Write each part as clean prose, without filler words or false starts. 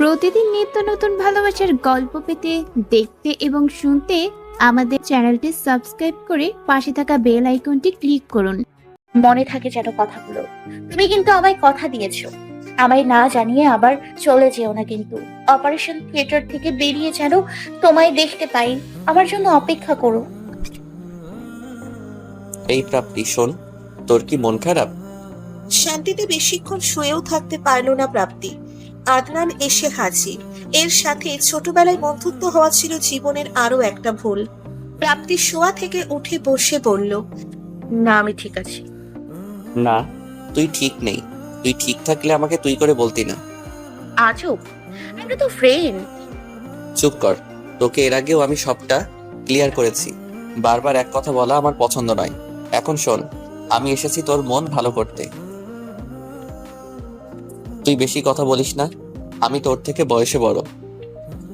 প্রতিদিন নিত্য নতুন ভালোবাসার গল্প পেতে, দেখতে এবং শুনতে আমাদের চ্যানেলটি সাবস্ক্রাইব করে পাশে থাকা বেল আইকনটি ক্লিক করুন। মনে থাকে যেন কথাগুলো। তুমি কিন্তু আমায় কথা দিয়েছো, আমায় না জানিয়ে আবার চলে যেও না কিন্তু। অপারেশন থিয়েটার থেকে বেরিয়ে যেন তোমায় দেখতে পাই। আমার জন্য অপেক্ষা করো। এই প্রাপ্তি, শোন, তোর কি মন খারাপ? শান্তিতে বেশিক্ষণ শুয়েও থাকতে পারল না প্রাপ্তি। আদনান এসে হাজির। এর সাথে ছোটবেলায় বন্ধুত্ব হওয়া ছিল জীবনের আরো একটা ভুল। প্রাপ্তি শোয়া থেকে উঠে বসে বলল, না, আমি ঠিক আছি। না, তুই ঠিক নেই। তুই ঠিক থাকলে আমাকে তুই করে বলতি না। আজব, আমরা তো ফ্রেন্ড। চুপ কর, তোকে এর আগেও আমি সবটা ক্লিয়ার করেছি। বারবার এক কথা বলা আমার পছন্দ নয়। এখন শোন, আমি এসেছি তোর মন ভালো করতে। তুই বেশি কথা বলিস না, আমি তোর থেকে বয়সে বড়।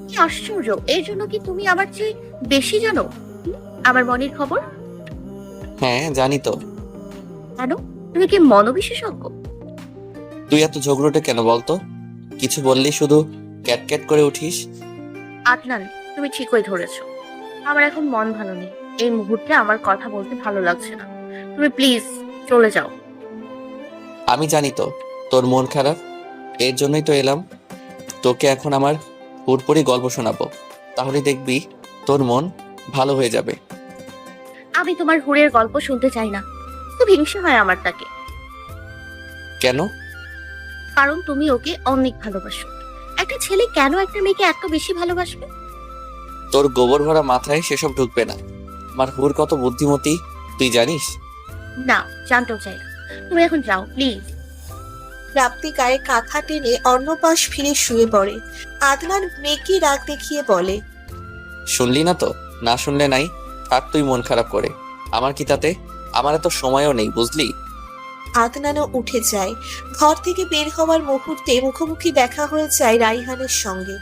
কি আশ্চর্য, এর জন্য কি তুমি আমার চেয়ে বেশি জানো আমার মনের খবর? হ্যাঁ, জানি তো। কেন? তুমি কি মনোবিশেষজ্ঞ? তুই এত ঝগড়ুটে কেন বলতো? কিছু বললি শুধু ক্যাট ক্যাট করে উঠিস। আদনান, তুমি ঠিকই ধরেছো। আমার এখন মন ভালো নেই। এই মুহূর্তে আমার কথা বলতে ভালো লাগছে না। তুমি প্লিজ চলে যাও। আমি জানি তো তোর মন খারাপ, এর জন্যই তো এলাম। তোকে এখন আমার পুরোপুরি গল্প শোনাবো, তাহলে দেখবি তোর মন ভালো হয়ে যাবে। আমি তোমার হুড়ের গল্প শুনতে চাই না। খুব হিংসা হয় আমার তাকে। কেন? কারণ তুমি ওকে অনেক ভালোবাসো। একটা ছেলে কেন একটা মেয়েকে এত বেশি ভালোবাসবে? তোর গোবর ভরা মাথায় সেসব ঢুকবে না। আমার হুর কত বুদ্ধিমতী তুই জানিস? না, জানতেও চাই না। তুমি এখন যাও প্লিজ। প্রাপ্তি গায়ে কাঁথা টেনে অন্য পাশ ফিরে শুয়ে পড়ে। আদনান মেকি রাগ দেখিয়ে বলে, শুনলি না তো? না শুনলে নাই, থাক তুই মন খারাপ করে। আমার কি তাতে? আমার এত সময়ও নেই, বুঝলি? আদনানও উঠে যায়। ঘর থেকে বের হওয়ার মুহূর্তে মুখোমুখি দেখা হয়ে যায় রাইহানের সঙ্গে।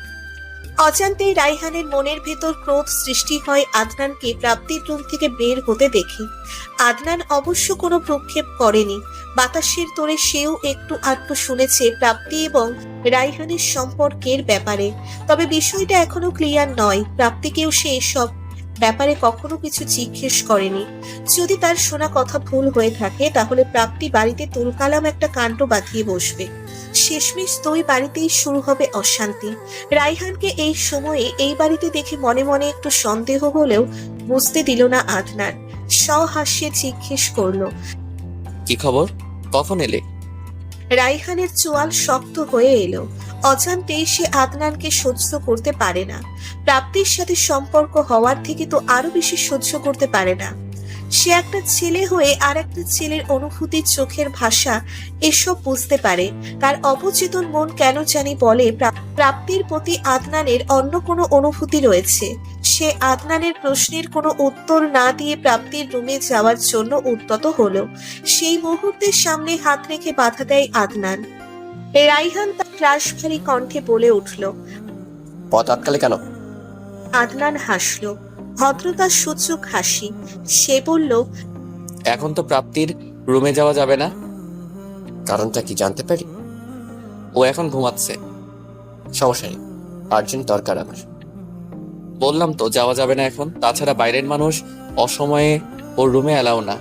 অজান্তেই রাইহানের মনের ভেতর ক্রোধ সৃষ্টি হয় আদনানকে প্রাপ্তির রুম থেকে বের হতে দেখে। আদনান অবশ্য কোনো প্রক্ষেপ করেনি। বাতাসের তোড়ে সেও একটু আধটু শুনেছে প্রাপ্তি এবং রাইহানের সম্পর্কের ব্যাপারে। তবে বিষয়টা এখনো ক্লিয়ার নয়। প্রাপ্তিকেও সে এসব ব্যাপারে কখনো কিছু জিজ্ঞেস করেনি। যদি তার শোনা কথা ভুল হয়ে থাকে তাহলে প্রাপ্তি বাড়িতে তুলকালাম একটা কাণ্ড বাঁধিয়ে বসবে। শেষমেশ দুই বাড়িতেই শুরু হবে অশান্তি। রাইহানকে এই সময়ে এই বাড়িতে দেখে মনে মনে একটু সন্দেহ হলেও বুঝতে দিল না আদনান। সহাস্যে জিজ্ঞেস করলো, কি খবর? কখন এলে? রাইহানের চোয়াল শক্ত হয়ে এলো। অজান্তেই সে আদনানকে সহ্য করতে পারে না। প্রাপ্তির সাথে সম্পর্ক হওয়ার থেকে তো আরো বেশি সহ্য করতে পারে না। সে একটা ছেলে হয়ে আর একটা ছেলের অনুভূতি, চোখের ভাষা এসব বুঝতে পারে। তার অবচেতন মন কেন জানি বলে প্রাপ্তির প্রতি আদনানের অন্য কোনো অনুভূতি রয়েছে। সে আদনানের প্রশ্নের কোনো উত্তর না দিয়ে প্রাপ্তির রুমে যাওয়ার জন্য উদ্যত হলো। সেই মুহূর্তে সামনে হাত রেখে বাধা দেয় আদনান। রাইহান তার ক্লাস ভারী কণ্ঠে বলে উঠল, পথ আটকালে কেন? আদনান হাসলো, ভদ্রতার সূচক হাসি। সে বলল, এখন তো প্রাপ্তির রুমে যাওয়া যাবে না। কারণটা কি জানতে পারি? ও এখন ঘুমাচ্ছে। সমস্যা নেই, আর্জেন্ট দরকার আমার। বললাম তো যাওয়া যাবে না এখন। তাছাড়া বাইরের মানুষ অসময়ে ওর রুমে এলাও না।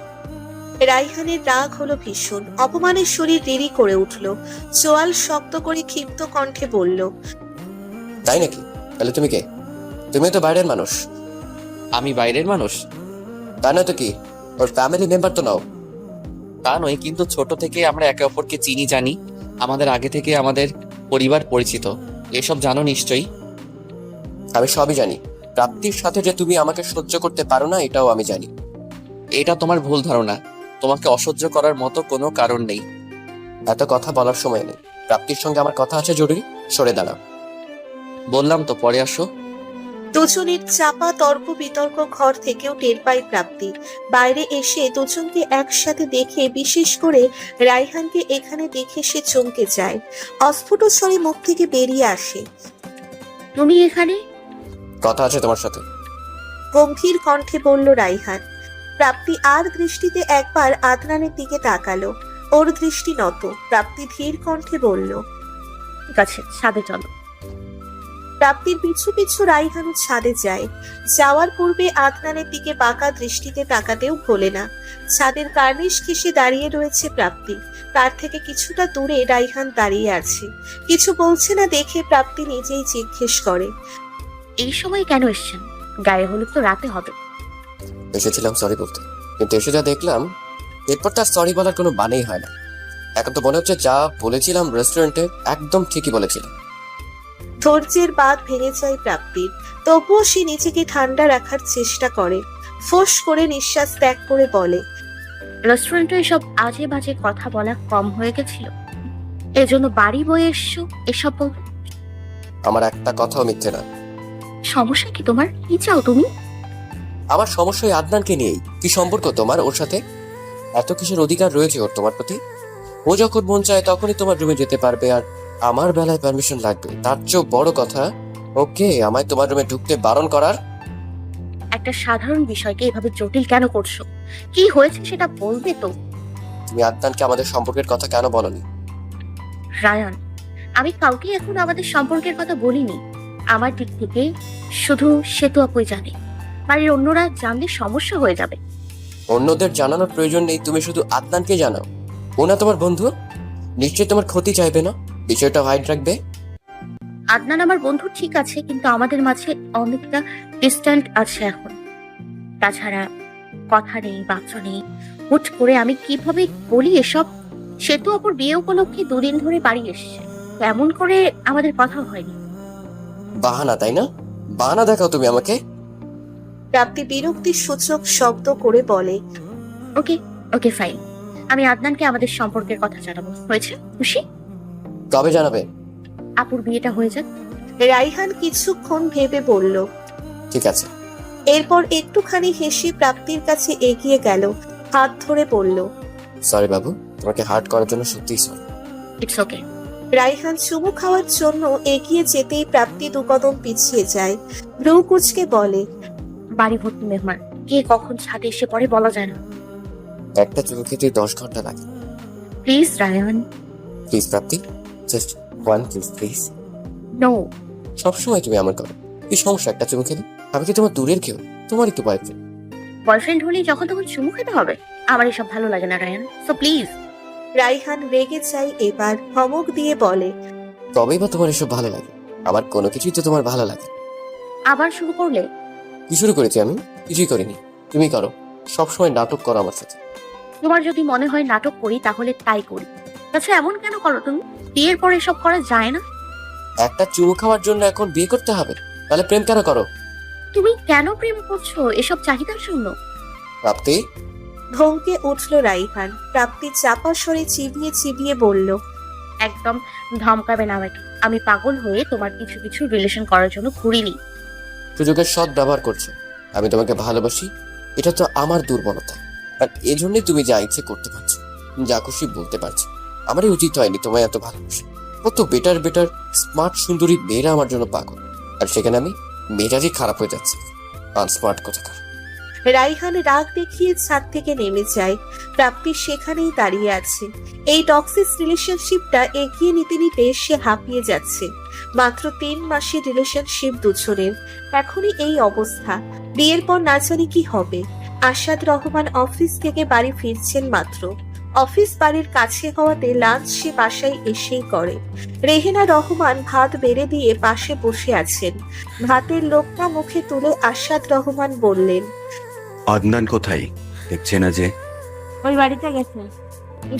রাইহানের রাগ হলো ভীষণ। অপমানের শরীর রেড়ি করে উঠল। চোয়াল শক্ত করে ক্ষিপ্ত কণ্ঠে বলল, তাই নাকি? তাহলে তুমি কে? তুমি তো বাইরের মানুষ। আমি বাইরের মানুষ? তা না তো কি, ওর ফ্যামিলি মেম্বার তো নাও। তা নয়, কিন্তু ছোট থেকে আমরা একে অপরকে চিনি, জানি। আমাদের আগে থেকে আমাদের পরিবার পরিচিত, এসব জানো নিশ্চয়ই। আমি সবই জানি। প্রাপ্তির সাথে যে তুমি আমাকে সহ্য করতে পারো না এটাও আমি জানি। এটা তোমার ভুল ধারণা। তোমাকে অসহ্য করার মতো কোনো কারণ নেই। এত কথা বলার সময় নেই। প্রাপ্তির সঙ্গে আমার কথা আছে জরুরি, সরে দাঁড়াও। বললাম তো পরে আসো। দুজনের চাপা তর্ক বিতর্ক ঘর থেকেও টের পায় প্রাপ্তি। বাইরে এসে দুজনকে একসাথে দেখে, বিশেষ করে রাইহানকে এখানে দেখে সে চমকে যায়। অস্ফুট স্বরে মুখ থেকে বেরিয়ে আসে, তুমি এখানে? কথা আছে তোমার সাথে। গম্ভীর কণ্ঠে বলল রাইহান। প্রাপ্তি আর দৃষ্টিতে একবার আদনানের দিকে তাকালো। ওর দৃষ্টি নত। প্রাপ্তি ধীর কণ্ঠে বলল। ঠিক আছে, ছাদে চলো। প্রাপ্তির পিছু পিছু রাইহানও ছাদে যায়। যাওয়ার পূর্বে আদনানের দিকে বাঁকা দৃষ্টিতে তাকাতেও ভোলে না। ছাদের কার্নিশ ঘেঁষে দাঁড়িয়ে রয়েছে প্রাপ্তি। তার থেকে কিছুটা দূরে রাইহান দাঁড়িয়ে আছে। কিছু বলছে না দেখে প্রাপ্তি নিজেই জিজ্ঞেস করে। এই সময় কেন এসছেন? গায়ে হলুদ তো রাতে হবে। এসেছিলাম সরি বলতে, কিন্তু এসে যা দেখলাম এরপর তার সরি বলার কোনো মানেই হয় না। এখন তো মনে হচ্ছে যা বলেছিলাম রেস্টুরেন্টে একদম ঠিকই বলেছিলাম। ধৈর্যের বাঁধ ভেঙে যায় প্রাপ্তির। তবুও সে নিজেকে ঠান্ডা রাখার চেষ্টা করে। ফোঁস করে নিঃশ্বাস ত্যাগ করে বলে। রেস্টুরেন্টে এসব আজে বাজে কথা বলা কম হয়ে গেছিল, এজন্য বাড়ি বয়ে এসছো এসব বলতে। আমার একটা কথাও মিথ্যে না। সমস্যা কি তোমার? কি চাও তুমি? আমার সমস্যা ওই আদনানকে নিয়েই। কি সম্পর্ক তোমার ওর সাথে? এত কিসের অধিকার রয়েছে ওর তোমার প্রতি? ও যখন মন চায় তখনই তোমার রুমে যেতে পারবে, আর আমার বেলায় পারমিশন লাগবে। তার চেয়েও বড় কথা ওকে আমায় তোমার রুমে ঢুকতে বারণ করার। একটা সাধারণ বিষয়কে এভাবে জটিল কেন করছো? কি হয়েছে সেটা বলবে তো। তুমি আদনানকে আমাদের সম্পর্কের কথা কেন বলনি? রায়ান, আমি কাউকে এখন আমাদের সম্পর্কের কথা বলিনি। আমার দিক থেকে শুধু সেতু আপুই জানে। বাড়ির অন্যরা জানলে সমস্যা হয়ে যাবে। অন্যদের জানানোর প্রয়োজন নেই, তুমি শুধু আদনানকে জানাও। ও না তোমার বন্ধু? নিশ্চয়ই তোমার ক্ষতি চাইবে না, বিষয়টা হাইড রাখবে। আদনান আমার বন্ধু ঠিক আছে, কিন্তু আমাদের মাঝে অনেকটা ডিস্ট্যান্ট আছে এখন। তাছাড়া কথা নেই, বাচ্চা নেই। হুট করে আমি কিভাবে বলি এসব? সেতু অপর বিয়ে উপলক্ষে 2 দিন ধরে বাড়ি এসছে, এমন করে আমাদের কথা হয়নি। বাহানা, তাই না? বাহানা দেখাও তুমি আমাকে। প্রাপ্তি বিরক্তির সূচক শব্দ করে বলে। ওকে ওকে ফাইন, আমি আদনানকে আমাদের সম্পর্কের কথা জানাবো। হয়েছে? খুশি? কবে জানাবে? আপুর বিয়েটা হয়ে যাক। রাইহান কিছুক্ষণ ভেবে বলল। ঠিক আছে। এরপর একটুখানি হেসে প্রাপ্তির কাছে এগিয়ে গেল। হাত ধরে বলল। সরি বাবু, তোমাকে হার্ট করার জন্য সত্যিই সরি। It's okay. রাইহান চুমু খাওয়ার জন্য এগিয়ে যেতেই প্রাপ্তি 2 কদম পিছিয়ে যায়। ভ্রু কুঁচকে বলে। বাড়ি ভর্তি মেহমান, কে কখন ছাদে এসে পড়ে বলা যায় না। একটা চুমু খেতে 10 ঘন্টা লাগে। Please Ryan. Please Prapti, just one kiss please. No. সবসময় তুমি আমার করো। কি সমস্যা একটা চুমু খেলে? আমি কি তোমার দূরের কেউ? তোমারই তো বয়ফ্রেন্ড। বয়ফ্রেন্ড হলেই যখন তখন চুমু খেতে হবে? আমার এসব ভালো লাগে না রায়ান, সো প্লিজ। রাইহান রেগে যায় এবার। ধমক দিয়ে বলে। তবেই বা তোমার এসব ভালো লাগে? আমার কোনো কিছুই তো তোমার ভালো লাগে। আবার শুরু করলে? কি শুরু করেছি আমি? কিছুই করিনি, তুমি করো। সবসময় নাটক করো আমার সাথে। তোমার যদি মনে হয় নাটক করি তাহলে তাই করি। আচ্ছা এমন কেন করো তুমি? বিয়ের পরে এসব করা যায় না। একটা চুমু খাওয়ার জন্য এখন বিয়ে করতে হবে? তাহলে প্রেম কেন করো? তুমি কেন প্রেম করছো এসব চাহিদার জন্য? প্রাপ্তি। ধমকে উঠল রাইহান। প্রাপ্তি চাপা স্বরে চিবিয়ে চিবিয়ে বলল। একদম ধমকাবে না আমাকে। আমি পাগল হয়ে তোমার কিছু কিছু রিলেশন করার জন্য ঘুরিনি। সুযোগের সৎ ব্যবহার করছো। আমি তোমাকে ভালোবাসি, এটা তো আমার দুর্বলতা। আর এজন্যই তুমি যা ইচ্ছে করতে পারছো, যা খুশি বলতে পারছো। আমারই উচিত হয়নি তোমায় এত ভালোবাসি। কত বেটার বেটার স্মার্ট সুন্দরী মেয়েরা আমার জন্য পাগল, আর সেখানে আমি মেজাজই খারাপ হয়ে যাচ্ছে। আনস্মার্ট কোথাকার। রাইহান রাগ দেখিয়ে ছাদ থেকে নেমে যায়। প্রাপ্তি সেখানেই দাঁড়িয়ে আছে। এই টক্সিক রিলেশনশিপটা এগিয়ে নিতে নিতে সে হাঁপিয়ে যাচ্ছে। মাত্র 3 মাসের রিলেশনশিপ দুজনের, এখনই এই অবস্থা। বিয়ের পর না জানি কি হবে। আসাদ রহমান অফিস থেকে বাড়ি ফিরছেন মাত্র। অফিস বাড়ির কাছে হওয়াতে লাঞ্চ সে বাসায় এসেই করে। রেহেনা রহমান ভাত বেড়ে দিয়ে পাশে বসে আছেন। ভাতের লোকটা মুখে তুলে আসাদ রহমান বললেন। আদনান কোথায়? দেখছে না যে? ওই বাড়িতে গেছে।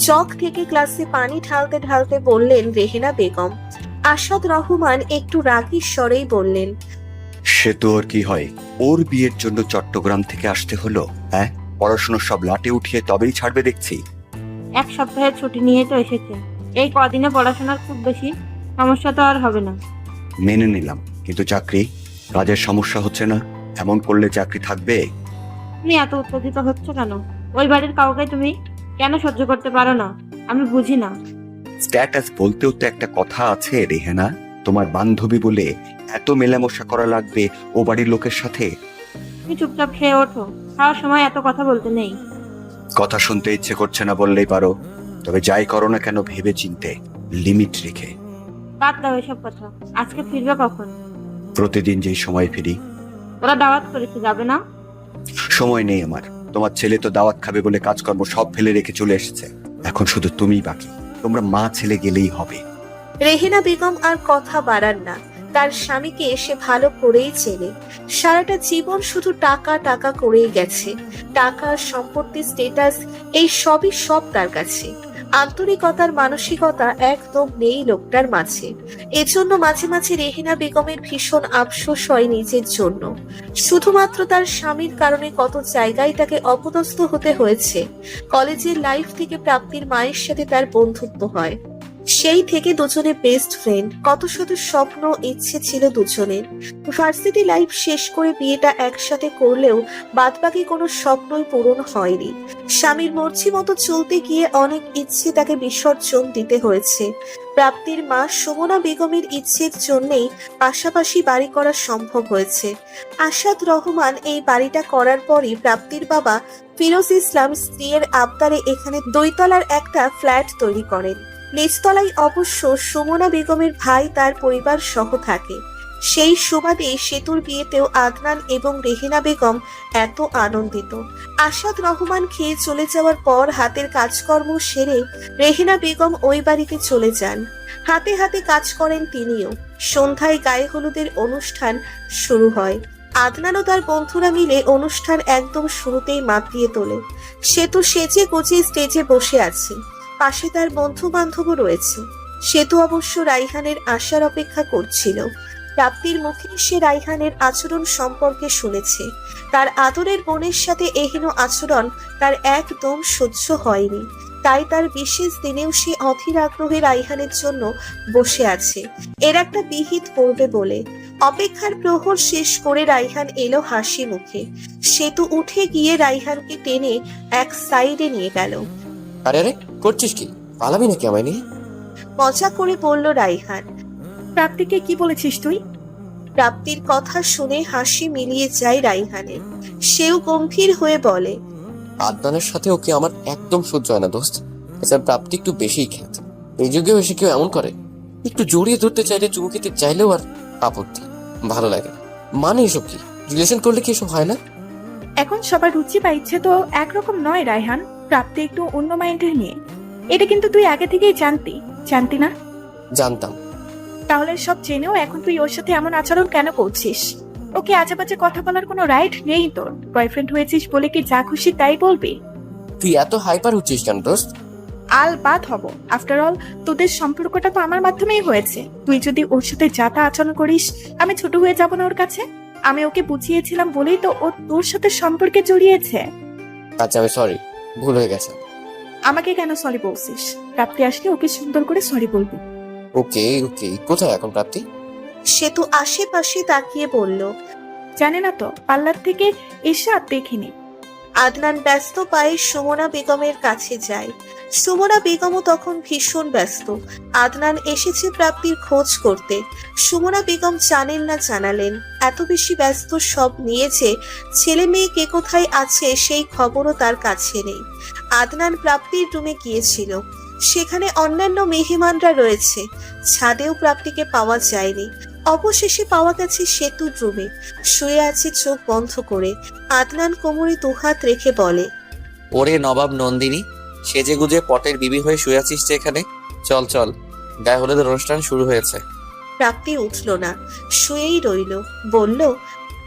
জগ থেকে গ্লাসে পানি ঢালতে ঢালতে বললেন রেহেনা বেগম। আসাদ রহমান একটু রাগী স্বরেই বললেন। সে তো ওর কি হয়? ওর বিয়ের জন্য চট্টগ্রাম থেকে আসতে হলো? হ্যাঁ, পড়াশোনা সব লাটে উঠিয়ে তবেই ছাড়বে দেখছি। 1 সপ্তাহের ছুটি নিয়ে তো এসেছে। এই কদিনে পড়াশোনার খুব বেশি সমস্যা তো আর হবে না। মেনে নিলাম, কিন্তু চাকরি? কাজের সমস্যা হচ্ছে না? এমন করলে চাকরি থাকবে? তুমি এত উত্তেজিত হচ্ছ কেন? ওই বাড়ির কাউকে তুমি কেন সহ্য করতে পারো না? আমি বুঝি না। স্ট্যাটাস বলতেও তো একটা কথা আছে রেহেনা। তোমার বান্ধবী বলে এত মেলামেশা করা লাগবে ও বাড়ির লোকের সাথে? তুমি চুপচাপ খেয়ে ওঠো, খাওয়ার সময় এত কথা বলতে নেই। কথা শুনতে ইচ্ছে করছে না বললেই পারো, তবে যাই করো না কেন ভেবে চিনতে, লিমিট রেখে। বাদ দাও এসব কথা। আজকে ফিরবে কখন? প্রতিদিন যেই সময় ফিরি। ওরা দাওয়াত করেছে, যাবে না? সময় নেই আমার। তোমার ছেলে তো দাওয়াত খাবে বলে কাজকর্ম সব ফেলে রেখে চলে এসেছে। এখন শুধু তুমিই বাকি। তোমরা মা ছেলে গেলেই হবে। রেহেনা বেগম আর কথা বাড়ান না। তার স্বামীকে সে ভালো করেই চেনে। সারাটা জীবন শুধু টাকা টাকা করেই গেছে। টাকা, সম্পত্তি, স্টেটাস, এই সবই সব তার কাছে। আন্তরিকতার মানসিকতা একদম নেই লোকটার মাঝে। এজন্য মাঝে মাঝে রেহেনা বেগমের ভীষণ আফসোস হয় নিজের জন্য। শুধুমাত্র তার স্বামীর কারণে কত জায়গায় তাকে অপদস্থ হতে হয়েছে। কলেজের লাইফ থেকে প্রাপ্তির মায়ের সাথে তার বন্ধুত্ব হয়। সেই থেকে দুজনে বেস্ট ফ্রেন্ড। কত শত স্বপ্ন, ইচ্ছে ছিল দুজনের। ভার্সিটি লাইফ শেষ করে বিয়েটা একসাথে করলেও বাদবাকি কোনো স্বপ্নই পূরণ হয়নি। স্বামীর মর্জি মতো চলতে গিয়ে অনেক ইচ্ছে তাকে বিসর্জন দিতে হয়েছে। প্রাপ্তির মা সুমনা বেগমের ইচ্ছের জন্যেই পাশাপাশি বাড়ি করা সম্ভব হয়েছে। আসাদ রহমান এই বাড়িটা করার পরই প্রাপ্তির বাবা ফিরোজ ইসলাম স্ত্রীর আবদারে এখানে 2 তলার একটা ফ্ল্যাট তৈরি করেন। নিচতলায় অবশ্য সুমনা বেগমের ভাই তার পরিবার সহ থাকে। সেই সুবাদে সেতুর বিয়েতেও আদনান এবং রেহেনা বেগম এত আনন্দিত। আসাদ রহমান খেয়ে চলে যাওয়ার পর হাতের কাজকর্ম সেরে রেহেনা বেগম ওই বাড়িতে চলে যান। হাতে হাতে কাজ করেন তিনিও। সন্ধ্যায় গায়ে হলুদের অনুষ্ঠান শুরু হয়। আদনান ও তার বন্ধুরা মিলে অনুষ্ঠান একদম শুরুতেই মাতিয়ে তোলে। সেতু সেজে গুজে স্টেজে বসে আছে। পাশে তার বন্ধু বান্ধবও রয়েছে। সেতু অবশ্য রাইহানের আসার অপেক্ষা করছিল। প্রাপ্তির মুখে সে রাইহানের আচরণ সম্পর্কে শুনেছে। তার আদরের বোনের সাথে এহেন আচরণ তার একদম সহ্য হয়নি। তাই তার বিশেষ দিনেও সে অধীর আগ্রহে রাইহানের জন্য বসে আছে, এর একটা বিহিত করবে বলে। অপেক্ষার প্রহর শেষ করে রাইহান এলো হাসি মুখে। সেতু উঠে গিয়ে রাইহানকে টেনে এক সাইডে নিয়ে গেল। আরে আরে, করছিস কি? পালাবি নাকি আমায় নিয়ে? মজা করে বলল রাইহান। প্রাপ্তিকে কি বলেছিস তুই? প্রাপ্তির কথা শুনে হাসি মিলিয়ে যায় রাইহানের। সেও গম্ভীর হয়ে বলে, আদনানের সাথে ওকে আমার একদম সহ্য হয় না দোস্ত। এসব প্রাপ্তি একটু বেশিই খেত। এই যুগেও এসে কেউ এমন করে? একটু জড়িয়ে ধরতে চাইলে, চুমু খেতে চাইলেও আর আপত্তি। ভালো লাগে না। মানে এসব কি? রিলেশন করলে কি এসব হয় না? এখন সবার রুচি বা ইচ্ছে তো একরকম নয় রায়হান। প্রাপ্তি একটু অন্য মাইন্ডের নিয়ে। এটা কিন্তু তুই আগে থেকেই জানতি না? জানতাম। তাহলে সব জেনেও এখন তুই ওর সাথে এমন আচরণ কেন করছিস? ওকে আজে বাজে কথা বলার কোনো রাইট নেই তোর। বয়ফ্রেন্ড হয়েছিস বলে কি যা খুশি তাই বলবি? তুই এত হাইপার হচ্ছিস কেন দোস্ত? আল বাদ হব। আফটার অল তোদের সম্পর্কটা তো আমার মাধ্যমেই হয়েছে। তুই যদি ওর সাথে যা তা আচরণ করিস, আমি ছোট হয়ে যাব না ওর কাছে? আমি ওকে বুঝিয়েছিলাম বলেই তো ও তোর সাথে সম্পর্কে জড়িয়েছে। আচ্ছা, আমি সরি, ভুল হয়ে গেছে। আমাকে কেন সরি বলছিস? প্রাপ্তি আসলে ওকে সুন্দর করে সরি বলবি। ওকে ওকে, কোথায় এখন প্রাপ্তি? সেতু আশেপাশে তাকিয়ে বলল, জানে না তো, পার্লার থেকে এসে আর দেখিনি। আদনান ব্যস্ত পায়ে সুমনা বেগমের কাছে যায়। সুমনা বেগমও তখন ভীষণ ব্যস্ত। আদনান এসেছে প্রাপ্তির খোঁজ করতে। সুমনা বেগম জানেন না জানালেন, এত বেশি ব্যস্ত সব নিয়েছে, ছেলে মেয়ে কে কোথায় আছে সেই খবরও তার কাছে নেই। আদনান প্রাপ্তির রুমে গিয়েছিল। সেখানে অন্যান্য মেহমানরা রয়েছে। ছাদেও প্রাপ্তিকে পাওয়া যায়নি। অবশেষে পাওয়া গেছে সেতুর রুমে। শুয়ে আছে চোখ বন্ধ করে। আদনান কোমরে দুহাত রেখে বলে, ওরে নবাব নন্দিনী, সেজে গুজে পটের বিবি হয়ে শুয়ে আছিস যে এখানে? চল চল, গায়ে হলুদের অনুষ্ঠান শুরু হয়েছে। প্রাপ্তি উঠল না, শুয়েই রইল। বলল,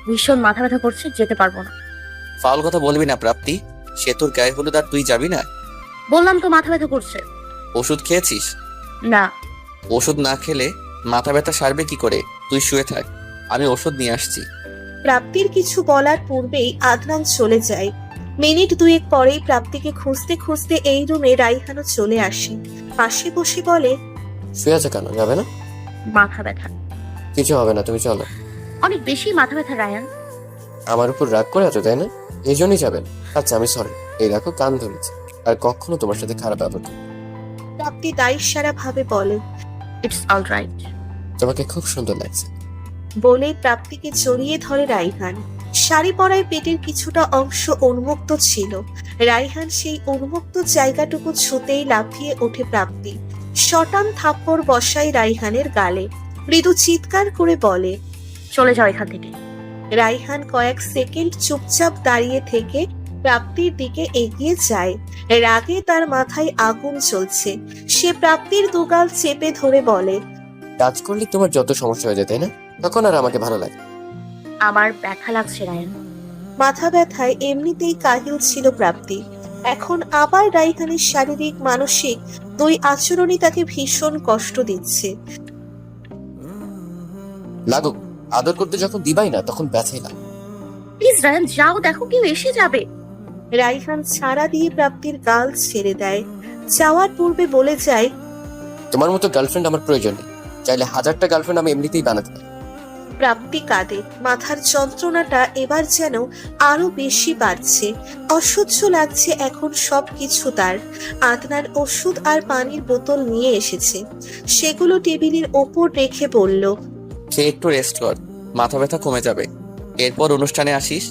ভীষণ মাথা ব্যথা করছে, যেতে পারবো না। ফাউল কথা বলবি না প্রাপ্তি। সে তোর গায়ে হলুদ আর তুই যাবি না? বললাম তো মাথা ব্যথা করছে। ওষুধ খেয়েছিস? না। ওষুধ না খেলে মাথা ব্যথা সারবে কি করে? তুই শুয়ে থাক, আমি ওষুধ নিয়ে আসছি। প্রাপ্তির কিছু বলার পূর্বেই আদনান চলে যায়। মিনিট দুয়েক পরেই প্রাপ্তিকে খুঁজতে খুঁজতে এই রুমে রাইহানও চলে আসে। পাশে বসে বলে, শুয়ে আছে কেন? যাবে না? মাথা ব্যথা। কিছু হবে না, তুমি চলো। অনেক বেশি মাথা ব্যথা রায়ান। আমার উপর রাগ করে আছো তাই না? এই জন্যই যাবেন? আচ্ছা, আমি সরি। এই দেখো, কান ধরেছি। আর কখনো তোমার সাথে খারাপ ব্যবহার করবো না। প্রাপ্তি দায়সারা ভাবে বলে, ইটস অল রাইট। তোমাকে খুব সুন্দর লাগছে। বলেই প্রাপ্তিকে জড়িয়ে ধরে রাইহান। শাড়ি পরায় পেটের কিছুটা অংশ উন্মুক্ত ছিল। রাইহান সেই উন্মুক্ত জায়গাটুকু ছুতেই লাফিয়ে ওঠে প্রাপ্তি। শটান থাপ্পড় বসায় রাইহানের গালে। মৃদু চিৎকার করে বলে, চলে যাও এখান থেকে। রাইহান কয়েক সেকেন্ড চুপচাপ দাঁড়িয়ে থেকে প্রাপ্তির দিকে এগিয়ে যায়। রাগে তার মাথায় আগুন জ্বলছে। সে প্রাপ্তির দুগাল চেপে ধরে বলে, কাজ করলে তোমার যত সমস্যা হয়ে যায় তাই না? তখন আর আমাকে ভালো লাগে। আমার ব্যথা লাগছে রায়ান। মাথা ব্যথায় এমনিতেই কাহিল ছিল প্রাপ্তি। এখন আবার রাইহানের শারীরিক মানসিক দুই আচরণই তাকে ভীষণ কষ্ট দিচ্ছে। লাগুক, আদর করতে যখন দিবাই না তখন ব্যথাই লাগে। প্লিজ রায়ান যাও, দেখো কেউ এসে যাবে। রাইহান ছাড়া দিয়ে প্রাপ্তির গাল ছেড়ে দেয়। যাওয়ার পূর্বে বলে যায়, তোমার মতো গার্লফ্রেন্ড আমার প্রয়োজন নেই। চাইলে 1000টা গার্লফ্রেন্ড আমি এমনিতেই বানাতে পারি। প্রাপ্তি কাঁদে। মাথার যন্ত্রণাটা এবার যেন আরো বেশি বাড়ছে। অসহ্য লাগছে এখন সবকিছু তার। আদনান ওষুধ আর পানির বোতল নিয়ে এসেছে। সেগুলো টেবিলের ওপর রেখে বলল, খেয়ে একটু রেস্ট কর, মাথা ব্যথা কমে যাবে। এরপর অনুষ্ঠানে আসিস।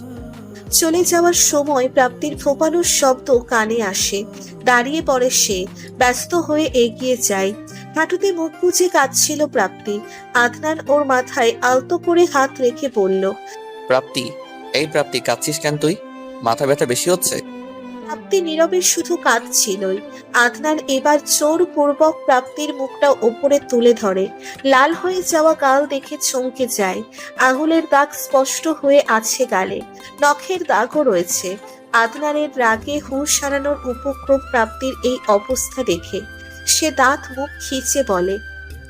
চলে যাওয়ার সময় প্রাপ্তির ফোপানোর শব্দ কানে আসে। দাঁড়িয়ে পড়ে সে, ব্যস্ত হয়ে এগিয়ে যায়। হাঁটুতে মুখ গুজে কাঁদছিল প্রাপ্তি। আদনান ওর মাথায় আলতো করে হাত রেখে বলল, প্রাপ্তি, এই প্রাপ্তি, কাঁদছিস কেন তুই? মাথা ব্যথা বেশি হচ্ছে? প্রাপ্তি নীরবে শুধু কাঁদছিলই। আদনান এবার জোরপূর্বক প্রাপ্তির মুখটা ওপরে তুলে ধরে। লাল হয়ে যাওয়া গাল দেখে চমকে যায়। আঙুলের দাগ স্পষ্ট হয়ে আছে গালে, নখের দাগও রয়েছে। আদনানের রাগে হুঁশ হারানোর উপক্রম প্রাপ্তির এই অবস্থা দেখে সে দাঁত মুখ খিঁচে বলে,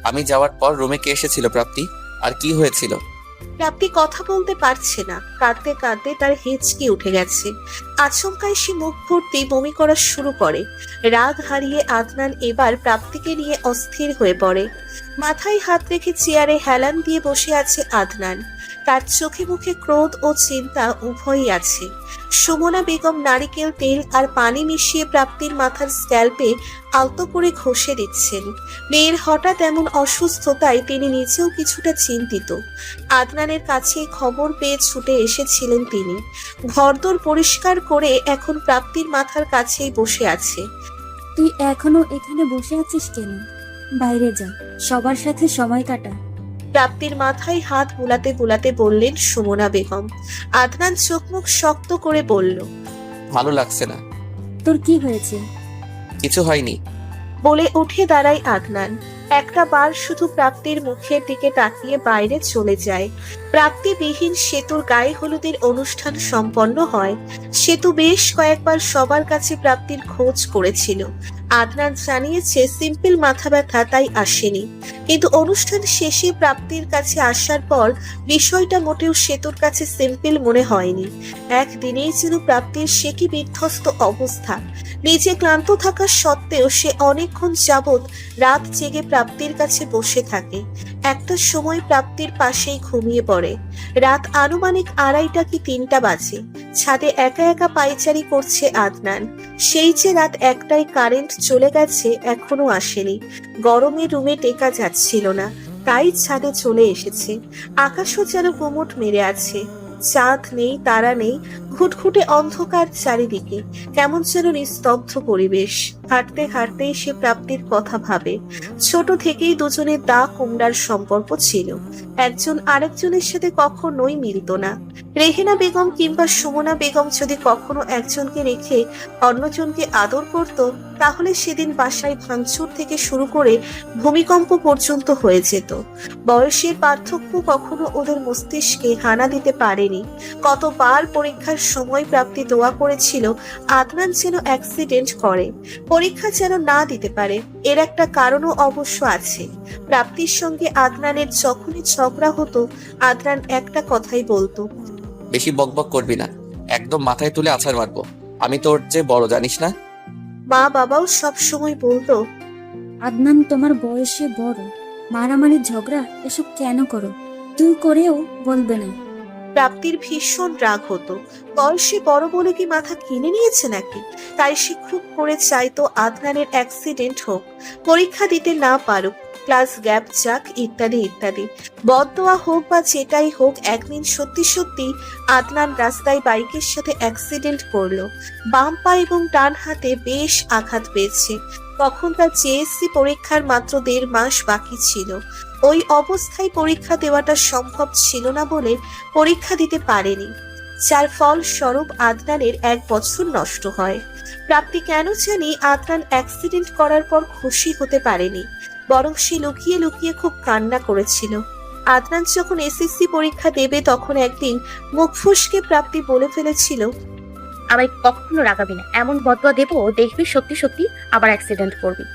আমি যাওয়ার পর রুমে কে এসেছিল প্রাপ্তি? আর কি হয়েছিল? প্রাপ্তি কথা বলতে পারছে না। কাঁদতে কাঁদতে তার হেঁচকি উঠে গেছে। আচমকায় সে মুখ ভর্তি বমি করা শুরু করে। রাগ হারিয়ে আদনান এবার প্রাপ্তিকে নিয়ে অস্থির হয়ে পড়ে। মাথায় হাত রেখে চেয়ারে হেলান দিয়ে বসে আছে আদনান। তার চোখে মুখে ক্রোধ ও চিন্তা উভয়ই আছে। সুমনা বেগম নারিকেল তেল আর পানি মিশিয়ে প্রাপ্তির মাথার স্ক্যাল্পে আলতো করে ঘষে দিচ্ছেন। মেয়ের হঠাৎ এমন অসুস্থতায় তিনি নিজেও কিছুটা চিন্তিত। আদনানের কাছে খবর পেয়ে ছুটে এসেছিলেন তিনি। ঘরদোর পরিষ্কার করে এখন প্রাপ্তির মাথার কাছেই বসে আছে। তুই এখনো এখানে বসে আছিস কেন? বাইরে যা, সবার সাথে সময় কাটা। প্রাপ্তির মাথায় হাত বুলাতে বুলাতে বললেন সুমনা বেগম। আদনান চোখ মুখ শক্ত করে বলল, ভালো লাগছে না। তোর কি হয়েছে? কিছু হয়নি। বলে উঠে দাঁড়ায় আদনান। একটা বার শুধু প্রাপ্তির মুখের দিকে তাকিয়ে বাইরে চলে যায়। প্রাপ্তিবিহীন সেতুর গায়ে হলুদের অনুষ্ঠান সম্পন্ন হয়। সেতু বেশ কয়েকবার সবার কাছে প্রাপ্তির খোঁজ করেছিল। আদনান জানিয়েছে সিম্পল মাথা ব্যথা তাই আসেনি। কিন্তু অনুষ্ঠান শেষে প্রাপ্তির কাছে আসার পর বিষয়টা মোটেও সেতুর কাছে সিম্পল মনে হয়নি। একদিনেই ছিল প্রাপ্তির সে কি বিধ্বস্ত অবস্থা। নিজে ক্লান্ত থাকা সত্ত্বেও সে অনেকক্ষণ যাবৎ রাত জেগে প্রাপ্তির কাছে বসে থাকে। একটা সময় প্রাপ্তির পাশেই ঘুমিয়ে পড়ে। রাত আনুমানিক 2:30 কি 3টা বাজে। ছাদে একা একা পায়চারি করছে আদনান। সেই যে রাত 1টায় কারেন্ট চলে গেছে এখনো আসেনি। গরমে রুমে টেকা যাচ্ছিল না, তাই ছাদে চলে এসেছে। আকাশও যেন গুমট মেরে আছে। চাঁদ নেই, তারা নেই, ঘুটঘুটে অন্ধকার চারিদিকে। কেমন যেন নিস্তব্ধ পরিবেশ। হাঁটতে হাঁটতেই সে প্রাপ্তির কথা ভাবে। ছোট থেকেই দুজনের দা কুমড়ার সম্পর্ক ছিল। একজন আরেকজনের সাথে কখনোই মিলত না। রেহেনা বেগম কিংবা সুমনা বেগম যদি কখনো একজনকে রেখে অন্যজনকে আদর করত, তাহলে সেদিন বাসায় ভাঙচুর থেকে শুরু করে ভূমিকম্প পর্যন্ত হয়ে যেত। বয়সের পার্থক্য কখনো ওদের মস্তিষ্কে হানা দিতে পারেনি। কতবার পরীক্ষার সময় প্রাপ্তি দোয়া করেছিল আদনান যেন অ্যাক্সিডেন্ট করে, পরীক্ষা যেন না দিতে পারে। এর একটা কারণও অবশ্য আছে। প্রাপ্তির সঙ্গে আদনানের যখনই ঝগড়া হতো, আদনান একটা কথাই বলতো, বেশি বকবক করবি না, একদম মাথায় তুলে আছাড় মারবো। আমি তোর চেয়ে বড়, জানিস না? মা বাবাও সব সময় বলতো, আদনান তোমার বয়সে বড়, মারামারি ঝগড়া এসব কেন করো? তুই করেও বলবে না। প্রাপ্তির ভীষণ রাগ হতো। বয়সে বড় বলে কি মাথা কিনে নিয়েছে নাকি? তাই সে খুব করে চাইতো আদনানের অ্যাক্সিডেন্ট হোক, পরীক্ষা দিতে না পারুক। ক্লাস গ্যাপ যাক ইত্যাদি ইত্যাদি। বদদোয়া হোক বা যেটাই হোক, একদিন সত্যি সত্যি আদনান রাস্তায় বাইকের সাথে অ্যাক্সিডেন্ট করলো। বাম পা এবং ডান হাতে বেশ আঘাত পেয়েছে। তখন তার জেএসসি পরীক্ষার মাত্র 1.5 মাস বাকি ছিল। ওই অবস্থায় পরীক্ষা দেওয়াটা সম্ভব ছিল না বলে পরীক্ষা দিতে পারেনি, যার ফল স্বরূপ আদনানের 1 বছর নষ্ট হয়। প্রাপ্তি কেন জানি আদনান অ্যাক্সিডেন্ট করার পর খুশি হতে পারেনি, বরং সে লুকিয়ে লুকিয়ে খুব কান্না করেছিল। আদনান যখন এসএসসি পরীক্ষা দেবে তখন একদিন মুখ ফসকে প্রাপ্তি বলে ফেলেছিল, আমায় কখনো রাগাবি না, এমন বদয়া দেবো দেখবি সত্যি সত্যি আবার অ্যাক্সিডেন্ট করবি।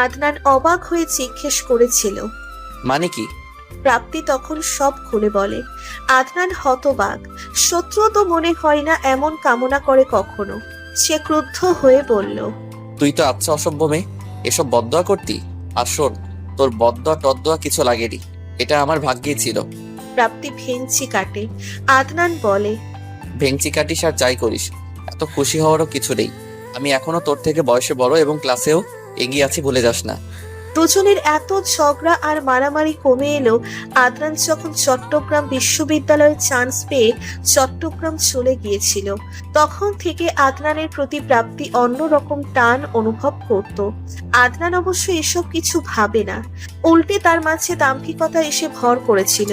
আদনান অবাক হয়ে জিজ্ঞেস করেছিল, মানে কি? প্রাপ্তি তখন সব খুলে বলে। আদনান হতবাক, শত্রু তো মনে হয় না এমন কামনা করে কখনো। সে ক্রুদ্ধ হয়ে বলল, তুই তো আচ্ছা অসভ্য মেয়ে, এসব বদদোয়া করতি? আর শোন, তোর বদদোয়া টদদোয়া কিছু লাগেনি, এটা আমার ভাগ্যেই ছিল। প্রাপ্তি ভেঙচি কাটে। আদনান বলে, ভেঙচি কাটিস আর যাই করিস, এত খুশি হওয়ারও কিছু নেই। আমি এখনো তোর থেকে বয়সে বড় এবং ক্লাসেও এগিয়ে আছি, ভুলে যাস না। দুজনের এত ঝগড়া আর মারামারি কমে এলো আদনান যখন চট্টগ্রাম বিশ্ববিদ্যালয়ে চান্স পেয়ে চট্টগ্রাম চলে গিয়েছিল। তখন থেকে আদনানের প্রতি প্রাপ্তি অন্যরকম টান অনুভব করত। আদনান অবশ্য এসব কিছু ভাবে না, উল্টে তার মাঝে দাম্ভিকতা এসে ভর করেছিল।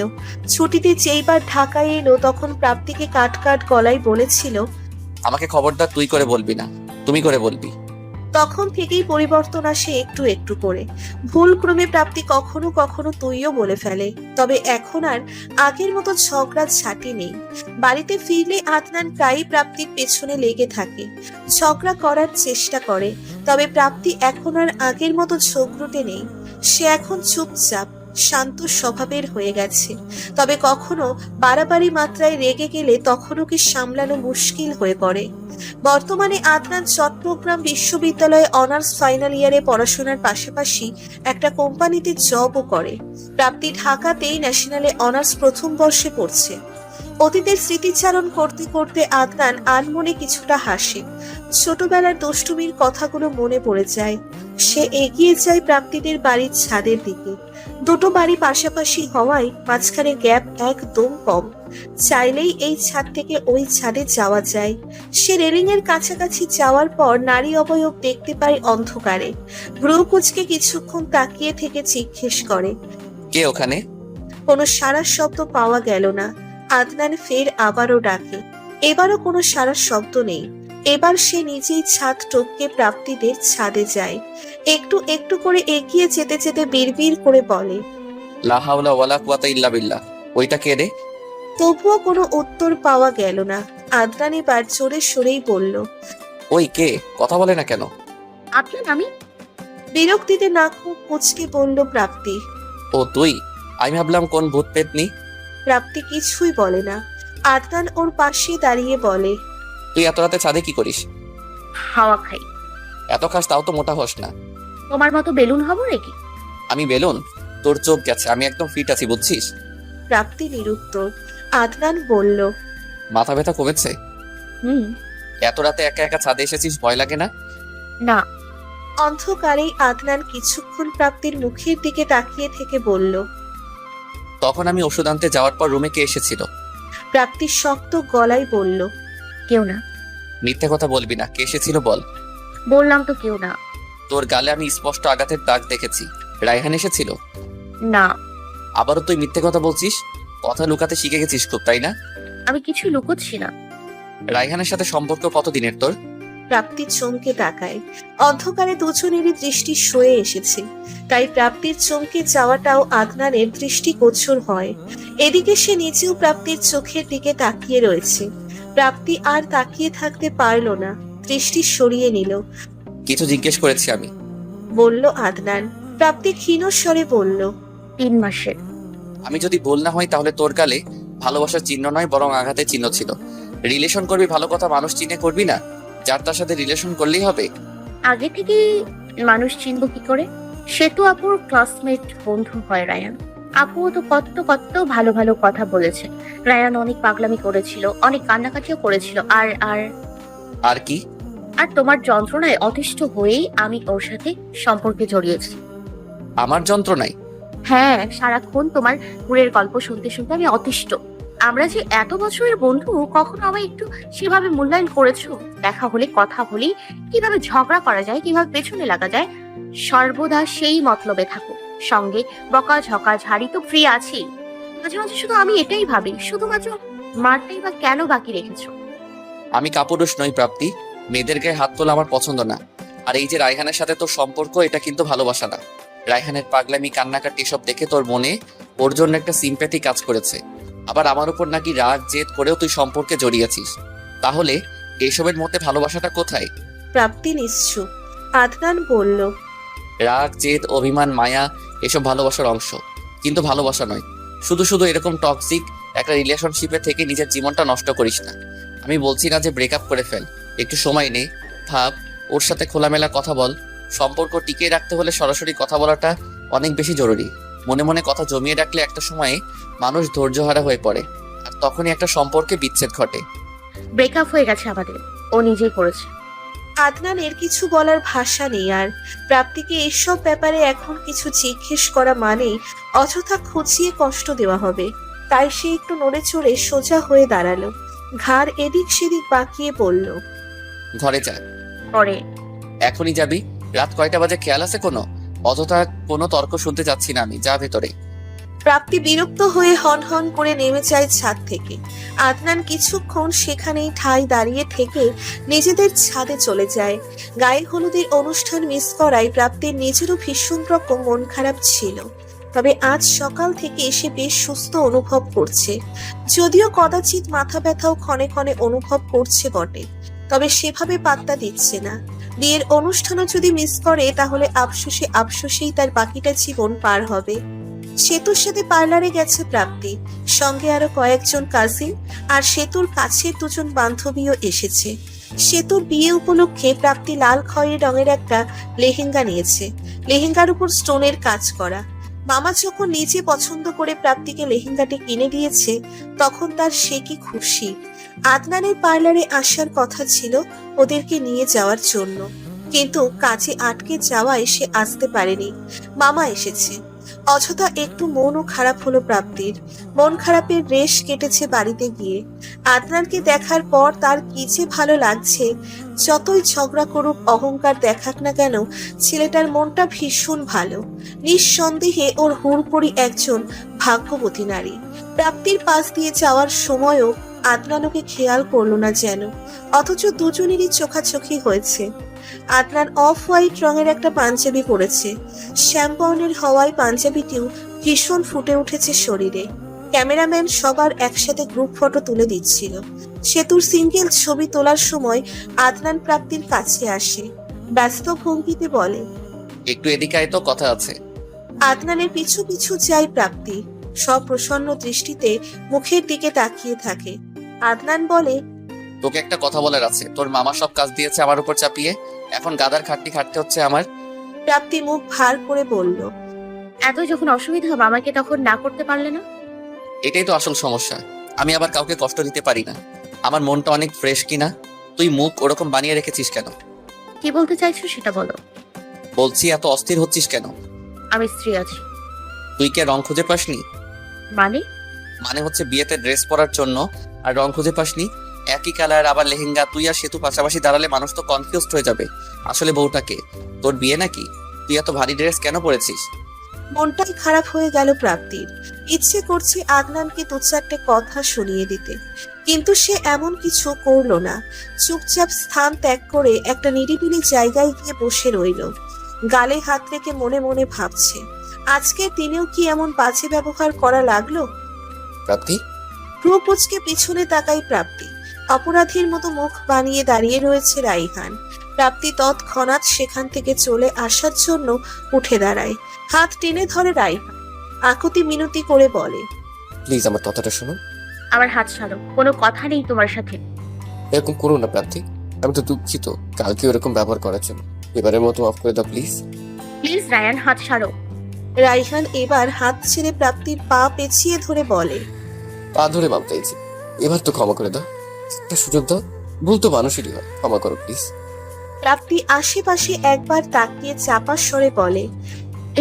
ছুটিতে যেইবার ঢাকায় এলো তখন প্রাপ্তিকে কাট কাট গলায় বলেছিল, আমাকে খবরদার তুই করে বলবি না, তুমি করে বলবি। তখন থেকেই পরিবর্তন আসে একটু একটু করে। ভুল ক্রমে প্রাপ্তি কখনো কখনো তুইও বলে ফেলে, তবে এখন আর আগের মতো ঝগড়া ঝাঁটি নেই। বাড়িতে ফিরলে আদনান প্রায়ই প্রাপ্তির পেছনে লেগে থাকে, ঝগড়া করার চেষ্টা করে। তবে প্রাপ্তি এখন আর আগের মতো ঝগড়ুটে নেই। সে এখন চুপচাপ শান্ত স্বভাবের হয়ে গেছে। তবে কখনো বাড়াবাড়ি মাত্রায় রেগে গেলে তখন ওকে সামলানো মুশকিল হয়ে পড়ে। বর্তমানে আদনান চট্টগ্রাম বিশ্ববিদ্যালয়ে অনার্স ফাইনাল ইয়ারে পড়াশোনার পাশাপাশি একটা কোম্পানিতে জবও করে। প্রাপ্তি ঢাকাতেই ন্যাশনালে অনার্স প্রথম বর্ষে পড়ছে। অতীতের স্মৃতিচারণ করতে করতে আদনান আনমনে কিছুটা হাসে। ছোটবেলার দুষ্টুমির কথাগুলো মনে পড়ে যায়। সে এগিয়ে যায় প্রাপ্তিদের বাড়ির ছাদের দিকে। দুটো বাড়ি পাশাপাশি হওয়ায় মাঝখানে গ্যাপ একদম কম। চাইলেই এই ছাদ থেকে ওই ছাদে যাওয়া যায়। সে রেলিং এর কাছাকাছি যাওয়ার পর নারী অবয়ব দেখতে পায় অন্ধকারে। ভ্রু কুঁচকে কিছুক্ষণ তাকিয়ে থেকে জিজ্ঞেস করে, কে ওখানে? কোনো সারা শব্দ পাওয়া গেল না। আদনান ফের আবারও ডাকে, এবারও কোনো সারা শব্দ নেই। এবার সে নিজেই ছাদ টপকে প্রাপ্তিদের ছাদে যায়। একটু একটু করে এগিয়ে যেতে যেতে বিড়বিড় করে বলে, লা হাওলা ওয়ালা কুওয়াতা ইল্লা বিল্লাহ। ওইটা কে রে? তবুও কোনো উত্তর পাওয়া গেল না। আদনান এবার জোরে সরেই বলল, ওই কে? কথা বলে না কেন? আদনান, আমি। বিরক্তিতে নাক মুখ কুঁচকে বলল প্রাপ্তি। ও তুই? আমি ভাবলাম কোন ভূত পেতনি। প্রাপ্তি কিছুই বলে না। আদনান ওর পাশে দাঁড়িয়ে বলে, তুই এত রাতে ছাদে কি করিস? হাওয়া খাই। এত খাস তাও তো মোটা হস না। তোমার মতো বেলুন হবো নাকি? আমি বেলুন? তোর চোখ গেছে, আমি একদম ফিট আছি, বুঝছিস? প্রাপ্তি নিরুত্তর। আদনান বলল, মাথা ব্যথা কমেছে? হুম। এত রাতে একা একা ছাদে এসেছিস, ভয় লাগে না? না। অন্ধকারেই আদনান কিছুক্ষণ প্রাপ্তির মুখের দিকে তাকিয়ে থেকে বলল, তখন আমি ওষুধ আনতে যাওয়ার পর রুমে কে এসেছিল? প্রাপ্তি শক্ত গলায় বলল, কেউ না। মিথ্যে কথা বলবি না, কে এসেছিল বল। বললাম তো কেউ না। তোর গালে আমি স্পষ্ট আঘাতের দাগ দেখেছি। রায়হান এসেছিল? না। আবারও তুই মিথ্যে কথা বলছিস। কথা লুকাতে শিখে গেছিস খুব, তাই না? আমি কিছু লুকোচ্ছি না। রায়হানের সাথে সম্পর্ক কতদিনের তোর? প্রাপ্তি চমকে তাকায়। অন্ধকারে দুজনেরই দৃষ্টি সয়ে এসেছে, তাই প্রাপ্তির চমকে যাওয়াটাও আদনানের দৃষ্টিগোচর হয়। এদিকে সে নিজেও প্রাপ্তির চোখের দিকে তাকিয়ে রয়েছে। প্রাপ্তি আর তাকিয়ে থাকতে পারল না, দৃষ্টি সরিয়ে নিল। কিছু জিজ্ঞেস করেছি আমি। বলল আদনান। প্রাপ্তি ক্ষীণ স্বরে বলল, 3 মাসের। আমি যদি ভুল না হই তাহলে তোর গালে ভালোবাসার চিহ্ন নয় বরং আঘাতের চিহ্ন ছিল। রিলেশন করবি ভালো কথা, মানুষ চিনে করবি না, যার তার সাথে রিলেশন করলেই হবে। আগে থেকে মানুষ চিনবো কি করে? সে তো আপুর ক্লাসমেট বন্ধু হয় রায়ান। আপুও তো কত কত ভালো ভালো কথা বলেছে। রায়ান অনেক পাগলামি করেছিল, অনেক কান্নাকাটিও করেছিল। আর আর আর কি? আর তোমার যন্ত্রণায় অতিষ্ঠ হয়েই আমি ওর সাথে সম্পর্কে জড়িয়েছি। আমার যন্ত্রণায়? হ্যাঁ, সারাক্ষণ তোমার ভুলের গল্প শুনতে শুনতে আমি অতিষ্ঠ। আমরা যে এত বছরের বন্ধু, কখনো আমায় একটু সেভাবে মূল্যায়ন করেছো? দেখা হলে কথা হলেই কিভাবে ঝগড়া করা যায়, কিভাবে পেছনে লাগা যায়, সর্বদা সেই মতলবে থাকো। সঙ্গে বকা ঝকা ঝাড়ি তো ফ্রি আছি। মাঝে মাঝে শুধু আমি এটাই ভাবি, শুধুমাত্র মারটাই বা কেন বাকি রেখেছো? আমি কাপুরুষ নই প্রাপ্তি, মেয়েদের গায়ে হাত তোলা আমার পছন্দ না। আর এই যে রায়হানের সাথে তোর সম্পর্ক, এটা কিন্তু ভালোবাসা না। রায়হানের পাগলামি কান্নাকাটি এসব দেখে তোর মনে ওর জন্য একটা সিম্প্যাথি কাজ করেছে। আবার আমার উপর নাকি রাগ জেদ করেও তুই সম্পর্কে জড়িয়েছিস। তাহলে এসবের মধ্যে ভালোবাসাটা কোথায়? প্রাপ্তি নিশ্চুপ। আদনান বলল, রাগ জেদ অভিমান মায়া এসব ভালোবাসার অংশ, কিন্তু ভালোবাসা নয়। শুধু শুধু এরকম টক্সিক একটা রিলেশনশিপে থেকে নিজের জীবনটা নষ্ট করিস না। আমি বলছি না যে ব্রেকআপ করে ফেল, একটু সময় নে, ভাব, ওর সাথে খোলামেলা কথা বল। সম্পর্ক টিকিয়ে রাখতে হলে সরাসরি কথা বলাটা অনেক বেশি জরুরি। মনে মনে কথা জমিয়ে রাখলে একটা সময়ে মানুষ ধৈর্যহারা হয়ে পড়ে, আর তখনই একটা সম্পর্কে বিচ্ছেদ ঘটে। ব্রেকআপ হয়ে গেছে আমাদের, ও নিজেই করেছে। আদনানের কিছু বলার ভাষা নেই আর। প্রাপ্তিকে এসব ব্যাপারে এখন কিছু জিজ্ঞেস করা মানেই অযথা খুঁচিয়ে কষ্ট দেওয়া হবে। তাই সে একটু নড়ে চড়ে সোজা হয়ে দাঁড়ালো, ঘাড় এদিক সেদিক বাঁকিয়ে বলল, ঘরে যা। পরে এখনই যাবি? রাত কয়টা বাজে খেয়াল আছে কোনো? অযথা কোনো তর্ক শুনতে যাচ্ছি না আমি, যা ভেতরে। প্রাপ্তি বিরক্ত হয়ে হন হন করে নেমে যায় ছাদ থেকে। আদনান কিছুক্ষণ সেখানেই ঠাই দাঁড়িয়ে থেকে নিজেদের ছাদে চলে যায়। গায়ে হলুদের অনুষ্ঠান মিস করায় প্রাপ্তির নিজেরও ভীষণ রকম মন খারাপ ছিল। তবে আজ সকাল থেকে এসে বেশ সুস্থ অনুভব করছে, যদিও কদাচিৎ মাথা ব্যথাও ক্ষণে ক্ষণে অনুভব করছে বটে, তবে সেভাবে পাত্তা দিচ্ছে না। বিয়ের অনুষ্ঠানও যদি মিস করে তাহলে আফসোসে আফসোসেই তার বাকিটা জীবন পার হবে। সেতুর সাথে পার্লারে গেছে প্রাপ্তি, সঙ্গে আরো কয়েকজন কাজিন আর সেতুর কাছের দুজন বান্ধবীও এসেছে। সেতুর বিয়ে উপলক্ষে প্রাপ্তি লাল খয়েরি রঙের একটা লেহেঙ্গা নিয়েছে, লেহেঙ্গার উপর স্টোনের কাজ করা। মামা যখন নিজে পছন্দ করে প্রাপ্তিকে লেহেঙ্গাটি কিনে দিয়েছে, তখন তার সে কি খুশি। আদনানের পার্লারে আসার কথা ছিল ওদেরকে নিয়ে যাওয়ার জন্য, কিন্তু কাজে আটকে যাওয়ায় সে আসতে পারেনি। মামা এসেছে। অযথা একটু মনও খারাপ হলো প্রাপ্তির। মন খারাপের রেশ কেটেছে বাড়িতে গিয়ে। আদনানকে দেখার পর তার কি যে ভালো লাগছে। যতই ঝগড়া করুক, অহংকার দেখাক না কেন, ছেলেটার মনটা ভীষণ ভালো। নিঃসন্দেহে ওর হুড়পড়ি একজন ভাগ্যবতী নারী। প্রাপ্তির পাশ দিয়ে যাওয়ার সময়ও আদনান ওকে খেয়াল করলো না যেন, অথচ দুজনেরই চোখাচোখি হয়েছে। আদনান অফ হোয়াইট রঙের একটা পাঞ্জাবি পরেছে, শ্যামবর্ণের হওয়ায় পাঞ্জাবিটিও ভীষণ ফুটে উঠেছে শরীরে। ক্যামেরাম্যান সবার একসাথে গ্রুপ ফটো তুলে দিচ্ছিল। সেতুর সিঙ্গেল ছবি তোলার সময় আদনান প্রাপ্তির কাছে আসে, ব্যস্ত ভঙ্গিতে বলে, একটু এদিকে আয় তো, কথা আছে। আদনানের পিছু পিছু যায় প্রাপ্তি, সপ্রসন্ন দৃষ্টিতে মুখের দিকে তাকিয়ে থাকে। আদনান বলে, তোকে একটা কথা বলার আছে। তোর মামা সব কাজ দিয়েছে আমার উপর চাপিয়ে, এখন গাদার খাটনি খাটতে হচ্ছে আমার। প্রাপ্তি মুখ ভার করে বলল, এত যখন অসুবিধা হবে আমাকে তখন না করতে পারলে না? এটাই তো আসল সমস্যা। আমি আবার কাউকে কষ্ট দিতে পারি না। আমার মনটা অনেক ফ্রেশ কিনা? তুই মুখ ওরকম বানিয়ে রেখেছিস কেন? কি বলতে চাইছো সেটা বলো। বলছি, এত অস্থির হচ্ছিস কেন? আমি স্ত্রী আছি। তুই কে রং খুঁজে পাসনি? মানে? মানে হচ্ছে বিয়েতে ড্রেস পরার জন্য আর রং খুঁজে পাসনি? একই কালার, আবার লেহেঙ্গা। তুই আর সেতু পাশাপাশি দাঁড়ালে মানুষ তো কনফিউজড হয়ে যাবে। আসলে বউটাকে তোর বিয়ে নাকি? তুই এত ভারী ড্রেস কেন পরেছিস? মনটাই খারাপ হয়ে গেল প্রাপ্তির। ইচ্ছে করছে আদনানকে দু চারটে কথা শুনিয়ে দিতে, কিন্তু সে এমন কিছু করলো না। চুপচাপ স্থান ত্যাগ করে একটা নিরিবিলি জায়গায় গিয়ে বসে রইল। গালে হাত রেখে মনে মনে ভাবছে, আজকের দিনেও কি এমন বাজে ব্যবহার করা লাগলো। প্রাপ্তি, ভ্রুকুচকে পিছনে তাকাই প্রাপ্তি। অপরাধীর মতো মুখ বানিয়ে দাঁড়িয়ে রয়েছে রাইহান। প্রাপ্তি তৎক্ষণাৎ সেখান থেকে চলে আসার জন্য উঠে দাঁড়ায়, হাত টেনে ধরে রাইহান। আকুতি মিনতি করে বলে, প্লিজ আমার কথাটা শোনো। আমার হাত ছাড়ো, কোনো কথা নেই তোমার সাথে। এরকম করো না প্রাপ্তি, আমি তো দুঃখিত কালকে এরকম ব্যবহার করার জন্য। এবারের মতো অফ করে দাও প্লিজ। প্লিজ রায়ান, হাত ছাড়ো। রাইহান এবার হাত ছেড়ে প্রাপ্তির পা পেঁচিয়ে ধরে বলে, পা ধরে মাপ চাইছি, এবার তো ক্ষমা করে দাও, একটা সুযোগ দাও। ভুল তো মানুষেরই হয়, ক্ষমা করো প্লিজ। প্রাপ্তি আশেপাশে একবার তাকিয়ে চাপা স্বরে বলে,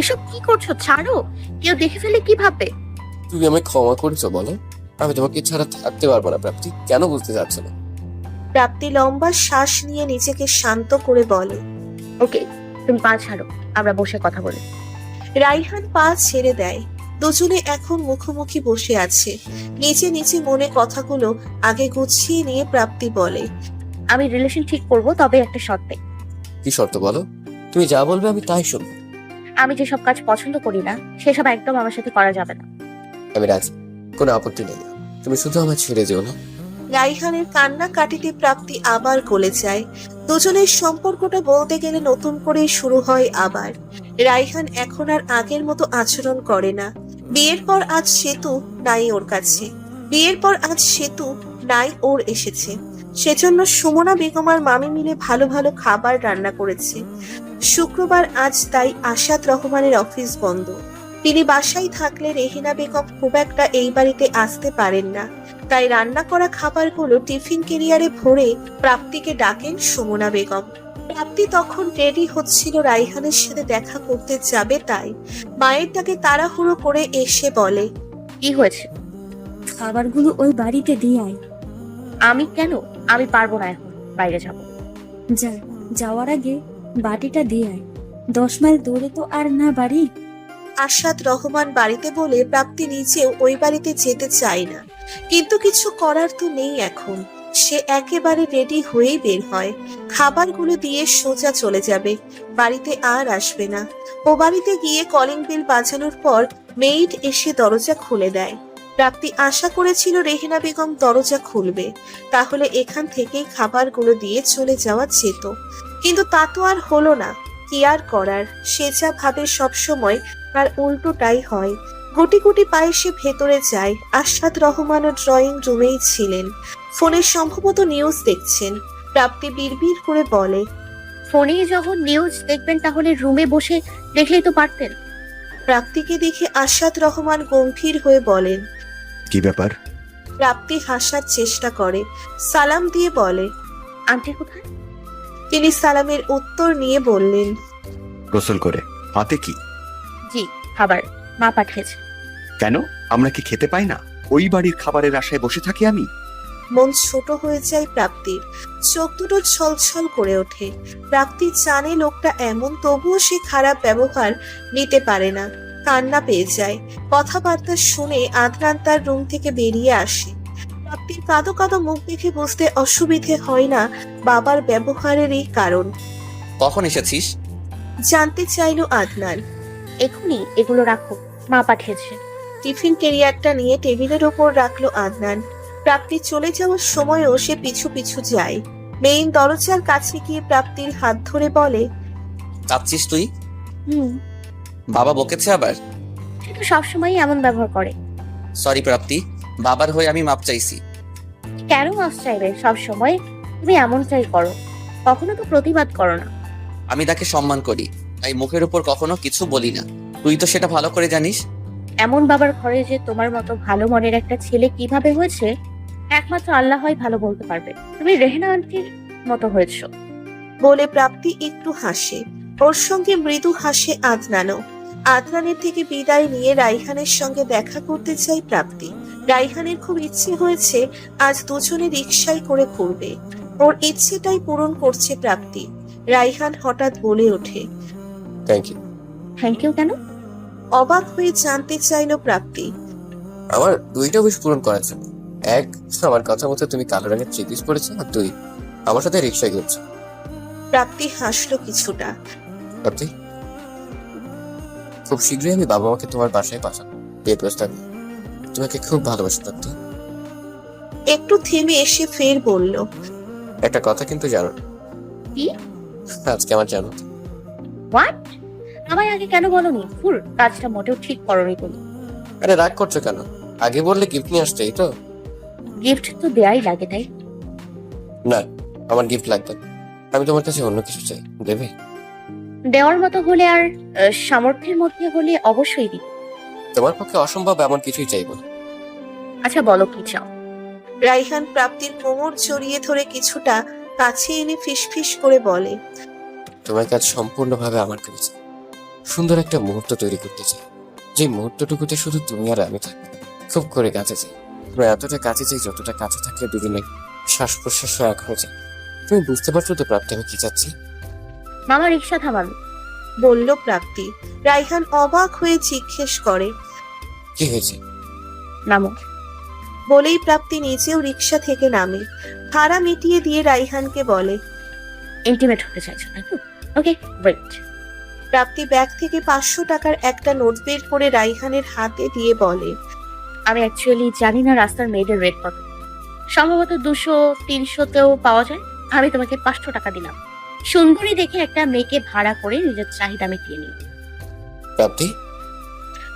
এসব কি করছো? ছাড়ো, কেউ দেখে ফেলে কি ভাববে? তুমি আমায় ক্ষমা করেছো বলো? আমি তোমাকে ছাড়া থাকতে পারবো না প্রাপ্তি, কেন বুঝতে চাচ্ছ না? প্রাপ্তি লম্বা শ্বাস নিয়ে নিজেকে শান্ত করে বলে। ওকে, তুমি পা ছাড়ো, আমরা বসে কথা বলি। রাইহান পা ছেড়ে দেয়। দুজনে এখন মুখোমুখি বসে আছে। নিচে নিচে মনে কথাগুলো আগে গুছিয়ে নিয়ে প্রাপ্তি বলে। আমি রিলেশন ঠিক করব, তবে একটা শর্তে। কি শর্ত বলো? তুমি যা বলবে আমি তাই শুনবো। আমি যেসব কাজ পছন্দ করি না সেসব একদম আমার সাথে করা যাবে না। আমি রাজি, কোনো আপত্তি নেই। তুমি শুধু আমার ছেড়ে যেও না। রাইহানের কান্না কাটিতে প্রাপ্তি আবার গলে যায়। দুজনের সম্পর্কটা বলতে গেলে নতুন করে শুরু হয় আবার। রাইহান এখন আর আগের মতো আচরণ করে না। বিয়ের পর আজ সেতু নাই ওর কাছে। বিয়ের পর আজ সেতু নাই ওর এসেছে। সেজন্য সুমনা বেগম আর মামি মিলে ভালো ভালো খাবার রান্না করেছে। শুক্রবার আজ, তাই আশাদ রহমানের অফিস বন্ধ। তিনি বাসায় থাকলে রেহিনা বেগম খুব একটা এই বাড়িতে আসতে পারেন না। তাই রান্না করা খাবারগুলো টিফিন ক্যারিয়ারে ভরে প্রাপ্তিকে ডাকেন সুমনা বেগম। প্রাপ্তি তখন রেডি হচ্ছিল রাইহানের সাথে দেখা করতে যাবে, তাই মায়ের ডাকে তাড়াহুড়ো করে এসে বলে। কি হয়েছে? খাবারগুলো ওই বাড়িতে দিয়ে আয়। আমি কেন? আমি পারবো না, এখন বাইরে যাব। যা, যাওয়ার আগে বাটিটা দিয়ে আয়। 10 মাইল দূরে তো আর না বাড়ি। আশাদ রহমান বাড়িতে বলে প্রাপ্তি নিজেও ওই বাড়িতে যেতে চায় না, কিন্তু কিছু করার তো নেই এখন। সে একেবারে রেডি হয়েই বের হয়। খাবারগুলো দিয়ে সোজা চলে যাবে, বাড়িতে আর আসবে না। ও বাড়িতে গিয়ে কলিং বেল বাজানোর পর মেইড এসে দরজা খুলে দেয়। প্রাপ্তি আশা করেছিল রেহিনা বেগম দরজা খুলবে, তাহলে এখান থেকেই খাবারগুলো দিয়ে চলে যাওয়া যেত, কিন্তু তা তো আর হলো না। কি আর করার, সে যা ভাবে সবসময় আর উল্টোটাই হয়। গুটি গুটি পায়ে সে ভেতরে যায়। আশাদ রহমানও ড্রয়িং রুমেই ছিলেন, ফোনে সম্ভবত নিউজ দেখছেন। প্রাপ্তি বিড়বিড় করে বলে। ফোনে যখন নিউজ দেখবেন তাহলে রুমে বসে দেখলেই তো পারতেন। প্রাপ্তিকে দেখে আশাদ রহমান গম্ভীর হয়ে বলেন। কি ব্যাপার? প্রাপ্তি হাসার চেষ্টা করে, সালাম দিয়ে বলে। আন্টি কোথায়? তিনি সালামের উত্তর নিয়ে বললেন। গোসল করে। হাতে কি? জি, খাবার মা পাঠিয়েছে। কেন, আমরা কি খেতে পাই না? ওই বাড়ির খাবারের আশায় বসে থাকি আমি? মন ছোট হয়ে যায় প্রাপ্তির, চোখ দুটো ছলছল করে ওঠে। প্রাপ্তি জানে লোকটা এমন, তবুও সে খারাপ ব্যবহার নিতে পারে না। কান্না পেয়ে যায়। কথাবার্তা শুনে আদনান তার রুম থেকে বেরিয়ে আসে। প্রাপ্তির কাঁদো কাঁদো মুখ দেখে বুঝতে অসুবিধে হয় না বাবার ব্যবহারেরই কারণ। কখন এসেছিস? জানতে চাইল আদনান। এখনই এগুলো রাখো, মা পাঠিয়েছে। টিফিন ক্যারিয়ারটা নিয়ে টেবিলের ওপর রাখলো আদনান। প্রাপ্তি চলে যাওয়ার সময়ও সে পিছু পিছু যায়। মেইন দরজার কাছে গিয়ে প্রাপ্তির হাত ধরে বলে। কাঁদছিস তুই? হুম, বাবা বকেছে আবার? সে তো সবসময় এমন ব্যবহার করে। সরি প্রাপ্তি, বাবার হয়ে আমি মাপ চাইছি। কেন মাফ চাইবে? সবসময় তুমি এমনটাই করো, কখনো তো প্রতিবাদ করো না। আমি তাকে সম্মান করি, তাই মুখের উপর কখনো কিছু বলি না। তুই তো সেটা ভালো করে জানিস। এমন বাবার ঘরে যে তোমার মতো ভালো মনের একটা ছেলে কিভাবে হয়েছে একমাত্র আল্লাহই ভালো বলতে পারবে। তুমি রেহেনা আন্টির মতো হয়েছো। বলে প্রাপ্তি একটু হাসে। ওর সঙ্গে মৃদু হাসে আদনানও। আদনানের থেকে বিদায় নিয়ে রাইহানের সঙ্গে দেখা করতে চাই প্রাপ্তি। রাইহানের খুব ইচ্ছে হয়েছে আজ দুজনে রিকশায় করে ঘুরবে। ওর ইচ্ছেটাই পূরণ করছে প্রাপ্তি। রাইহান হঠাৎ বলে ওঠে। Thank you. থ্যাংক ইউ কেন? অবাক হয়ে জানতে চাইল প্রাপ্তি। আমার দুইটা উইশ পূরণ করার জন্য। এক, আমার কথা মতো তুমি কালো রঙের থ্রি পিস পরেছো, আর দুই, আমার সাথে রিক্সায় ঘুরছো। প্রাপ্তি হাসলো কিছুটা। প্রাপ্তি, খুব শীঘ্রই আমি বাবা মাকে তোমার বাসায় পাঠাবো বিয়ের প্রস্তাব নিয়ে। তোমাকে খুব ভালোবাসি প্রাপ্তি। একটু থেমে এসে ফের বলল। একটা কথা কিন্তু জানো না। কি? আজকে আমার জানো। হোয়াট? আমায় আগে কেন বলনি? ফুল কাজটা মোটেও ঠিক করনি তুমি। আরে রাগ করছো কেন? আগে বললে গিফট নিয়ে আসতে, এই তো। গিফট তো দেয়াই লাগে, তাই না, আমার গিফট লাগবে না। আমি তোমার কাছে অন্য কিছু চাই, দেবে? দেওয়ার মতো হলে আর সামর্থ্যের মধ্যে হলে অবশ্যই দিই। তোমার পক্ষে অসম্ভব এমন কিছুই চাইবো না। আচ্ছা বলো কি চাও। রাইহান প্রাপ্তির কোমর জড়িয়ে ধরে কিছুটা কাছে এনে ফিসফিস করে বলে। তোমার কাজ সম্পূর্ণভাবে আমার করেছে। সুন্দর একটা মুহূর্ত তৈরি করতে চাই, যে মুহূর্তটুকুতে শুধু তুমি আর আমি থাকবো। খুব করে কাছে চাই, আমরা এতটা কাছে চাই যতটা কাছে থাকলে দুজনে শ্বাস প্রশ্বাস এক হয়ে যায়। তুমি বুঝতে পারছো তো প্রাপ্তি আমি কি চাচ্ছি? মামা রিক্সা থামালো। বলল প্রাপ্তি। রাইহান অবাক হয়ে জিজ্ঞেস করে। কি হয়েছে? নামো। বলেই প্রাপ্তি নিজেও রিক্সা থেকে নামে। ভাড়া মিটিয়ে দিয়ে রাইহানকে বলে। ইন্টিমেট হতে চাইছো তাই তো? ওকে, ওয়েট। প্রাপ্তি ব্যাগ থেকে 500 টাকার একটা নোট বের করে রাইহানের হাতে দিয়ে বলে। আমি অ্যাকচুয়ালি জানি না রাস্তার মেয়েদের রেট কত। সম্ভবত 200-300তেও পাওয়া যায়। আমি তোমাকে 500 টাকা দিলাম। সুন্দরী দেখে একটা মেয়েকে ভাড়া করে নিজের চাহিদা মিটিয়ে নিই। প্রাপ্তি,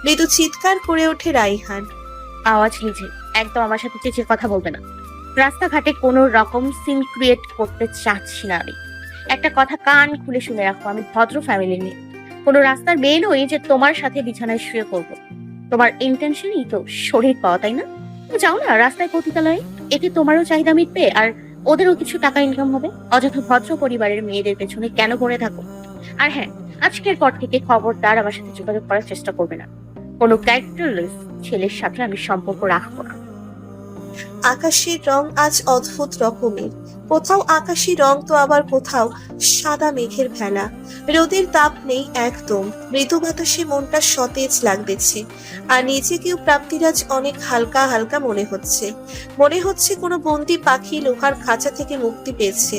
মৃদু চিৎকার করে ওঠে রাইহান। আওয়াজ নিচে, একদম আমার সাথে চেঁচিয়ে কথা বলবে না। রাস্তাঘাটে কোনো রকম সিন ক্রিয়েট করতে চাচ্ছি না আমি। একটা কথা কান খুলে শুনে রাখো, আমি ভদ্র ফ্যামিলির মেয়ে। কোনো রাস্তার মেয়ে নই যে তোমার সাথে বিছানায় শুয়ে করবো। তোমার ইন্টেনশনই তো শরীর পাওয়া, তাই না? তো যাও না রাস্তায় পতিতালয়ে, এতে তোমারও চাহিদা মিটবে আর ওদেরও কিছু টাকা ইনকাম হবে। অযথা ভদ্র পরিবারের মেয়েদের পেছনে কেন পড়ে থাকো? আর হ্যাঁ, আজকের পর থেকে খবরদার আমার সাথে যোগাযোগ করার চেষ্টা করবে না। কোনো ক্যারেক্টারলেস ছেলের সাথে আমি সম্পর্ক রাখবো না। আকাশের রং আজ অদ্ভুত রকমের। কোথাও আকাশি রং তো আবার কোথাও সাদা মেঘের ভেলা। রোদের তাপ নেই একদম। মৃদু বাতাসে মনটা সতেজ লাগতেছে। আর নিজেকেও প্রাপ্তিরাজ অনেক হালকা হালকা মনে হচ্ছে। মনে হচ্ছে কোনো বন্দি পাখি লোহার খাঁচা থেকে মুক্তি পেয়েছে।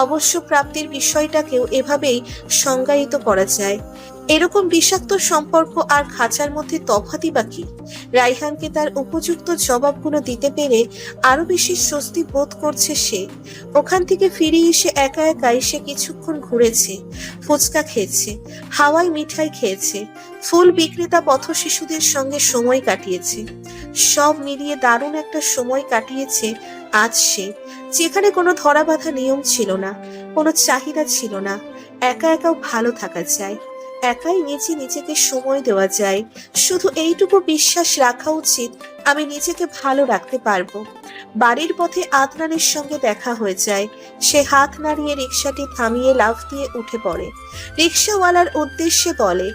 অবশ্য প্রাপ্তির বিষয়টাকেও এভাবেই সংজ্ঞায়িত করা যায়। এরকম বিষাক্ত সম্পর্ক আর খাঁচার মধ্যে তফাতই বা কি? রাইহানকে তার উপযুক্ত জবাবগুলো দিতে পেরে আরো বেশি স্বস্তি বোধ করছে সে। ওখান থেকে ফিরে এসে একা একাই সে কিছুক্ষণ ঘুরেছে, ফুচকা খেয়েছে, হাওয়াই মিঠাই খেয়েছে, ফুল বিক্রেতা পথ শিশুদের সঙ্গে সময় কাটিয়েছে। সব মিলিয়ে দারুণ একটা সময় কাটিয়েছে আজ সে, যেখানে কোনো ধরা বাঁধা নিয়ম ছিল না, কোনো চাহিদা ছিল না। একা একাও ভালো থাকা যায়, একাই নিজেকে সময় দেওয়া যায়। শুধু এইটুকু বিশ্বাস রাখা উচিত, আমি নিজেকে ভালো রাখতে পারবো। বাড়ির পথে আদনানের সঙ্গে দেখা হয়ে যায়। সে হাত নাড়িয়ে রিকশাটি থামিয়ে লাফ দিয়ে উঠে পড়ে। রিকশাওয়ালার উদ্দেশ্যে বলে।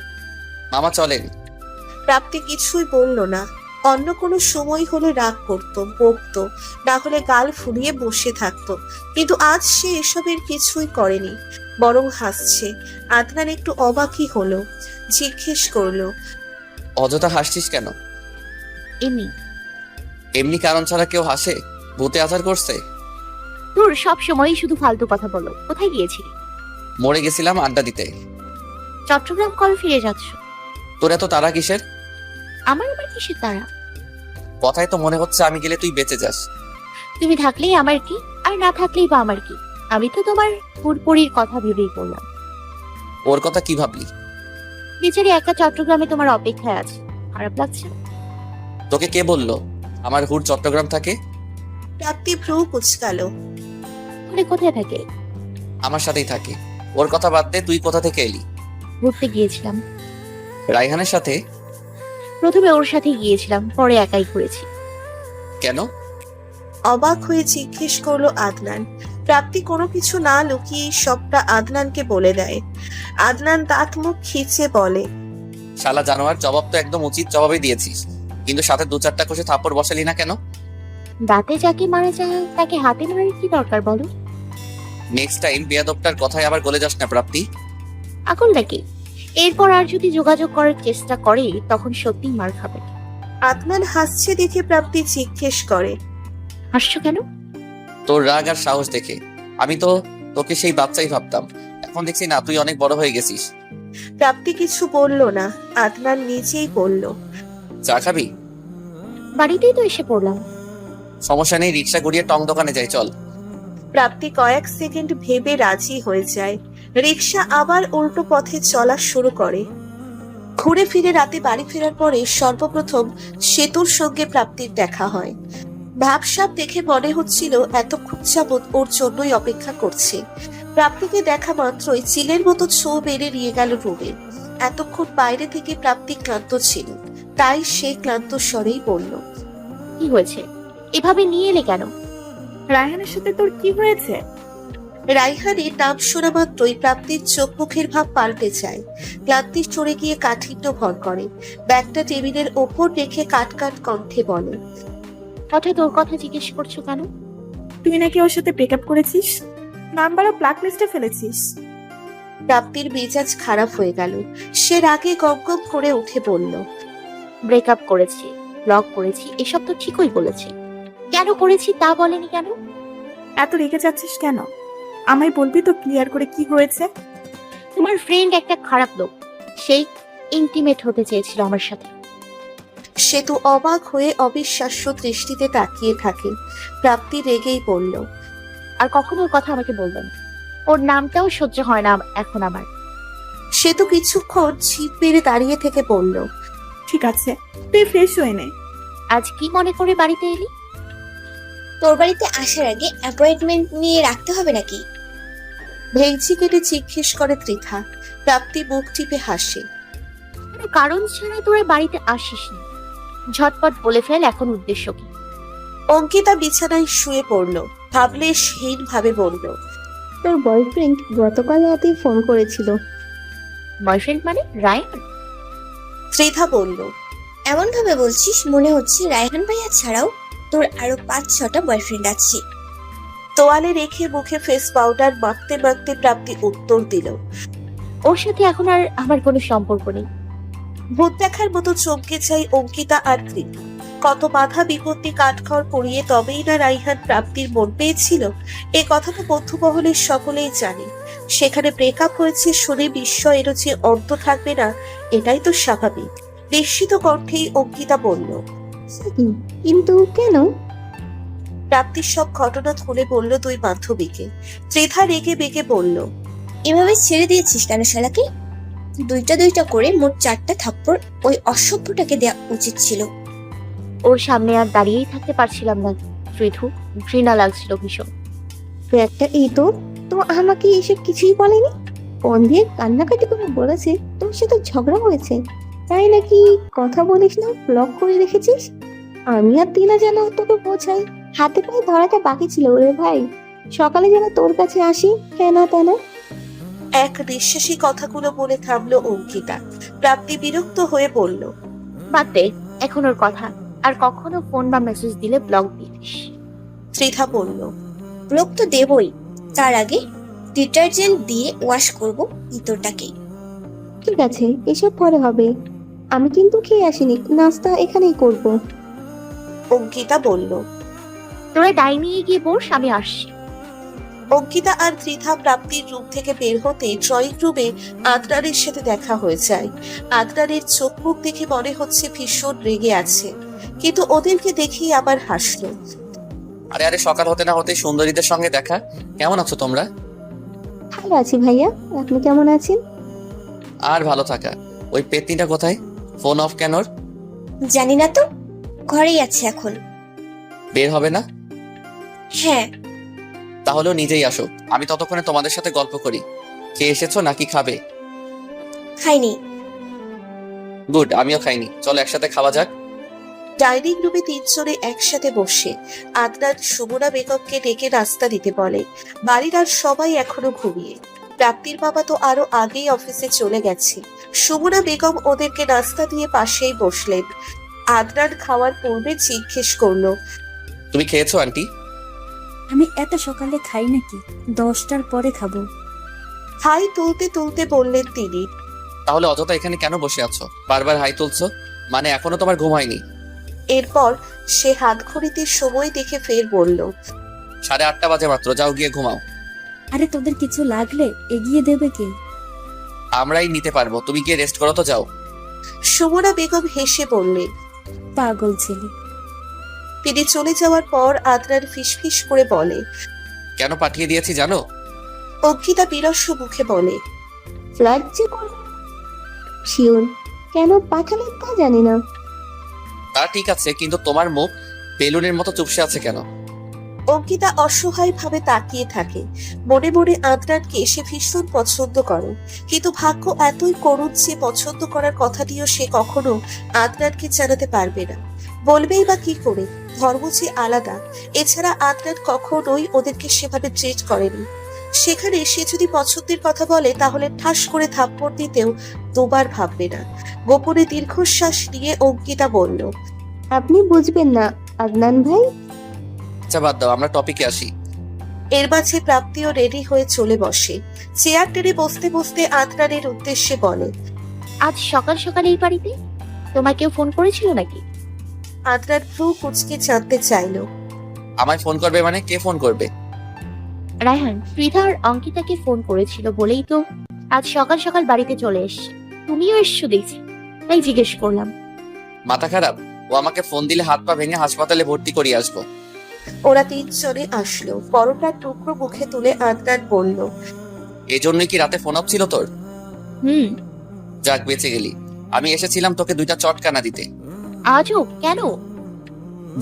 মামা চলেন। প্রাপ্তি কিছুই বলল না। অন্য কোনো সময় হলে রাগ করতো, বকতো, না হলে গাল ফুলিয়ে বসে থাকতো। কিন্তু আজ সে এসবের কিছুই করেনি, বরং হাসছে। আদনান একটু অবাকই হলো, জিজ্ঞেস করলো। অযথা হাসছিস কেন? এমনি। এমনি কারণ ছাড়া কেউ হাসে? ভূতে আচার করছে? তোর সব সময়ই শুধু ফালতু কথা বলো। কোথায় গিয়েছিলি? মরে গেছিলাম আড্ডা দিতে। চট্টগ্রাম কল ফিরে যাচ্ছ? তোর এত তারা কিসের? আমার আবার কিসের তারা? কথায় তো মনে হচ্ছে আমি গেলে তুই বেঁচে যাস। তুমি থাকলেই আমার কি, আর না থাকলেই বা আমার কি? আমি তো তোমার পুরপুরির কথা ভেবেই বললাম। ওর কথা কি ভাবলি? বেচারি একা চট্টগ্রামে তোমার অপেক্ষায় আছে। খারাপ লাগছে? তোকে কে বললো আমার হুর চট্টগ্রাম থাকে? প্রাপ্তি ভ্রু কুচকালো। বলে কোথায় থাকে? আমার সাথেই থাকে। ওর কথা বাদ দে, তুই কোথা থেকে এলি? ঘুরতে গিয়েছিলাম। রাইহানের সাথে? প্রথমে ওর সাথে গিয়েছিলাম, পরে একাই ঘুরেছি। কেন? অবাক হয়ে জিজ্ঞেস করলো আদনান। প্রাপ্তি কোনো কিছু না লুকিয়ে সবটা আদনানকে বলে দেয়। আদনান দাঁত মুখ খিচে বলে। শালা জানোয়ার, জবাব তো একদম উচিত জবাবই দিয়েছিস, কিন্তু সাথে 2-4টা কষে থাপ্পড় বসালি না কেন? দাঁতে যাকে মারা যায় তাকে হাতে মারার কি দরকার বলো? নেক্সট টাইম বেয়াদবটার কথায় আবার গলে যাস না প্রাপ্তি। আকল নাকি? এরপর আর যদি যোগাযোগ করার চেষ্টা করে তখন সত্যিই মার খাবে। আদনান হাসছে দেখে প্রাপ্তি জিজ্ঞেস করে। হাসছো কেন? তোর রাগ আর সাহস দেখে। আমি তো তোকে সেই বাচ্চাই ভাবতাম, এখন দেখছি না তুই অনেক বড় হয়ে গেছিস। প্রাপ্তি কিছু বলল না, আদনান নিজেই বলল। চা খাবি? বাড়িতেই তো এসে পড়লাম। সমস্যা নেই, রিক্সা গড়িয়ে টং দোকানে যাই, চল। প্রাপ্তি কয়েক সেকেন্ড ভেবে রাজি হয়ে যায়। রিক্সা আবার উল্টো পথে চলা শুরু করে। ঘুরে ফিরে রাতে বাড়ি ফেরার পরে সর্বপ্রথম সেতুর সঙ্গে প্রাপ্তির দেখা হয়। ভাবসাব দেখে মনে হচ্ছিল এতক্ষণ যাবৎ ওর জন্যই অপেক্ষা করছে। প্রাপ্তিকে দেখা মাত্রই চিলের মতো ছো বেড়ে নিয়ে গেল রুমে। এতক্ষণ বাইরে থেকে প্রাপ্তি ক্লান্ত ছিল, তাই সে ক্লান্ত স্বরেই বলল। কি হয়েছে? এভাবে নিয়ে এলে কেন? রায়হানের সাথে তোর কি হয়েছে? রাইহানের নাম শোনা মাত্রই প্রাপ্তির চোখ মুখের ভাব পাল্টে যায়। ক্লান্তি চড়ে গিয়ে কাঠিন্য ভর করে। ব্যাগটা টেবিলের ওপর রেখে কাট কাট কণ্ঠে বলে, হঠাৎ ওর কথা জিজ্ঞেস করছো কেন? তুই নাকি ওর সাথে ব্রেকআপ করেছিস, নাম্বারও ব্ল্যাক লিস্টে ফেলেছিস। প্রাপ্তির মেজাজ খারাপ হয়ে গেল। সে রাগে গম গম করে উঠে বলল, ব্রেকআপ করেছি, ব্লক করেছি, এসব তো ঠিকই বলেছি। কেন করেছি তা বলেনি কেন? এত রেগে যাচ্ছিস কেন? আমায় বলবি তো ক্লিয়ার করে কি হয়েছে? তোমার ফ্রেন্ড একটা খারাপ লোক, সেই ইন্টিমেট হতে চেয়েছিল আমার সাথে। সেতু অবাক হয়ে অবিশ্বাস্য দৃষ্টিতে তাকিয়ে থাকে। প্রাপ্তি রেগেই বলল, আর কখনো ওর কথা আমাকে বলবেন না। ওর নামটাও সহ্য হয় না এখন আমার। সেতু কিছুক্ষণ ছিপ মেরে দাঁড়িয়ে থেকে বলল, ঠিক আছে, তুই ফ্রেশ হয়ে নে। আজ কি মনে করে বাড়িতে এলি? তোর বাড়িতে আসার আগে অ্যাপয়েন্টমেন্ট নিয়ে রাখতে হবে নাকি? ভেঙচি কেটে জিজ্ঞেস করে ত্রিধা। প্রাপ্তি মুখ টিপে হাসে। কোনো কারণ ছাড়া তোরা বাড়িতে আসিস না। ঝটপট বলে ফেল এখন উদ্দেশ্য কি? অঙ্কিতা বিছানায় শুয়ে পড়ল। ভাবলেশহীন ভাবে বলল, তোর বয়ফ্রেন্ড গতকাল রাতেই ফোন করেছিল। বয়ফ্রেন্ড মানে রায়ান? ত্রিধা বলল, এমন ভাবে বলছিস মনে হচ্ছে রায়হান ভাইয়া ছাড়াও তোর আরো 5-6টা বয়ফ্রেন্ড আছে। তোয়ালে রেখে মুখে ফেস পাউডার মাখতে মাখতে প্রাপ্তি উত্তর দিল। ওর সাথে এখন আর আমার কোনো সম্পর্ক নেই। ভূত দেখার মতো চমকে যায় অঙ্কিতা আর ত্রিধা। কত বাধা বিপত্তি কাঠখড় পড়িয়ে তবেই না রাইহান প্রাপ্তির মন পেয়েছিল। এ কথা তো বন্ধুমহলের সকলেই জানে। সেখানে ব্রেকআপ হয়েছে শুনে বিস্ময়েরও যে অন্ত থাকবে না, এটাই তো স্বাভাবিক। নিশ্চিত কণ্ঠেই অঙ্কিতা বলল, কিন্তু কেন? প্রাপ্তির সব ঘটনা খুলে বলল দুই বান্ধবীকে। ত্রিধা রেগে বেগে বলল, এভাবে ছেড়ে দিয়েছিস কেন শালাকে? দুইটা করে মোট 4টা থাপ্পড় ওই অসভ্যটাকে দেওয়া উচিত ছিল। ওর সামনে আর দাঁড়িয়েই থাকতে পারছিলাম না ত্রিধু, ঘৃণা লাগছিল ভীষণ। তুই একটা এই তো আমাকে এসব কিছুই বলেনি। ফোন দিয়ে কান্নাকাটি করে বলেছে তোর সাথে ঝগড়া হয়েছে, তাই নাকি কথা বলিস না, ব্লক করে রেখেছিস। আমি আর তিনা যেন তোকে বোঝাই, হাতে পায়ে ধরাটা বাকি ছিল রে ভাই। সকালে যেন তোর কাছে আসি, হেনা তেনা। এক নিঃশ্বাসী কথাগুলো বলে থামলো অঙ্কিতা। প্রাপ্তি বিরক্ত হয়ে বলল, বাদ দে এখন ওর কথা। আর কখনো ফোন বা মেসেজ দিলে ব্লক দিস। ত্রিধা বলল, ব্লক তো দেবই, তার আগে ডিটারজেন্ট দিয়ে ওয়াশ করব ভিতরটাকে। ঠিক আছে, এসব পরে হবে। আমি কিন্তু খেয়ে আসিনি, নাস্তা এখানেই করব। অঙ্কিতা বলল। তোরা ডাইনিয়ে গিয়ে বস, আমি আসছি। অঙ্কিতা আর ত্রিধা প্রাপ্তির রুম থেকে বের হতে ড্রয়িং রুমে আদনানের সাথে দেখা হয়ে যায়। আদনানের চোখ মুখ দেখে মনে হচ্ছে ভীষণ রেগে আছে, কিন্তু ওদেরকে দেখেই আবার হাসলো। আরে আরে, সকাল হতে না হতে সুন্দরীদের সঙ্গে দেখা। কেমন আছো তোমরা? ভালো আছি ভাইয়া, আপনি কেমন আছেন? আর ভালো থাকা। ওই পেতনিটা কোথায়? ফোন অফ কেন ওর? জানি না তো, ঘরেই আছে এখন। বের হবে না? হ্যাঁ। তাহলেও নিজেই আসো, আমি ততক্ষণে তোমাদের সাথে গল্প করি। খেয়ে এসেছো নাকি খাবে? খাইনি। গুড, আমিও খাইনি। চলো একসাথে খাওয়া যাক। ডাইনিং রুমে তিনজনে একসাথে বসে আদনান সুমনা বেগমকে ডেকে নাস্তা দিতে বলে। বাড়ির আর সবাই এখনো ঘুমিয়ে। প্রাপ্তির বাবা তো আরো আগেই অফিসে চলে গেছে। সুমনা বেগম ওদেরকে নাস্তা দিয়ে পাশেই বসলেন। আদনান খাওয়ার পূর্বে জিজ্ঞেস করলো, তুমি খেয়েছো আন্টি? আমি এত সকালে খাই নাকি, 10টার পরে খাবো। হাই তুলতে তুলতে বললেন তিনি। তাহলে অযথা এখানে কেন বসে আছো? বারবার হাই তুলছো, মানে এখনো তোমার ঘুম হয়নি? এরপর সে হাত ঘড়িতে সময় দেখে ফের বলল, 8:30 বাজে মাত্র, যাও গিয়ে ঘুমাও। আরে তোদের কিছু লাগলে এগিয়ে দেবে কে? আমরাই নিতে পারবো, তুমি গিয়ে রেস্ট করো তো, যাও। সুমনা বেগম হেসে বললেন। পাগল ছেলে। তিনি চলে যাওয়ার পর আদনান ফিসফিস করে বলে, কেন পাঠিয়ে দিয়েছি জানো? অঙ্কিতা বিরস্ব মুখে বলে, ফ্লার্ট যে করবে শিওর, কেন পাঠালেন তা জানি না। তা ঠিক আছে, কিন্তু তোমার মুখ বেলুনের মতো চুপসে আছে কেন? অঙ্কিতা অসহায় ভাবে তাকিয়ে থাকে। মনে মনে আদনানকে সে ভীষণ পছন্দ করে, কিন্তু ভাগ্য এতই করুণ যে পছন্দ করার কথাটিও সে কখনো আদনানকে জানাতে পারবে না। বলবেই বা কি করে? ধর্ম যে আলাদা। এছাড়া আদনান কখনোই ওদেরকে সেভাবে ট্রিট করেনি। সেখানে সে যদি পছন্দের কথা বলে তাহলে ঠাস করে থাপ্পড় দিতেও দুবার ভাববে না। গোপনে দীর্ঘশ্বাস নিয়ে অঙ্কিতা বলল, আপনি বুঝবেন না আদনান ভাই। আচ্ছা বাদ দাও, আমরা টপিকে আসি। এর মাঝে প্রাপ্তিও রেডি হয়ে চলে বসে। চেয়ার টেনে বসতে বসতে আদনানের উদ্দেশ্যে বলে, আজ সকাল সকাল এই বাড়িতে তোমায় কেউ ফোন করেছিল নাকি? আদনান ভ্রু কুচকে জানতে চাইল। আমায় ফোন করবে মানে কে ফোন করবে? রায়হান পৃথা আর অঙ্কিতাকে ফোন করেছিল বলেই তো আজ সকাল সকাল বাড়িতে চলে এসছে। তুমিও এসছো দেখছি, তাই জিজ্ঞেস করলাম। মাথা খারাপ? ও আমাকে ফোন দিলে হাত পা ভেঙে হাসপাতালে ভর্তি করিয়ে আসবো। ওরা তিনজনে আসলো। পরোটার টুকরো মুখে তুলে আদনান বলল, এই জন্যই কি রাতে ফোন আপ ছিল তোর? হুম। যাক বেঁচে গেলি। আমি এসেছিলাম তোকে 2টা চটকানা দিতে। আজও কেন?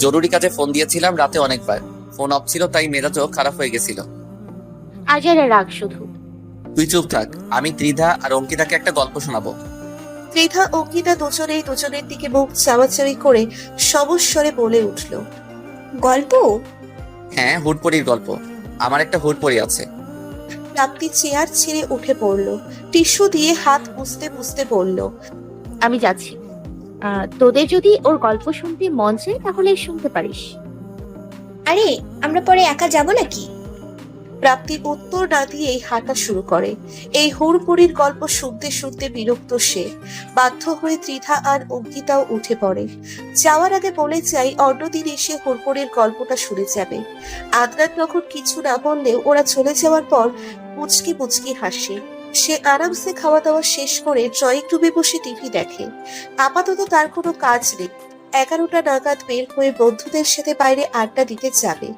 জরুরি কাজে ফোন দিয়েছিলাম রাতে অনেকবার, ফোন অফ ছিল তাই মেজাজও খারাপ হয়ে গেছিল। আজ আর রাগ শুধু। তুই চুপ থাক, আমি ত্রিধা আর অঙ্কিতাকে একটা গল্প শোনাবো। ত্রিধা অঙ্কিতা দুজনেই দুজনের দিকে মুখ চাওয়াচাওয়ি করে সমস্বরে বলে উঠল, গল্প? হ্যাঁ, হুটপড়ির গল্প। আমার একটা হুটপড়ি আছে। প্রাপ্তি চেয়ার ছেড়ে উঠে পড়ল। টিস্যু দিয়ে হাত মুছতে মুছতে বলল, আমি যাচ্ছি। তোদের যদি ওর গল্প শুনতে মন চায় তাহলে শুনতে পারিস। আরে আমরা পরে একা যাব নাকি? প্রাপ্তি উত্তর না দিয়েই হাঁটা শুরু করে। এই হুড়পুরির গল্প শুনতে শুনতে বিরক্ত সে। বাধ্য হয়ে ত্রিধা আর অঙ্কিতাও উঠে পড়ে। যাওয়ার আগে বলে চাই অন্যদিন এসে হুড়পুরির গল্পটা শুনে যাবে। আদনান তখন কিছু না বললেও ওরা চলে যাওয়ার পর মুচকি মুচকি হাসে। সে আরামসে খাওয়া দাওয়া শেষ করে ড্রয়িং রুমে বসে টিভি দেখে। আপাতত তার কোনো কাজ নেই। 11টা নাগাদ বের হয়ে বন্ধুদের সাথে বাইরে আড্ডা দিতে যাবে।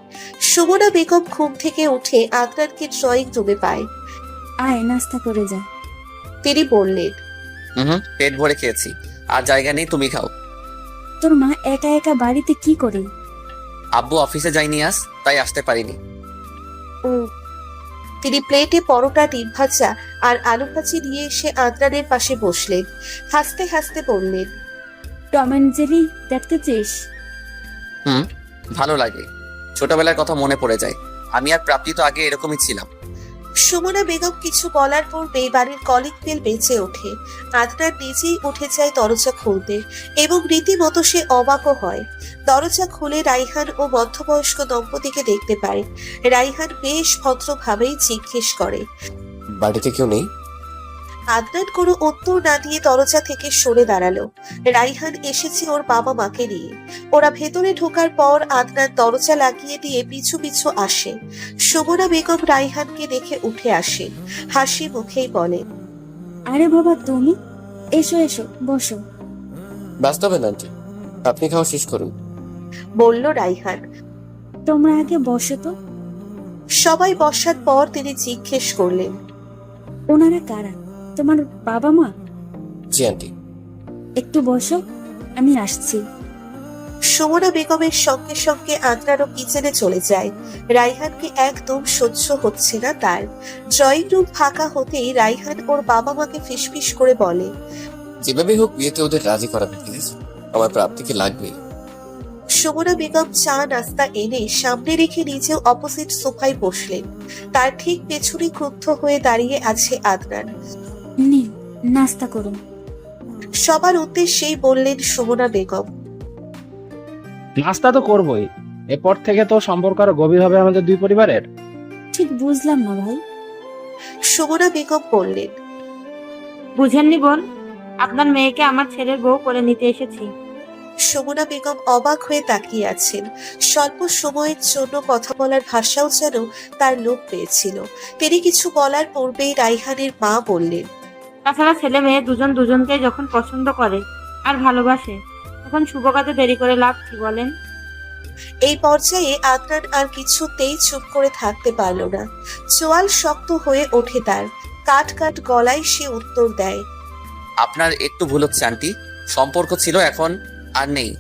সুমনা বেগম ঘুম থেকে উঠে আদনানকে ড্রয়িং রুমে পায়। আয় নাস্তা করে যা। তিনি বললেন, পেট ভরে খেয়েছি, আর জায়গা নেই, তুমি খাও। তোর মা একা একা বাড়িতে কি করে? আব্বু অফিসে যায়নি আজ, তাই আসতে পারিনি। তিনি প্লেটে পরোটা, ডিম ভাজা আর আলু ভাজি নিয়ে এসে আদনানের পাশে বসলেন। হাসতে হাসতে বললেন, টম অ্যান্ড জেরি দেখতে চেস? ভালো লাগে, ছোটবেলার কথা মনে পড়ে যায়। আমি আর প্রাপ্তি তো আগে এরকমই ছিলাম। সুমনা বেগম কিছু বলার পূর্বে বাড়ির কলিং বেল বেজে ওঠে। আদনান নিজেই উঠে যায় দরজা খুলতে এবং রীতিমতো সে অবাকও হয়। দরজা খুলে রাইহান ও মধ্যবয়স্ক দম্পতিকে দেখতে পায়। রাইহান বেশ ভদ্রভাবেই জিজ্ঞেস করে, বাড়িতে কেউ নেই? আদনান কোনো উত্তর না দিয়ে দরজা থেকে সরে দাঁড়ালো। রাইহান এসেছে ওর বাবা মাকে নিয়ে। ওরা ভেতরে ঢোকার পর আদনান দরজা লাগিয়ে দিয়ে পিছু পিছু আসে। সুমনা বেগম রাইহানকে দেখে উঠে আসে, হাসি মুখেই বলে, আরে বাবা তুমি, এসো এসো বসো। ব্যস্ত হবেন আন্টি, আপনি খাওয়া শেষ করুন। বলল রাইহান। তোমরা আগে বসো তো। সবাই বসার পর তিনি জিজ্ঞেস করলেন, ওনারা কারা? তোমার বাবা মা? জি আন্টি। একটু বসো, আমি আসছি। সুমনা বেগমের সঙ্গে সঙ্গে আদনানও কিচেনে চলে যায়। রাইহানকে একদম সহ্য হচ্ছে না তার। ড্রয়িং রুম ফাঁকা হতেই রাইহান ওর বাবা মাকে ফিসফিস করে বলে, যেভাবে হোক বিয়েতে ওদের রাজি করাবেন প্লিজ, আমার প্রাপ্তিকে লাগবে। সুমনা বেগম চা নাস্তা এনে সামনে রেখে নিজেও অপোজিট সোফায় বসলেন। তার ঠিক পেছনে ক্রুদ্ধ হয়ে দাঁড়িয়ে আছে আদনান। নিন নাস্তা করুন। সবার উদ্দেশ্যেই বললেন সুমনা বেগম, নাস্তা তো করবোই, এরপর থেকে তো সম্পর্ক আরো গভীর হবে আমাদের দুই পরিবারের। ঠিক বুঝলাম না ভাই। সুমনা বেগম বললেন, বুঝেননি বোন, আপনার মেয়েকে আমার ছেলের বউ করে নিতে এসেছি। সুমনা বেগম অবাক হয়ে তাকিয়ে আছেন। স্বল্প সময়ের জন্য কথা বলার ভাষাও যেন তার লোপ পেয়েছিল। তিনি কিছু বলার পূর্বেই রাইহানের মা বললেন, তাছাড়া ছেলে মেয়ে দুজন দুজনকে যখন পছন্দ করে আর ভালোবাসে তখন শুভ কাজে দেরি করে লাভ কি বলেন? এই পর্যায়ে আদনান আর কিছুতেই চুপ করে থাকতে পারল না। চোয়াল শক্ত হয়ে ওঠে তার। কাট কাট গলায় সে উত্তর দেয়, আপনার একটু ভুল হচ্ছে আন্টি, সম্পর্ক ছিল এখন আর নেই।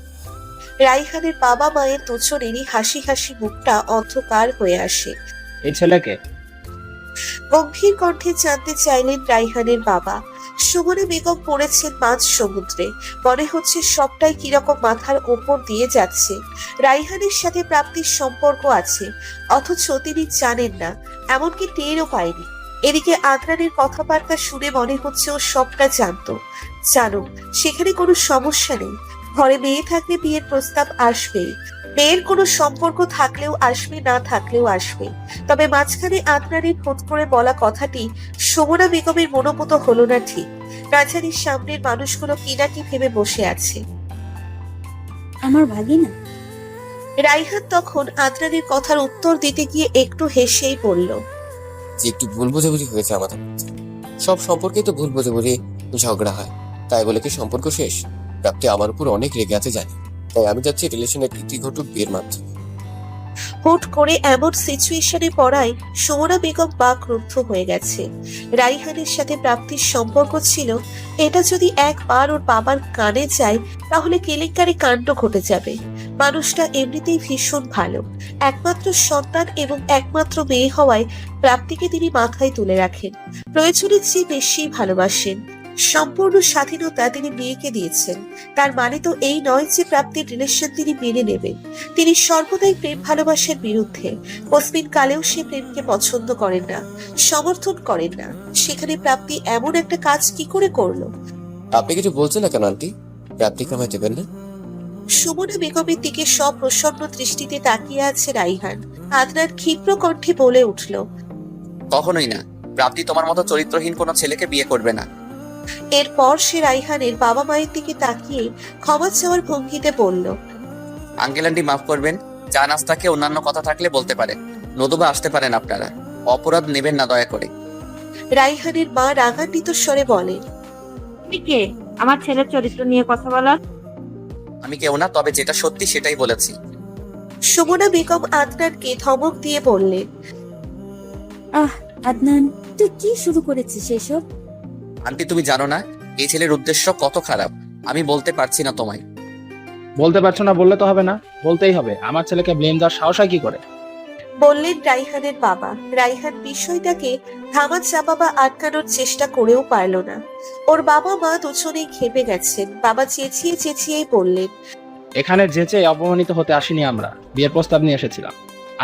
রাইহানের বাবা মায়ের দুজনেরই হাসি হাসি মুখটা অন্ধকার হয়ে আসে। এই ছেলেকে গম্ভীর কণ্ঠে জানতে চাইলেন রাইহানের বাবা। সুমনা বেগম পড়েছেন মাঝ সমুদ্রে। মনে হচ্ছে সবটাই কিরকম মাথার ওপর দিয়ে যাচ্ছে। রাইহানের সাথে প্রাপ্তির সম্পর্ক আছে, অথচ তিনি জানেন না। এমনকি টেরও পায়নি। এদিকে আদনানের কথাবার্তা শুনে মনে হচ্ছে ও সবটা জানতো। জানো, সেখানে কোনো সমস্যা নেই। ঘরে মেয়ে থাকলে বিয়ের প্রস্তাব আসবেই। মেয়ের কোনো সম্পর্ক থাকলেও আসবে, না থাকলেও আসবে। তবে মাঝখানে আদনানের হুট করে বলা কথাটি সুমনা বেগমের মনোমতো হলো না ঠিক। রাজধানীর সামনের মানুষগুলো কি না কি ভেবে বসে আছে। আমার ভাগিনা। রাইহান তখন আদনানের কথার উত্তর দিতে গিয়ে একটু হেসেই বলল, যে একটু ভুল বোঝাবুঝি হয়েছে আমাদের মধ্যে। সব সম্পর্কেই তো ভুল বোঝাবুঝি ঝগড়া হয়, তাই বলে কি সম্পর্ক শেষ? প্রাপ্তি আমার উপর অনেক রেগে আছে জানি, তাই আমি চাচ্ছি রিলেশনের ইতি ঘটুক বিয়ের মাধ্যমে। হুট করে এমন সিচুয়েশনে পড়ায় সুমনা বেগম বাকরুদ্ধ হয়ে গেছে। রাইহানের সাথে প্রাপ্তির সম্পর্ক ছিল, এটা যদি একবার ওর বাবার কানে যায় তাহলে কেলেঙ্কারি কাণ্ড ঘটে যাবে। মানুষটা এমনিতেই ভীষণ ভালো, একমাত্র সন্তান এবং একমাত্র মেয়ে হওয়ায় প্রাপ্তিকে তিনি মাথায় তুলে রাখেন। প্রয়োজনের চেয়ে বেশি ভালোবাসেন। সম্পূর্ণ স্বাধীনতা তিনি মেয়েকে দিয়েছেন। তার মানে তো এই নয় যে প্রাপ্তির রিলেশন তিনি মেনে নেবেন। তিনি সর্বদাই প্রেম ভালোবাসার বিরুদ্ধে। কসমিন কালেও সে প্রেমকে পছন্দ করেন না, সমর্থন করেন না। সেখানে প্রাপ্তি এমন একটা কাজ কি করে করলো? আপনি কিছু বলছেন না কেন আন্টি? প্রাপ্তিকে আমায় দেবেন না? সুমনা বেগমের দিকে সপ্রসন্ন দৃষ্টিতে তাকিয়ে আছে রাইহান। আদনান ক্ষিপ্র কণ্ঠে বলে উঠল, কখনোই না। প্রাপ্তি তোমার মতো চরিত্রহীন কোনো ছেলেকে বিয়ে করবে না। এরপর সে রাইহানের বাবা মায়ের দিকে তাকিয়ে ক্ষমা চাওয়ার ভঙ্গিতে বলল, আঙ্কেল আন্টি মাফ করবেন, চা নাস্তাকে অন্যান্য কথা থাকলে বলতে পারেন, নতুবা আসতে পারেন আপনারা। অপরাধ নেবেন না দয়া করে। রাইহানের মা রাগান্বিত স্বরে বলেন, তুমি কে আমার ছেলের চরিত্র নিয়ে কথা বলার? আমি কেউ না, তবে যেটা সত্যি সেটাই বলেছি। সুমনা বেগম আদনানকে ধমক দিয়ে বললেন, আহ আদনান, তুই কি শুরু করেছিস এসব? আন্টি তুমি জানো না এই ছেলের উদ্দেশ্য কত খারাপ। আমি বলতে পারছি না তোমায়। বলতে পারছো না বললে তো হবে না, বলতেই হবে। আমার ছেলেকে ব্লেম দেওয়ার সাহস হয় কি করে? বললেন রাইহানের বাবা। রাইহান বিষয়টাকে ধামা চাপা বা আটকানোর চেষ্টা করেও পারল না। ওর বাবা মা দুজনেই খেপে গেছেন। বাবা চেঁচিয়ে চেঁচিয়েই বললেন, এখানে যেচে অপমানিত হতে আসিনি আমরা, বিয়ের প্রস্তাব নিয়ে এসেছিলাম।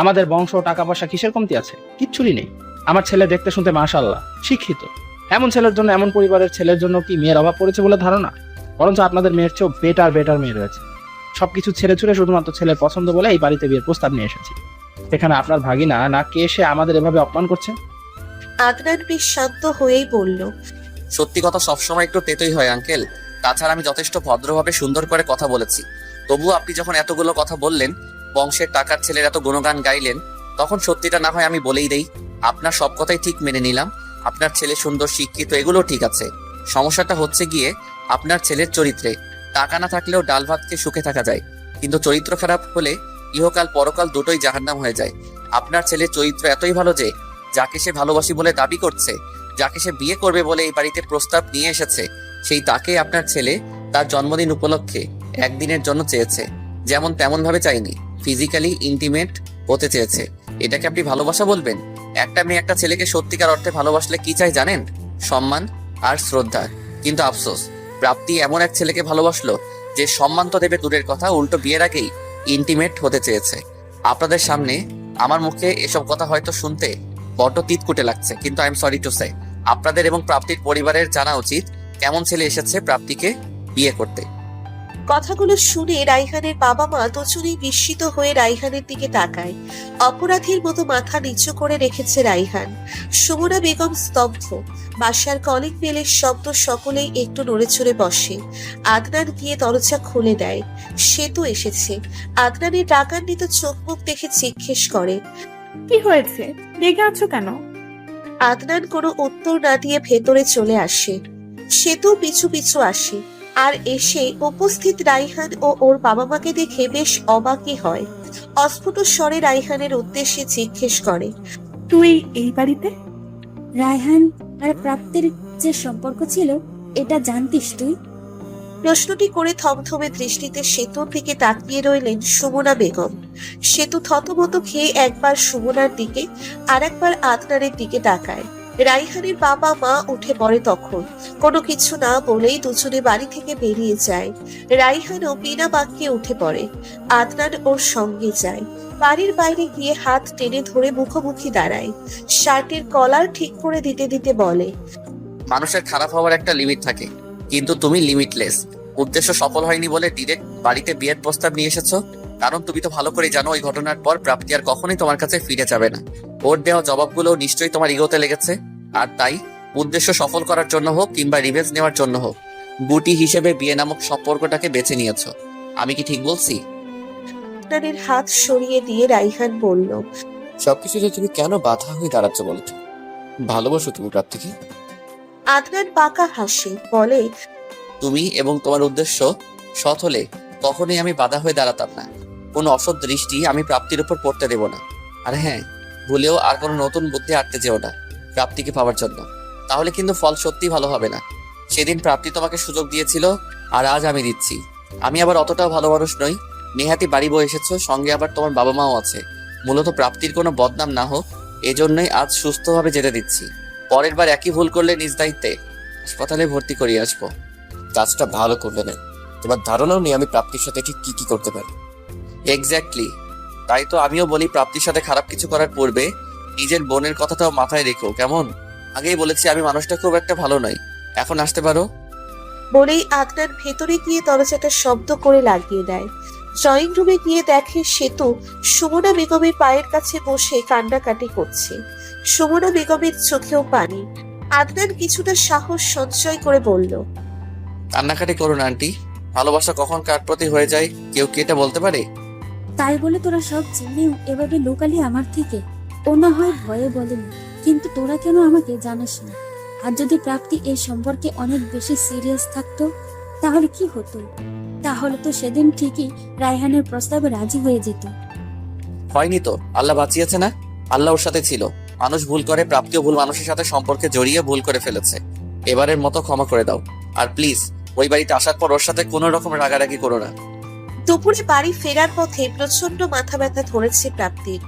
আমাদের বংশ টাকা পয়সা কিসের কমতি আছে? কিচ্ছুরি নেই। আমার ছেলে দেখতে শুনতে মাশাআল্লাহ শিক্ষিত। এমন ছেলের জন্য, এমন পরিবারের ছেলের জন্য কি মেয়ের অভাব পড়েছে বলে ধারণা? বরঞ্চ আপনাদের মেয়ের চেয়েও বেটার মেয়ে রয়েছে। সবকিছু ছেড়ে ছুড়ে শুধুমাত্র ছেলের পছন্দ বলে এই বাড়িতে বিয়ের প্রস্তাব নিয়ে এসেছি। এখানে আপনার ভাগিনা না কে এসে আমাদের এভাবে অপমান করছে? আদনান বেশ শান্ত হয়েই বলল, সত্যি কথা সবসময় একটু তেতোই হয় আঙ্কেল। তাছাড়া আমি যথেষ্ট ভদ্রভাবে সুন্দর করে কথা বলেছি। তবুও আপনি যখন এতগুলো কথা বললেন, বংশের টাকার ছেলের এত গুণগান গাইলেন, তখন সত্যিটা না হয় আমি বলেই দেই। আপনার সব কথাই ঠিক মেনে নিলাম। আপনার ছেলে সুন্দর, শিক্ষিত, এগুলো ঠিক আছে। সমস্যাটা হচ্ছে গিয়ে আপনার ছেলের চরিত্রে। টাকা না থাকলেও ডাল ভাতকে সুখে থাকা যায়, কিন্তু চরিত্র খারাপ হলে ইহকাল পরকাল দুটোই জাহান্নাম হয়ে যায়। আপনার ছেলের চরিত্র এতই ভালো যে যাকে সে ভালোবাসি বলে দাবি করছে, যাকে সে বিয়ে করবে বলে এই বাড়িতে প্রস্তাব নিয়ে এসেছে, সেই তাকে আপনার ছেলে তার জন্মদিন উপলক্ষে একদিনের জন্য চেয়েছে। যেমন তেমন ভাবে চাইনি, ফিজিক্যালি ইন্টিমেট হতে চেয়েছে। এটাকে আপনি ভালোবাসা বলবেন? একটা মেয়ে একটা ছেলেকে সত্যিকার অর্থে ভালোবাসলে কি চাই জানেন? সম্মান আর শ্রদ্ধা। কিন্তু আফসোস, প্রাপ্তি এমন এক ছেলেকে ভালোবাসলো যে সম্মান তো দেবে দূরের কথা, উল্টো বিয়ের আগেই ইন্টিমেট হতে চেয়েছে। আপনাদের সামনে আমার মুখে এসব কথা হয়তো শুনতে বড্ড তিতকুটে লাগছে, কিন্তু I am sorry to say, আপনাদের এবং প্রাপ্তির পরিবারের জানা উচিত কেমন ছেলে এসেছে প্রাপ্তিকে বিয়ে করতে। কথাগুলো শুনে রাইহানের বাবা মা দুজনেই বিস্মিত হয়ে রাইহানের দিকে তাকায়। অপরাধীর মতো মাথা নিচু করে রেখেছে রাইহান। সুমনা বেগম স্তব্ধ। বাসার কলিং বেলের শব্দ সকলেই একটু নড়েচড়ে বসে। আদনান গিয়ে দরজা খুলে দেয়। সেতু এসেছে। আদনানের রাগান্বিত চোখ মুখ দেখে জিজ্ঞেস করে, কি হয়েছে? রেগে আছো কেন? আদনান কোনো উত্তর না দিয়ে ভেতরে চলে আসে। সেতু পিছু পিছু আসে, আর এসে উপস্থিত রাইহান ও ওর বাবা মাকে দেখে বেশ অবাকই হয়। অস্ফুট স্বরে রাইহানের উদ্দেশ্যে জিজ্ঞেস করে, তুই এই বাড়িতে? রায়হান আর প্রাপ্তির যে সম্পর্ক ছিল এটা জানতিস তুই? প্রশ্নটি করে থমথমে দৃষ্টিতে সেতুর দিকে তাকিয়ে রইলেন সুমনা বেগম। সেতু থতমত খেয়ে একবার সুমনার দিকে আর একবার আদনানের দিকে তাকায়। রাইহানের বাবা মা উঠে পড়ে তখন। কোনো কিছু না বলেই দুজনে বাড়ি থেকে বেরিয়ে যায়। রাইহানও বিনা বাক্যে উঠে পড়ে। আদনান ওর সঙ্গে যায়। বাড়ির বাইরে গিয়ে হাত টেনে ধরে মুখোমুখি দাঁড়ায়। শার্টের কলার ঠিক করে দিতে দিতে বলে, মানুষের খারাপ হওয়ার একটা লিমিট থাকে, কিন্তু তুমি লিমিটলেস। উদ্দেশ্য সফল হয়নি বলে ডিরেক্ট বাড়িতে বিয়ের প্রস্তাব নিয়ে এসেছো। কারণ তুমি তো ভালো করে জানো ওই ঘটনার পর প্রাপ্তি আর কখনোই তোমার কাছে ফিরে যাবে না। ওর দেওয়া জবাবগুলো নিশ্চয়ই তোমার ইগোতে লেগেছে। আর তাই উদ্দেশ্য সফল করার জন্য হোক কিংবা রিভেঞ্জ নেওয়ার জন্য হোক, বুটি হিসেবে বিয়ে নামক সম্পর্কটাকে বেছে নিয়েছো। আমি কি ঠিক বলছি? আদনানের হাত সরিয়ে দিয়ে রাইহান বলল, সবকিছুতে তুমি কেন বাধা হয়ে দাঁড়াচ্ছ বলো তো? ভালোবাসো তুমি প্রাপ্তিকে? আদনান বাঁকা হাসে, বলে, তুমি এবং তোমার উদ্দেশ্য সৎ হলে কখনোই আমি বাধা হয়ে দাঁড়াতাম না। কোনো অসৎ দৃষ্টি আমি প্রাপ্তির উপর পড়তে দেব না। আর হ্যাঁ, ভুলেও আর কোনো নতুন বুদ্ধি আটতে যেও না প্রাপ্তিকে পাওয়ার জন্য। তাহলে কিন্তু ফল সত্যি ভালো হবে না। সেদিন প্রাপ্তি তোমাকে সুযোগ দিয়েছিল, আর আজ আমি দিচ্ছি। আমি আবার অতটাও ভালো মানুষ নই। নেহাতি বাড়ি বয়ে এসেছো, সঙ্গে আবার তোমার বাবা মাও আছে। মূলত প্রাপ্তির কোনো বদনাম না হোক, এজন্যই আজ সুস্থভাবে যেতে দিচ্ছি। পরের বার একই ভুল করলে নিজ দায়িত্বে হাসপাতালে ভর্তি করিয়ে আসবো। কাজটা ভালো করলে না। তোমার ধারণাও নেই আমি প্রাপ্তির সাথে ঠিক কি কি করতে পারি। এক্স্যাক্টলি, তাই তো আমিও বলি প্রাপ্তির সাথে খারাপ কিছু করার পূর্বে নিজের বোনের কথাটাও মাথায় রেখো, কেমন? আগেই বলেছি আমি মানুষটা খুব একটা ভালো নই। এখন আসতে পারো। বলেই আদনান ভেতরে গিয়ে দরজাটা শব্দ করে লাগিয়ে দেয়। ড্রয়িং রুমে গিয়ে দেখে সেতু সুমনা বেগমের পায়ের কাছে বসে কান্নাকাটি করছে। সুমনা বেগমের চোখেও পানি। আদনান কিছুটা সাহস সঞ্চয় করে বলল, কান্নাকাটি করুন আন্টি। ভালোবাসা কখন কার প্রতি হয়ে যায় কেউ কি এটা বলতে পারে? তাই বলে তোরা সব জেনেও এভাবে লোকালি আমার থেকে? ও না হয় ভয়ে বলেনি, কিন্তু তোরা কেন আমাকে জানিস না? আর যদি প্রাপ্তি এই সম্পর্কে অনেক বেশি সিরিয়াস থাকতো তাহলে কি হতো? তাহলে তো সেদিন ঠিকই রায়হানের প্রস্তাবে রাজি হয়ে যেত। হয়নি তো, আল্লাহ বাঁচিয়েছে না। আল্লাহ ওর সাথে ছিল। মানুষ ভুল করে, প্রাপ্তিও ভুল মানুষের সাথে সম্পর্কে জড়িয়ে ভুল করে ফেলেছে। এবারের মতো ক্ষমা করে দাও। আর প্লিজ ওই বাড়িতে আসার পর ওর সাথে কোনো রকম রাগারাগি করো না। দুপুরে বাড়ি ফেরার পথে প্রচন্ড মাথা ব্যথা ধরেছে প্রাপ্তির।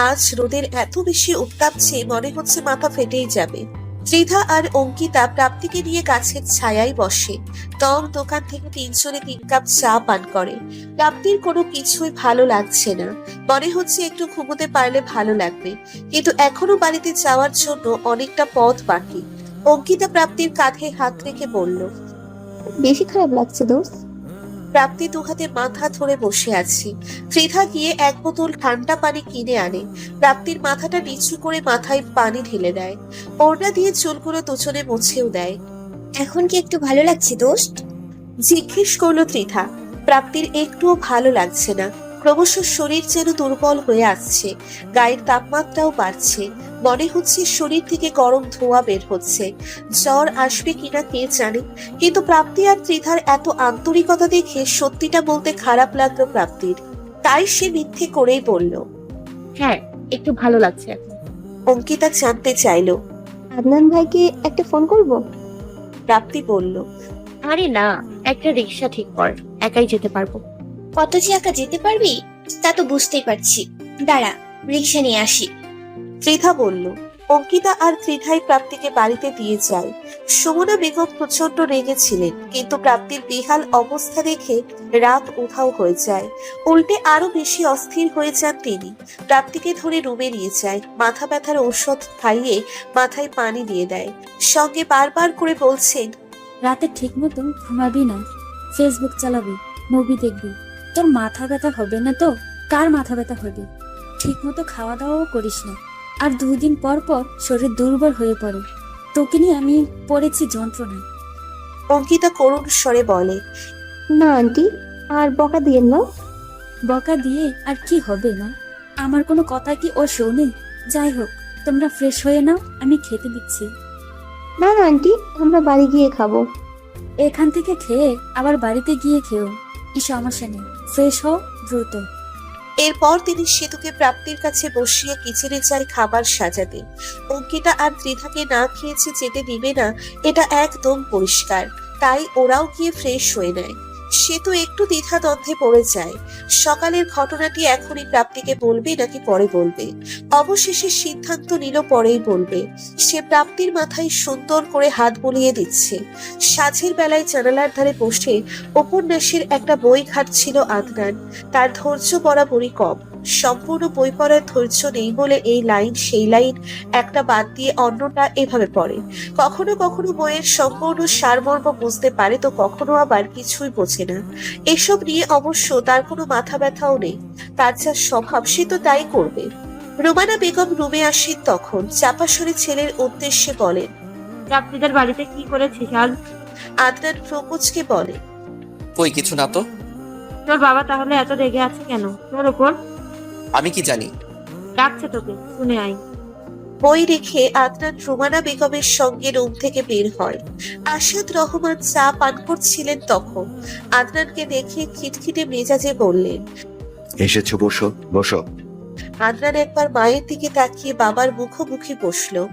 আজ রোদের এত বেশি উত্তাপ যে মনে হচ্ছে মাথা ফেটেই যাবে। ত্রিধা আর অঙ্কিতা প্রাপ্তিকে নিয়ে গাছের ছায়ায় বসে। টং দোকান থেকে 3 কাপ চা পান করে। প্রাপ্তির কোনো কিছুই ভালো লাগছে না। মনে হচ্ছে একটু ঘুমোতে পারলে ভালো লাগবে, কিন্তু এখনো বাড়িতে যাওয়ার জন্য অনেকটা পথ বাকি। অঙ্কিতা প্রাপ্তির কাঁধে হাত রেখে বলল, বেশি খারাপ লাগছে দোস্ত। প্রাপ্তি দুহাতে মাথা ধরে বসে আছি। ত্রিধা গিয়ে 1 বোতল ঠান্ডা পানি কিনে আনে। প্রাপ্তির মাথাটা নিচু করে মাথায় পানি ঢেলে দেয়। ওড়না দিয়ে চুলগুলো দুজনে মুছেও দেয়। এখন কি একটু ভালো লাগছে দোস্ত? জিজ্ঞেস করলো ত্রিধা। প্রাপ্তির একটুও ভালো লাগছে না। ক্রমশ শরীর যেন দুর্বল হয়ে আসছে। গায়ের তাপমাত্রাও বাড়ছে। মনে হচ্ছে শরীর থেকে গরম ধোঁয়া বের হচ্ছে। জ্বর আসবে কিনা কে জানে, কিন্তু প্রাপ্তি আর ত্রিধার এত আন্তরিকতা দেখে সত্যিটা বলতে খারাপ লাগলো প্রাপ্তির। তাই সে মিথ্যে করেই বলল, হ্যাঁ, একটু ভালো লাগছে এখন। অঙ্কিতা জানতে চাইলো। আদনান ভাইকে একটা ফোন করব? প্রাপ্তি বলল, আরে না, একটা রিক্সা ঠিক কর, একাই যেতে পারবো। কত যে একা যেতে পারবি তা তো বুঝতেই পারছি। দাঁড়া, রিক্সা নিয়ে আসি। ত্রিধা বলল। অঙ্কিতা আর ত্রিধাই প্রাপ্তিকে বাড়িতে দিয়ে যায়। সুমনা বেগম প্রচন্ড রেগেছিলেন, কিন্তু প্রাপ্তির বেহাল অবস্থা দেখে রাগ উধাও হয়ে যায়। উল্টে আরো বেশি অস্থির হয়ে যান তিনি। প্রাপ্তিকে ধরে রুমে নিয়ে যায়। মাথা ব্যথার ঔষধ খাইয়ে মাথায় পানি দিয়ে দেয়। সঙ্গে বারবার করে বলছেন, রাতে ঠিক মতো ঘুমাবি না, ফেসবুক চালাবি, মুভি দেখবি। তোর মাথা ব্যথা হবে না তো? কার মাথা ব্যথা হবে? ঠিক মতো খাওয়া দাওয়াও করিস না, আর 2 দিন পর পর শরীর দুর্বল হয়ে পড়ে। তোকে নিয়ে আমি পড়েছি যন্ত্রণায়। অঙ্কিতা করুণ স্বরে বলে, না আন্টি, আর বকা দিয়েন না। বকা দিয়ে আর কি হবে মা? আমার কোনো কথা কি ও শোনে? যাই হোক, তোমরা ফ্রেশ হয়ে নাও, আমি খেতে দিচ্ছি। না না আন্টি, আমরা বাড়ি গিয়ে খাবো। এখান থেকে খেয়ে আবার বাড়িতে গিয়ে খেও, কি সমস্যা নেই। ফ্রেশ হও দ্রুত। এরপর তিনি সেতুকে প্রাপ্তির কাছে বসিয়ে কিচেনে যায় খাবার সাজাতে। অঙ্কিতা আর ত্রিধাকে না খেয়েছে যেতে দিবে না, এটা একদম পরিষ্কার। তাই ওরাও গিয়ে ফ্রেশ হয়ে নেয়। সেতু একটু দ্বিধাদ্বন্দ্বে পড়ে যায়। সকালের ঘটনাটি এখনই প্রাপ্তিকে বলবে নাকি পরে বলবে। অবশেষে সিদ্ধান্ত নিল পরেই বলবে। সে প্রাপ্তির মাথায় সুন্দর করে হাত বুলিয়ে দিচ্ছে। সাঁঝের বেলায় জানালার ধারে বসে উপন্যাসের একটা বই ঘাটছিল আদনান। তার ধৈর্য বরাবরই কম। সম্পূর্ণ বই পড়ার ধৈর্য নেই বলে এই লাইন সেই লাইন একটা বাদ দিয়ে অন্যটা এভাবে পড়ে। কখনো কখনো বইয়ের সম্পূর্ণ সারমর্ম বুঝতে পারে, তো কখনো আবার কিছুই বোঝে না। এসব নিয়ে অবশ্য তার কোনো মাথা ব্যথাও নেই, তার যা স্বভাব সে তো তাই করবে। রুমানা বেগম রুমে আসেন তখন, চাপা স্বরে ছেলের উদ্দেশ্যে বলেন। প্রাপ্তিদের বাড়িতে কি করেছিস আজ? আদনান প্রকোচকে বলে। কই কিছু না তো। তোর বাবা তাহলে এত রেগে আছে কেন তোর ওপর? আমি কি জানি। ডাকছে তোকে, শুনে আয়। বই রেখে আদনান রুমানা বেগমের সঙ্গে রুম থেকে বের হয়। আসাদ রহমান চা পান করছিলেন তখন। আদনানকে দেখে খিটখিটে মেজাজে বললেন। এসেছো, বসো বসো। আদনান একবার মায়ের দিকে তাকিয়ে বাবার মুখোমুখি বসলো।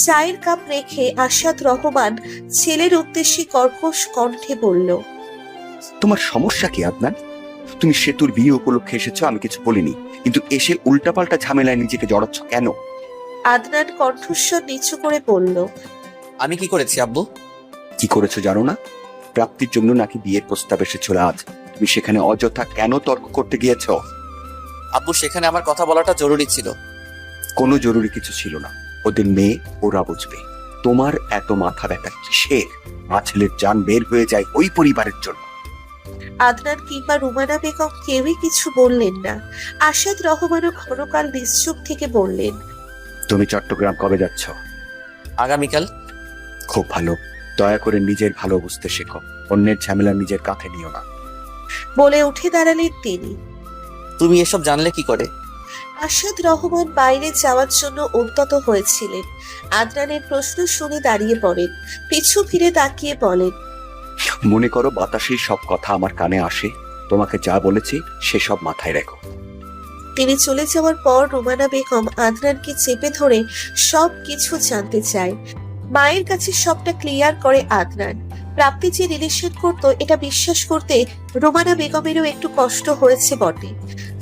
চায়ের কাপ রেখে আসাদ রহমান ছেলের উদ্দেশ্যে কর্কশ কণ্ঠে বলল। তোমার সমস্যা কি আদনান? তুমি সেতুর বিয়ে উপলক্ষে এসেছো, আমি কিছু বলিনি, কিন্তু এসে উল্টাপাল্টা ঝামেলায় নিজেকে জড়াচ্ছ কেন? আদনান কণ্ঠস্বর নিচু করে বলল। আমি কি করেছি আব্বু? কি করেছো জানো না? প্রাপ্তির জন্য নাকি বিয়ের প্রস্তাব এসেছিল আজ। তুমি সেখানে অযথা কেন তর্ক করতে গিয়েছো? আব্বু সেখানে আমার কথা বলাটা জরুরি ছিল। কোনো জরুরি কিছু ছিল না। ওদের মেয়ে, ওরা বুঝবে। তোমার এত মাথা ব্যথা কিসের? মা ছেলের জান বের হয়ে যায় ওই পরিবারের জন্য। আদনান কিংবা রুমানা বেগম কেউই কিছু বললেন না। আসাদ রহমানও ক্ষণকাল নিশ্চুপ থেকে বললেন। তুমি চট্টগ্রাম কবে যাচ্ছ? আগামীকাল। খুব ভালো। দয়া করে নিজের ভালো বুঝতে শেখো, অন্যের ঝামেলা নিজের কাঁধে নিও না। বলে উঠে দাঁড়ালেন তিনি। তুমি এসব জানলে কি করে? আসাদ রহমান বাইরে যাওয়ার জন্য উদ্যত হয়েছিলেন। আদনানের প্রশ্ন শুনে দাঁড়িয়ে পড়েন, পিছু ফিরে তাকিয়ে বলেন। মনে করো বাতাসের সব কথা আমার কানে আসে। তোমাকে যা বলেছি সেসব মাথায় রেখো। তিনি চলে যাওয়ার পর রুমানা বেগম আদনানকে চেপে ধরে সব কিছু জানতে চায়। মায়ের কাছে সবটা ক্লিয়ার করে আদনান। প্রাপ্তি যে রিলেশন করতো এটা বিশ্বাস করতে রুমানা বেগমেরও একটু কষ্ট হয়েছে বটে,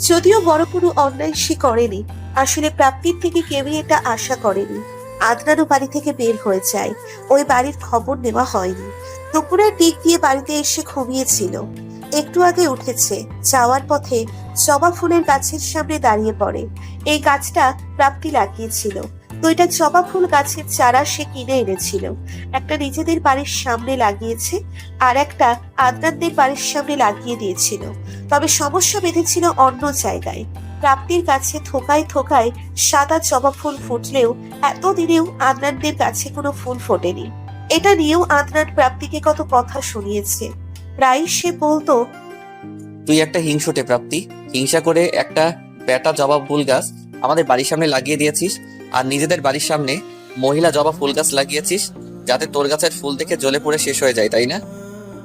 যদিও বড় কোনো অন্যায় সে করেনি। আসলে প্রাপ্তির থেকে কেউই এটা আশা করেনি। আদনানও বাড়ি থেকে বের হয়ে যায়, ওই বাড়ির খবর নেওয়া হয়নি। দুপুরের দিক দিয়ে বাড়িতে এসে ঘুমিয়েছিল, একটু আগে উঠেছে। যাওয়ার পথে জবা ফুলের গাছের সামনে দাঁড়িয়ে পড়ে। এই গাছটা প্রাপ্তি লাগিয়েছিল। দুইটা জবা ফুল গাছের চারা সে কিনে এনেছিল। একটা নিজেদের বাড়ির সামনে লাগিয়েছে, আর একটা আদনানদের বাড়ির সামনে লাগিয়ে দিয়েছিল। তবে সমস্যা বেঁধেছিল অন্য জায়গায়। প্রাপ্তির কাছে থোকায় থোকায় সাদা জবা ফুল ফুটলেও এতদিনেও আদনানদের কাছে কোনো ফুল ফোটেনি। এটা নিয়েও আদনান প্রাপ্তিকে কত কথা শুনিয়েছে। প্রায় সে বলতো, তুই একটা হিংসুটে প্রাপ্তি। হিংসা করে একটা বেটা জবা ফুল গাছ আমাদের বাড়ির সামনে লাগিয়ে দিয়েছিস, আর নিজেদের বাড়ির সামনে মহিলা জবা ফুল গাছ লাগিয়েছিস যাতে তোর গাছের ফুল দেখে জ্বলে পড়ে শেষ হয়ে যায়, তাই না?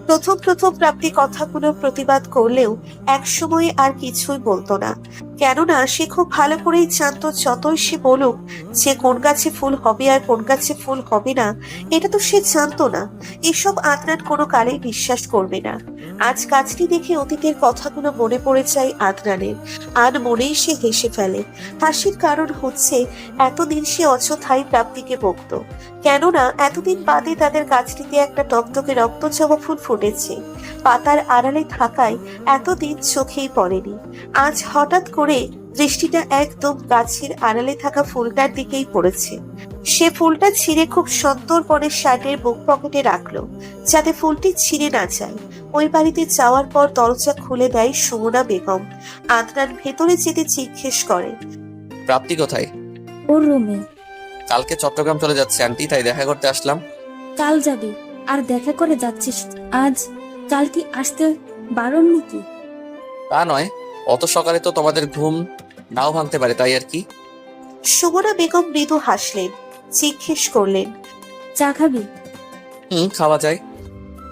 প্রথম প্রথম প্রাপ্তি কথাগুলো প্রতিবাদ করলেও একসময় আর কিছুই বলতো না। কেননা সে খুব ভালো করেই জানতো যতই সে বলুক যে কোন গাছে ফুল হবে আর কোন গাছে ফুল হবে না, এটা তো সে জানতো না। এসব আদনান কোনো কালেই বিশ্বাস করবে না। আজ গাছটি দেখে অতীতের কথাগুলো মনে পড়ে যায় আদনানের, আর মনেই সে হেসে ফেলে। হাসির কারণ হচ্ছে এতদিন সে অযথাই প্রাপ্তিকে বকত। কেননা এতদিন বাদে তাদের গাছটিতে একটা টকটকে রক্ত জবা ফুল ফুটেছে। পাতার আড়ালে থাকায় এতদিন চোখেই পড়েনি। আজ হঠাৎ করে দৃষ্টিটা একদম গাছের আড়ালে থাকা ফুলটার দিকেই পড়েছে। সে ফুলটা ছিঁড়ে খুব সন্তর্পণে শার্টের বুক পকেটে রাখলো, যাতে ফুলটি ছিঁড়ে না যায়। ওই বাড়িতে যাওয়ার পর দরজা খুলে দেয় সুমনা বেগম। আদনান ভেতরে যেতে জিজ্ঞেস করে, প্রাপ্তি কোথায়? ওর রুমে। কালকে চট্টগ্রাম চলে যাচ্ছে আন্টি, তাই দেখা করতে আসলাম। কাল যাবি আর দেখা করে যাচ্ছিস আজ? কাল কি আসতে বারণ নাকি? তা নয়, অত সকালে তো তোমাদের ঘুম নাও ভাঙতে পারে, তাই আর কি। সুমনা বেগম মৃদু হাসলেন, জিজ্ঞেস করলেন, চা খাবি? খাওয়া যায়।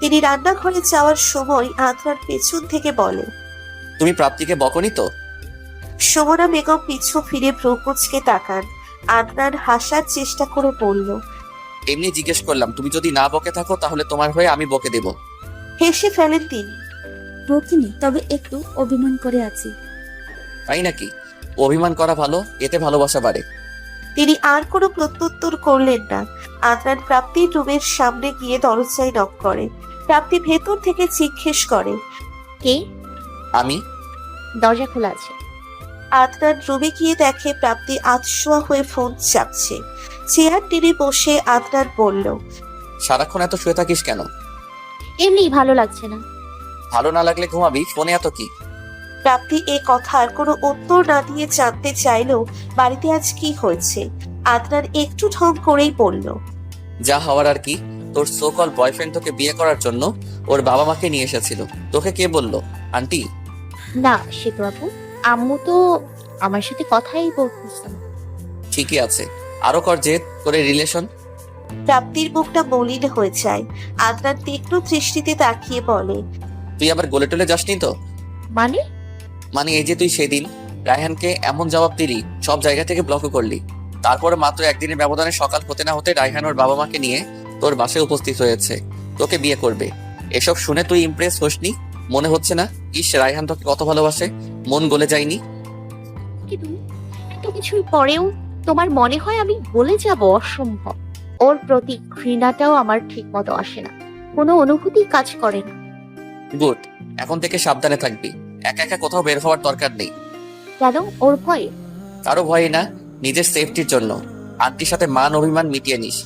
তিনি রান্নাঘরে যাওয়ার সময় আদনান পেছন থেকে বলে, তুমি প্রাপ্তিকে বকনি তো? সুমনা বেগম পিছু ফিরে ভ্রুকুচকে তাকান। আদনান হাসার চেষ্টা করে বলল, এমনি জিজ্ঞেস করলাম, তুমি যদি না বকে থাকো তাহলে তোমার হয়ে আমি বকে দেব। হেসে ফেলেন তিনি। বকিনি, তবে একটু অভিমান করে আছি। তাই নাকি? অভিমান করা ভালো, এতে ভালোবাসা বাড়ে। তিনি আর কোনো প্রত্যুত্তর করলেন না। আদনান প্রাপ্তির রুমের সামনে গিয়ে দরজায় নক করে। প্রাপ্তি ভেতর থেকে জিজ্ঞেস করে, কে? আমি। দরজা খোলা আছে। আদনান রুমে গিয়ে দেখে প্রাপ্তি আতশোয়া হয়ে ফোন চাপছে। চেয়ার টেনে বসে আদনান বলল, সারাক্ষণ এত শুয়ে থাকিস কেন? এমনি ভালো লাগছে না। ভালো না লাগলে ঘুমাবি, ফোনে এত কি? প্রাপ্তি এ কথার কোনো উত্তর না দিয়ে জানতে চাইলো বাড়িতে আজ কি হয়েছে। আদনান একটু ঢং করেই বলল, যা হওয়ার আর কি। তোর সোকল বয়ফ্রেন্ড তোকে বিয়ে করার জন্য ওর বাবা মাকে নিয়ে এসেছিল। তোকে কে বললো? আন্টি? না শ্বেত আপু, আম্মু তো আমার সাথে কথাই বলতেছে না। ঠিকই আছে, আরো কর যে তোর রিলেশন। প্রাপ্তির মুখটা মলিন হয়ে যায়। আদনান তীক্ষ্ণ দৃষ্টিতে তাকিয়ে বলে, তুই আবার গলে টলে যাসনি তো? মানে? মানে এই যে তুই সেদিন রায়হানকে এমন জবাব দিলি, সব জায়গা থেকে ব্লকও করলি, তারপরে মাত্র একদিনের ব্যবধানে সকাল হতে না হতে রায়হান ওর বাবা মাকে নিয়ে তোর বাসায় উপস্থিত হয়েছে, তোকে বিয়ে করবে। এসব শুনে তুই ইমপ্রেস হোসনি? মনে হচ্ছে না ইস রায়হান তোকে কত ভালোবাসে, মন গলে যায়নি? কিন্তু এত কিছুর পরেও তোমার মনে হয় আমি বলে যাব? অসম্ভব। ওর প্রতি ঘৃণাটাও আমার ঠিক মতো আসে না, কোনো অনুভূতি কাজ করে না। গুড, এখন থেকে সাবধানে থাকবি, একা একা কোথাও বের হওয়ার দরকার নেই। কেন? ওর ভয়ে? কারো ভয় না, নিজের সেফটির জন্য। আন্টির সাথে মান অভিমান মিটিয়ে নিস,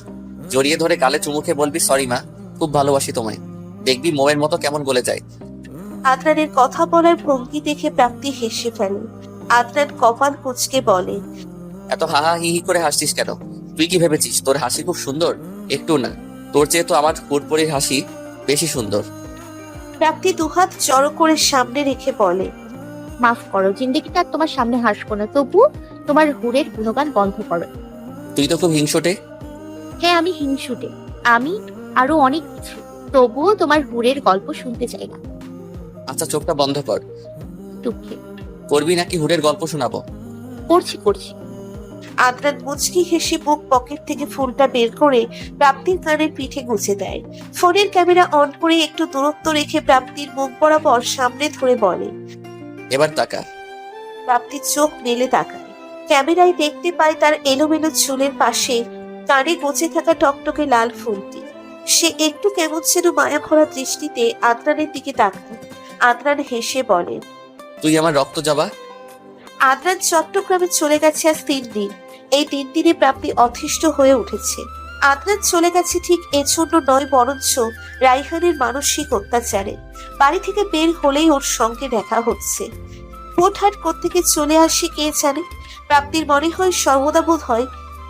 জড়িয়ে ধরে গালে চুমু খেয়ে বলবি সরি মা, খুব ভালোবাসি তোমায়। দেখবি মোয়ের মতো কেমন গলে যায়। আদনানের কথা বলার ভঙ্গি দেখে প্রাপ্তি হেসে ফেলে। আদনান কপাল কুঁচকে বলে, এত হাহা হি হি করে হাসছিস কেন? তুই কি ভেবেছিস তোর হাসি খুব সুন্দর? একটু না, তোর চেয়ে তো আমার হুটপড়ির হাসি বেশি সুন্দর। প্রাপ্তি দুহাত জড়ো করে সামনে রেখে বলে, মাফ করো, জিন্দেগিটা আর তোমার সামনে হাসবো না, তবু তোমার হুড়ের গুণগান বন্ধ করো। তুই তো খুব হিংসুটে। হ্যাঁ আমি হিংসুটে, আমি আরো অনেক কিছু, তবুও তোমার হুড়ের গল্প শুনতে চাই না। আচ্ছা চোখটা বন্ধ কর। দুঃখে করবি নাকি হুড়ের গল্প শোনাবো? করছি। আদনান মুচকি হেসে বুক পকেট থেকে ফুলটা বের করে প্রাপ্তির কানের পিঠে গুজে দেয়। ফোনের ক্যামেরা অন করে একটু দূরত্ব রেখে প্রাপ্তির মুখ বরাবর সামনে ধরে বলে, এবার তাকা। প্রাপ্তির চোখ মেলে তাকায়। ক্যামেরায় দেখতে পায় তার এলোমেলো চুলের পাশে কানে গোছে থাকা টকটকে লাল ফুলটি। সে একটু কেমন যেন মায়া ভরা দৃষ্টিতে আদনানের দিকে তাকায়। আদনান হেসে বলে, তুই আমার রক্ত যাবা। আদনান চট্টগ্রামে চলে গেছে আজ 3 দিন। এই 3 দিনে প্রাপ্তি অতিষ্ঠ হয়ে উঠেছে। আদনান চলে গেছে ঠিক এজন্য নয়, বরঞ্চ রাইহানের মানসিক অত্যাচারে। বাড়ি থেকে বের হলেই ওর সঙ্গে দেখা হচ্ছে। হুটহাট কোত্থেকে চলে আসে কে জানে। প্রাপ্তির মনে হয় সর্বদা বোধ হয়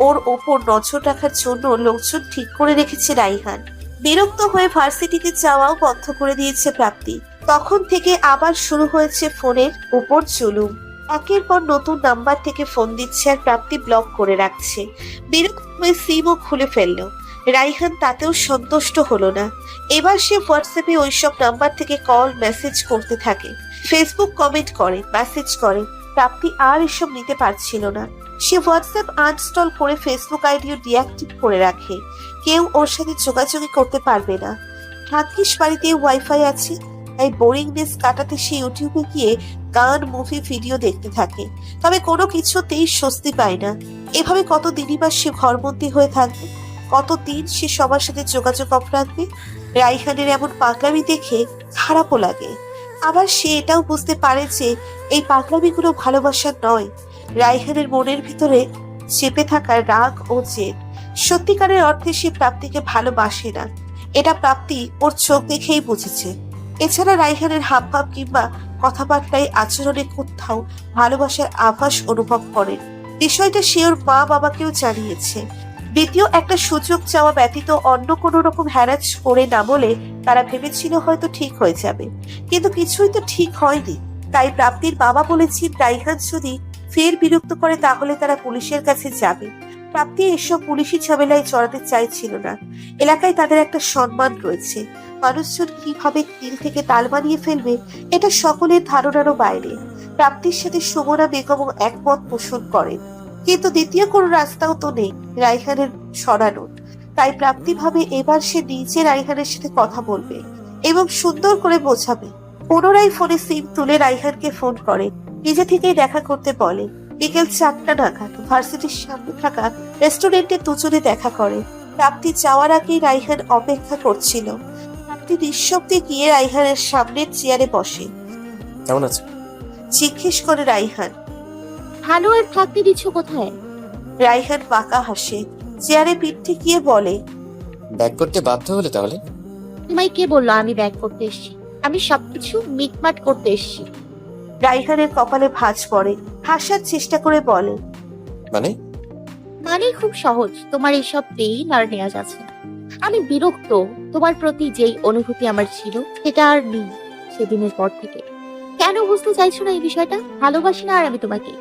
ওর ওপর নজর রাখার জন্য লোকজন ঠিক করে রেখেছে রাইহান। বিরক্ত হয়ে ভার্সিটিতে যাওয়াও বন্ধ করে দিয়েছে প্রাপ্তি। তখন থেকে আবার শুরু হয়েছে ফোনের উপর জুলুম। একের পর নতুন নাম্বার থেকে ফোন দিচ্ছে আর প্রাপ্তি ব্লক করে রাখছে। বিরক্ত হয়ে সিমও খুলে ফেললো। রাইহান তাতেও সন্তুষ্ট হলো না। এবার সে হোয়াটসঅ্যাপে ওইসব নাম্বার থেকে কল মেসেজ করতে থাকে, ফেসবুক কমেন্ট করে, মেসেজ করে। প্রাপ্তি আর এসব নিতে পারছিল না। সে হোয়াটসঅ্যাপ আনইনস্টল করে ফেসবুক আইডিও ডিঅ্যাক্টিভ করে রাখে। কেউ ওর সাথে যোগাযোগই করতে পারবে না। ভাগ্যিস বাড়িতে ওয়াইফাই আছে, তাই বোরিংনেস কাটাতে সে ইউটিউবে গিয়ে গান, মুভি, ভিডিও দেখতে থাকে। তবে কোনো কিছুতেই স্বস্তি পায় না। এভাবে কতদিনই বা সে ঘরবন্দি হয়ে থাকবে? কতদিন সে সবার সাথে যোগাযোগ অফ রাখবে? রাইহানের এমন পাগলামি দেখে খারাপও লাগে। আবার সে এটাও বুঝতে পারে যে এই পাগলামিগুলো ভালোবাসা নয়, রাইহানের মনের ভিতরে চেপে থাকা রাগ ও জেদ। সত্যিকারের অর্থে সে প্রাপ্তিকে ভালোবাসে না, এটা প্রাপ্তি ওর চোখ দেখেই বুঝেছে। এছাড়া রাইহানের হাবভাব কিংবা কথাবার্তায়, আচরণে কোথাও ভালোবাসার আভাস অনুভব করেন। বিষয়টা সে ওর মা বাবাকেও জানিয়েছে। দ্বিতীয় একটা সুযোগ চাওয়া ব্যতীত অন্য কোনো রকম হ্যারাস করে না বলে তারা ভেবেছিল হয়তো ঠিক হয়ে যাবে, কিন্তু কিছুই তো ঠিক হয়নি। তাই প্রাপ্তির বাবা বলেছেন রাইহান যদি ফের বিরক্ত করে তাহলে তারা পুলিশের কাছে যাবে। প্রাপ্তি এসব পুলিশি ঝামেলায় জড়াতে চাইছিল না। এলাকায় তাদের একটা সম্মান রয়েছে। মানুষজন কিভাবে তিল থেকে তাল বানিয়ে ফেলবে এটা সকলের ধারণারও বাইরে। প্রাপ্তির সাথে সুমনা বেগমও একমত পোষণ করেন, কিন্তু দ্বিতীয় কোনো রাস্তাও তো নেই রাইহানের সরানোর। তাই প্রাপ্তি ভাবে এবার সে নিজে রাইহানের সাথে কথা বলবে এবং সুন্দর করে বোঝাবে। পুনরায় ফোনে সিম তুলে রাইহানকে ফোন করে, নিজে থেকেই দেখা করতে বলে। বিকেল 4টা নাগাদ ভার্সিটির সামনে থাকা রেস্টুরেন্টে দুজনে দেখা করে। প্রাপ্তি যাওয়ার আগেই রাইহান অপেক্ষা করছিল। প্রাপ্তি নিঃশব্দে গিয়ে রাইহানের সামনের চেয়ারে বসে। কেমন আছে? জিজ্ঞেস করে রাইহান। ভালো আর থাকতে দিচ্ছ কোথায়? রাইহান বাঁকা হাসে, চেয়ারে পিঠ ঠেকিয়ে বলে, ব্যাক করতে বাধ্য হলে তাহলে? তোমায় কে বললো আমি ব্যাগ করতে এসেছি? আমি সবকিছু মিটমাট করতে এসেছি। রাইহানের কপালে ভাঁজ পড়ে, হাসার চেষ্টা করে বলে, মানে? মানে খুব সহজ, তোমার এইসব পেইন আর নেওয়া যাচ্ছে না। আমি বিরক্ত, তোমার প্রতি যেই অনুভূতি আমার ছিল সেটা আর নেই সেদিনের পর থেকে। কেন বুঝতে চাইছো না এই বিষয়টা? ভালোবাসি না আর আমি তোমাকে।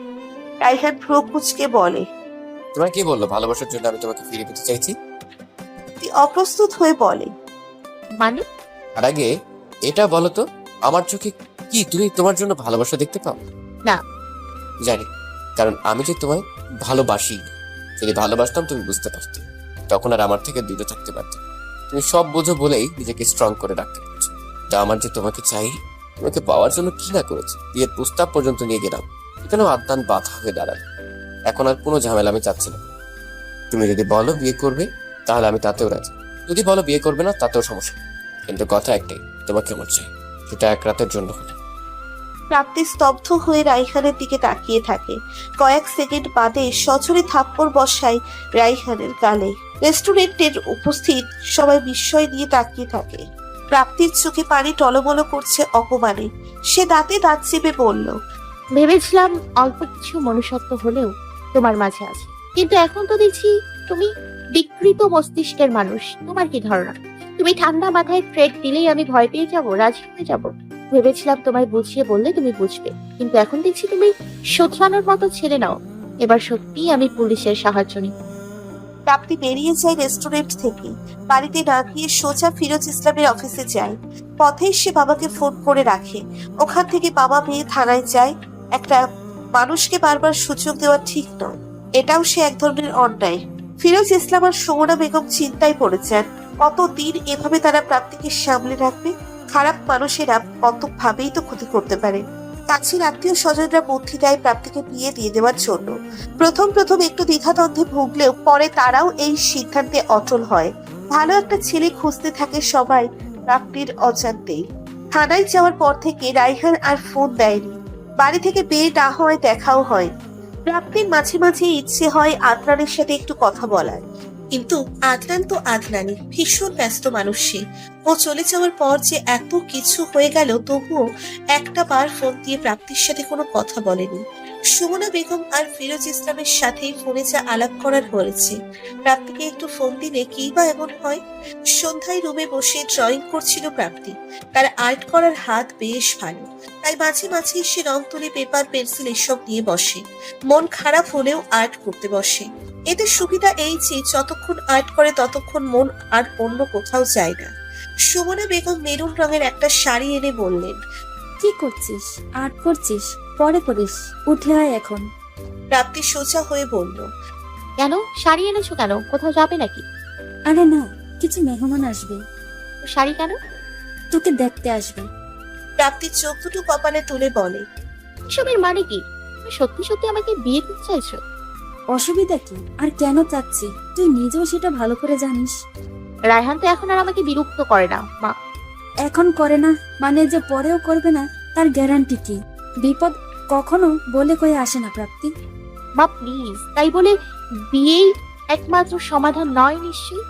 রাইহান ভ্রু কুঁচকে বলে, তোমার কি বললো ভালোবাসার জন্য আমি তোমাকে ফিরে পেতে চাইছি? অপ্রস্তুত হয়ে বলে, মানে? আর আগে এটা বলো তো, আমার চোখে কি তুমি তোমার জন্য ভালোবাসা দেখতে পাও? না। জানি, কারণ আমি যে তোমায় ভালোবাসি না। যদি ভালোবাসতাম তুমি বুঝতে পারতে, তখন আর আমার থেকে দূরে থাকতে পারতে। তুমি সব বোঝো বলেই নিজেকে স্ট্রং করে রাখতে পারছো। তা আমার যে তোমাকে চাই, তোমাকে পাওয়ার জন্য কি না করেছি, বিয়ের প্রস্তাব পর্যন্ত নিয়ে গেলাম, এখানেও আদান বাধা হয়ে দাঁড়ালো। এখন আর কোনো ঝামেলা আমি চাচ্ছি না। তুমি যদি বলো বিয়ে করবে, তাহলে আমি তাতেও রাজি। যদি বলো বিয়ে করবে না, তাতেও সমস্যা নেই। কিন্তু কথা একটাই, তোমাকে আমার চাই, সেটা এক রাতের জন্য হলে। প্রাপ্তি স্তব্ধ হয়ে রাইহানের দিকে তাকিয়ে থাকে। কয়েক সেকেন্ড বাদে সজোরে থাপ্পড় বসায় রাইহানের গালে। রেস্টুরেন্টের উপস্থিত সবাই বিস্ময় নিয়ে তাকিয়ে থাকে। প্রাপ্তির চোখে পানি টলমল করছে অপমানে। সে দাঁতে দাঁত চেপে বলল, ভেবেছিলাম অল্প কিছু মনুষ্যত্ব হলেও তোমার মাঝে আছে, কিন্তু এখন তো দেখছি তুমি বিকৃত মস্তিষ্কের মানুষ। তোমার কি ধারণা তুমি ঠান্ডা মাথায় থ্রেট দিলেই আমি ভয় পেয়ে যাব, রাজি হয়ে যাব? ভেবেছিলাম তোমায় বুঝিয়ে বললে তুমি বুঝবে, কিন্তু এখন দেখছি তুমি শোধরানোর মতো ছেড়ে নাও। এবার সত্যিই আমি পুলিশের সাহায্য নিই। প্রাপ্তি বেরিয়ে যায় রেস্টুরেন্ট থেকে। বাড়িতে না গিয়ে সোজা ফিরোজ ইসলামের অফিসে যায়। পথে সে বাবাকে ফোন করে রাখে। ওখান থেকে বাবা মেয়ে থানায় যায়। একটা মানুষকে বারবার সুযোগ দেওয়া ঠিক নয়, এটাও সে এক ধরনের অন্যায়। ফিরোজ ইসলাম আর সুমনা বেগম চিন্তায় পড়েছেন, কতদিন এভাবে তারা প্রাপ্তিকে সামলে রাখবে। খারাপ মানুষেরা কত ভাবেই তো ক্ষতি করতে পারে। কাছের আত্মীয় স্বজনরা বুদ্ধি দেয় প্রাপ্তিকে বিয়ে দিয়ে দেওয়ার জন্য। প্রথম একটু দ্বিধাদ্বন্দ্বে ভুগলেও পরে তারাও এই সিদ্ধান্তে অটল হয়। ভালো একটা ছেলে খুঁজতে থাকে সবাই প্রাপ্তির অজান্তেই। থানায় যাওয়ার পর থেকে রাইহান আর ফোন দেয়নি। বাড়ি থেকে বিয়ে না হয় দেখাও হয়। প্রাপ্তির মাঝে মাঝে ইচ্ছে হয় আদনানের সাথে একটু কথা বলার, কিন্তু আদনান তো আদনানই, ভীষণ ব্যস্ত মানুষ সে। ও চলে যাওয়ার পর যে এত কিছু হয়ে গেল, তবুও একটা বার ফোন দিয়ে প্রাপ্তির সাথে কোনো কথা বলেনি। সুমনা বেগম আর ফিরোজ ইসলামের সাথে ফোনে যা আলাপ করার হয়েছে, প্রাপ্তিকে একটু ফোন দিলে কি বা এমন হয়। সন্ধ্যায় রুমে বসে ড্রয়িং করছিল প্রাপ্তি। তার আর্ট করার হাত বেশ ভালো, তাই মাঝে মাঝে সে রং তুলি, পেপার, পেন্সিল এসব নিয়ে বসে। মন খারাপ হলেও আর্ট করতে বসে। এতে সুবিধা এই যে যতক্ষণ আর্ট করে ততক্ষণ মন আর অন্য কোথাও যায় না। সুমনা বেগম মেরুন রঙের একটা শাড়ি এনে বললেন, কি করছিস? আর্ট করছিস? পরে করিস, উঠে আয় এখন। প্রাপ্তি সোজা হয়ে বলল, কেন শাড়ি এনেছো? কেন কোথাও যাবে নাকি? আরে না, কিছু মেহমান আসবে, শাড়ি কেন? তোকে দেখতে আসবে। প্রাপ্তির চোখ দুটো কপালে তুলে বলে, এসবের মানে কি? তুমি সত্যি সত্যি আমাকে বিয়ে করতে চাইছো? অসুবিধা কি? আর কেন চাচ্ছি তুই নিজেও সেটা ভালো করে জানিস। রায়হান তো এখন আর আমাকে বিরক্ত করে না মা। এখন করে না মানে যে পরেও করবে না তার গ্যারান্টি কি? বিপদ কখনো বলে কয়ে আসে না প্রাপ্তি। মা প্লিজ, তাই বলে বিয়েই একমাত্র সমাধান নয় নিশ্চয়ই।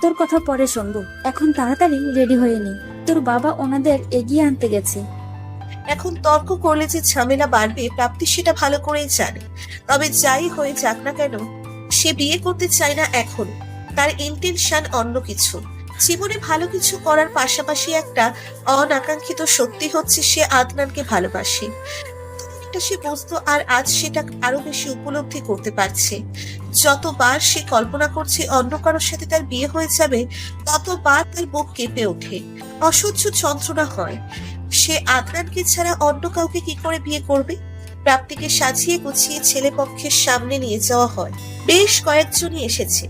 তোর কথা পরে শুনবো, এখন তাড়াতাড়ি রেডি হয়ে নি, তোর বাবা ওনাদের এগিয়ে আনতে গেছে। এখন তর্ক করলে যে ঝামেলা বাড়বে প্রাপ্তি সেটা ভালো করেই জানে। তবে যাই হয়ে যাক না কেন, সে বিয়ে করতে চায় না এখন। তার ইন্টেনশন অন্য কিছু। জীবনে ভালো কিছু করার পাশাপাশি একটা অনাকাঙ্ক্ষিত সত্যি হচ্ছে সে আদনানকে ভালোবাসে। এটা সে বুঝতো, আর আজ সেটা আরো বেশি উপলব্ধি করতে পারছে। যতবার সে কল্পনা করছে অন্য কারোর সাথে তার বিয়ে হয়ে যাবে, ততবার তার বুক কেঁপে ওঠে, অসহ্য যন্ত্রণা হয়। সে আদনানকে ছাড়া অন্য কাউকে কি করে বিয়ে করবে? প্রাপ্তিকে সাজিয়ে গুছিয়ে ছেলে পক্ষের সামনে নিয়ে যাওয়া হয়। বেশ কয়েকজনই এসেছে,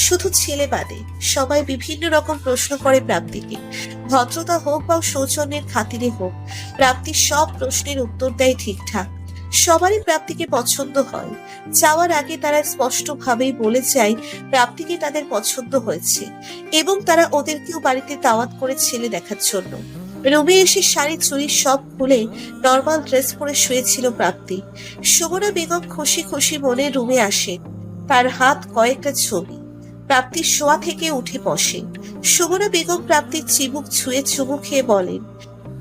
শুধু ছেলে বাদে। সবাই বিভিন্ন রকম প্রশ্ন করে প্রাপ্তিকে, ভদ্রতা হোক বা সৌজন্যের খাতিরে হোক। প্রাপ্তি সব প্রশ্নের উত্তর দেয় ঠিকঠাক। সবারই প্রাপ্তিকে পছন্দ হয়। যাওয়ার আগে তারা স্পষ্টভাবেই বলে যায় প্রাপ্তিকে তাদের পছন্দ হয়েছে এবং তারা ওদেরকেও বাড়িতে দাওয়াত করে ছেলে দেখার জন্য। রুমে এসে শাড়ি চুড়ি সব খুলে নর্মাল ড্রেস পরে শুয়েছিল প্রাপ্তি। সুমনা বেগম খুশি খুশি মনে রুমে আসে, তার হাত কয়েকটা ছবি। প্রাপ্তির শোয়া থেকে উঠে বসে। সুমনা বেগম প্রাপ্তির চিবুক ছুঁয়ে চুমু খেয়ে বলেন,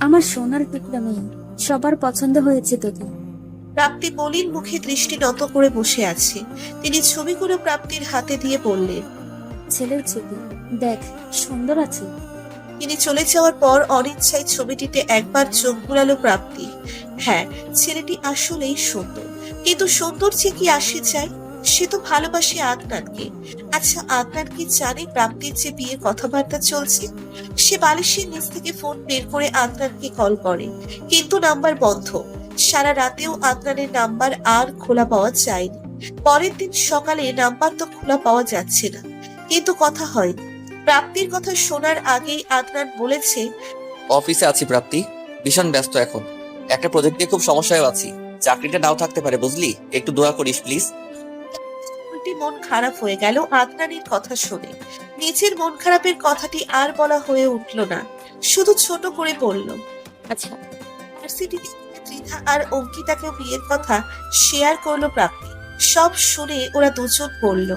আমার সোনার টুকরা মেয়ে, সবার পছন্দ হয়েছে তোকে। প্রাপ্তি মলিন মুখে দৃষ্টি নত করে বসে আছে। তিনি ছবিগুলো প্রাপ্তির হাতে দিয়ে বললেন, ছেলের ছবি দেখ, সুন্দর আছে। তিনি চলে যাওয়ার পর অনিচ্ছায় ছবিটিতে একবার চোখ ঘুরালো প্রাপ্তি। হ্যাঁ, ছেলেটি আসলেই সুন্দর, কিন্তু সুন্দর যে কি আসে যায়? সে তো ভালোবাসে আদনানকে। আচ্ছা, আদনান কি জানে প্রাপ্তির যে বিয়ে কথাবার্তা চলছে? সে বালিশের নিচ থেকে ফোন বের করে আদনানকে কল করে, কিন্তু নাম্বার বন্ধ। সারা রাতেও আদনানের নাম্বার আর খোলা পাওয়া যায়নি। পরের দিন সকালে নাম্বার তো খোলা পাওয়া যাচ্ছে না, কিন্তু কথা হয়নি। প্রাপ্তির কথা শোনার আগেই আদনান বলেছে, অফিসে আছি প্রাপ্তি, ভীষণ ব্যস্ত এখন। একটা প্রজেক্ট নিয়ে খুব সমস্যায় আছি, চাকরিটা নাও থাকতে পারে বুঝলি, একটু দোয়া করিস প্লিজ। উল্টে মন খারাপ হয়ে গেল আদনানের কথা শুনে। নিজের মন খারাপের কথাটি আর বলা হয়ে উঠল না, শুধু ছোট করে বলল, আচ্ছা। ভার্সিটিতে ত্রিধা আর অঙ্কিতাকেও বিয়ের কথা শেয়ার করলো প্রাপ্তি। সব শুনে ওরা দুজন বলল,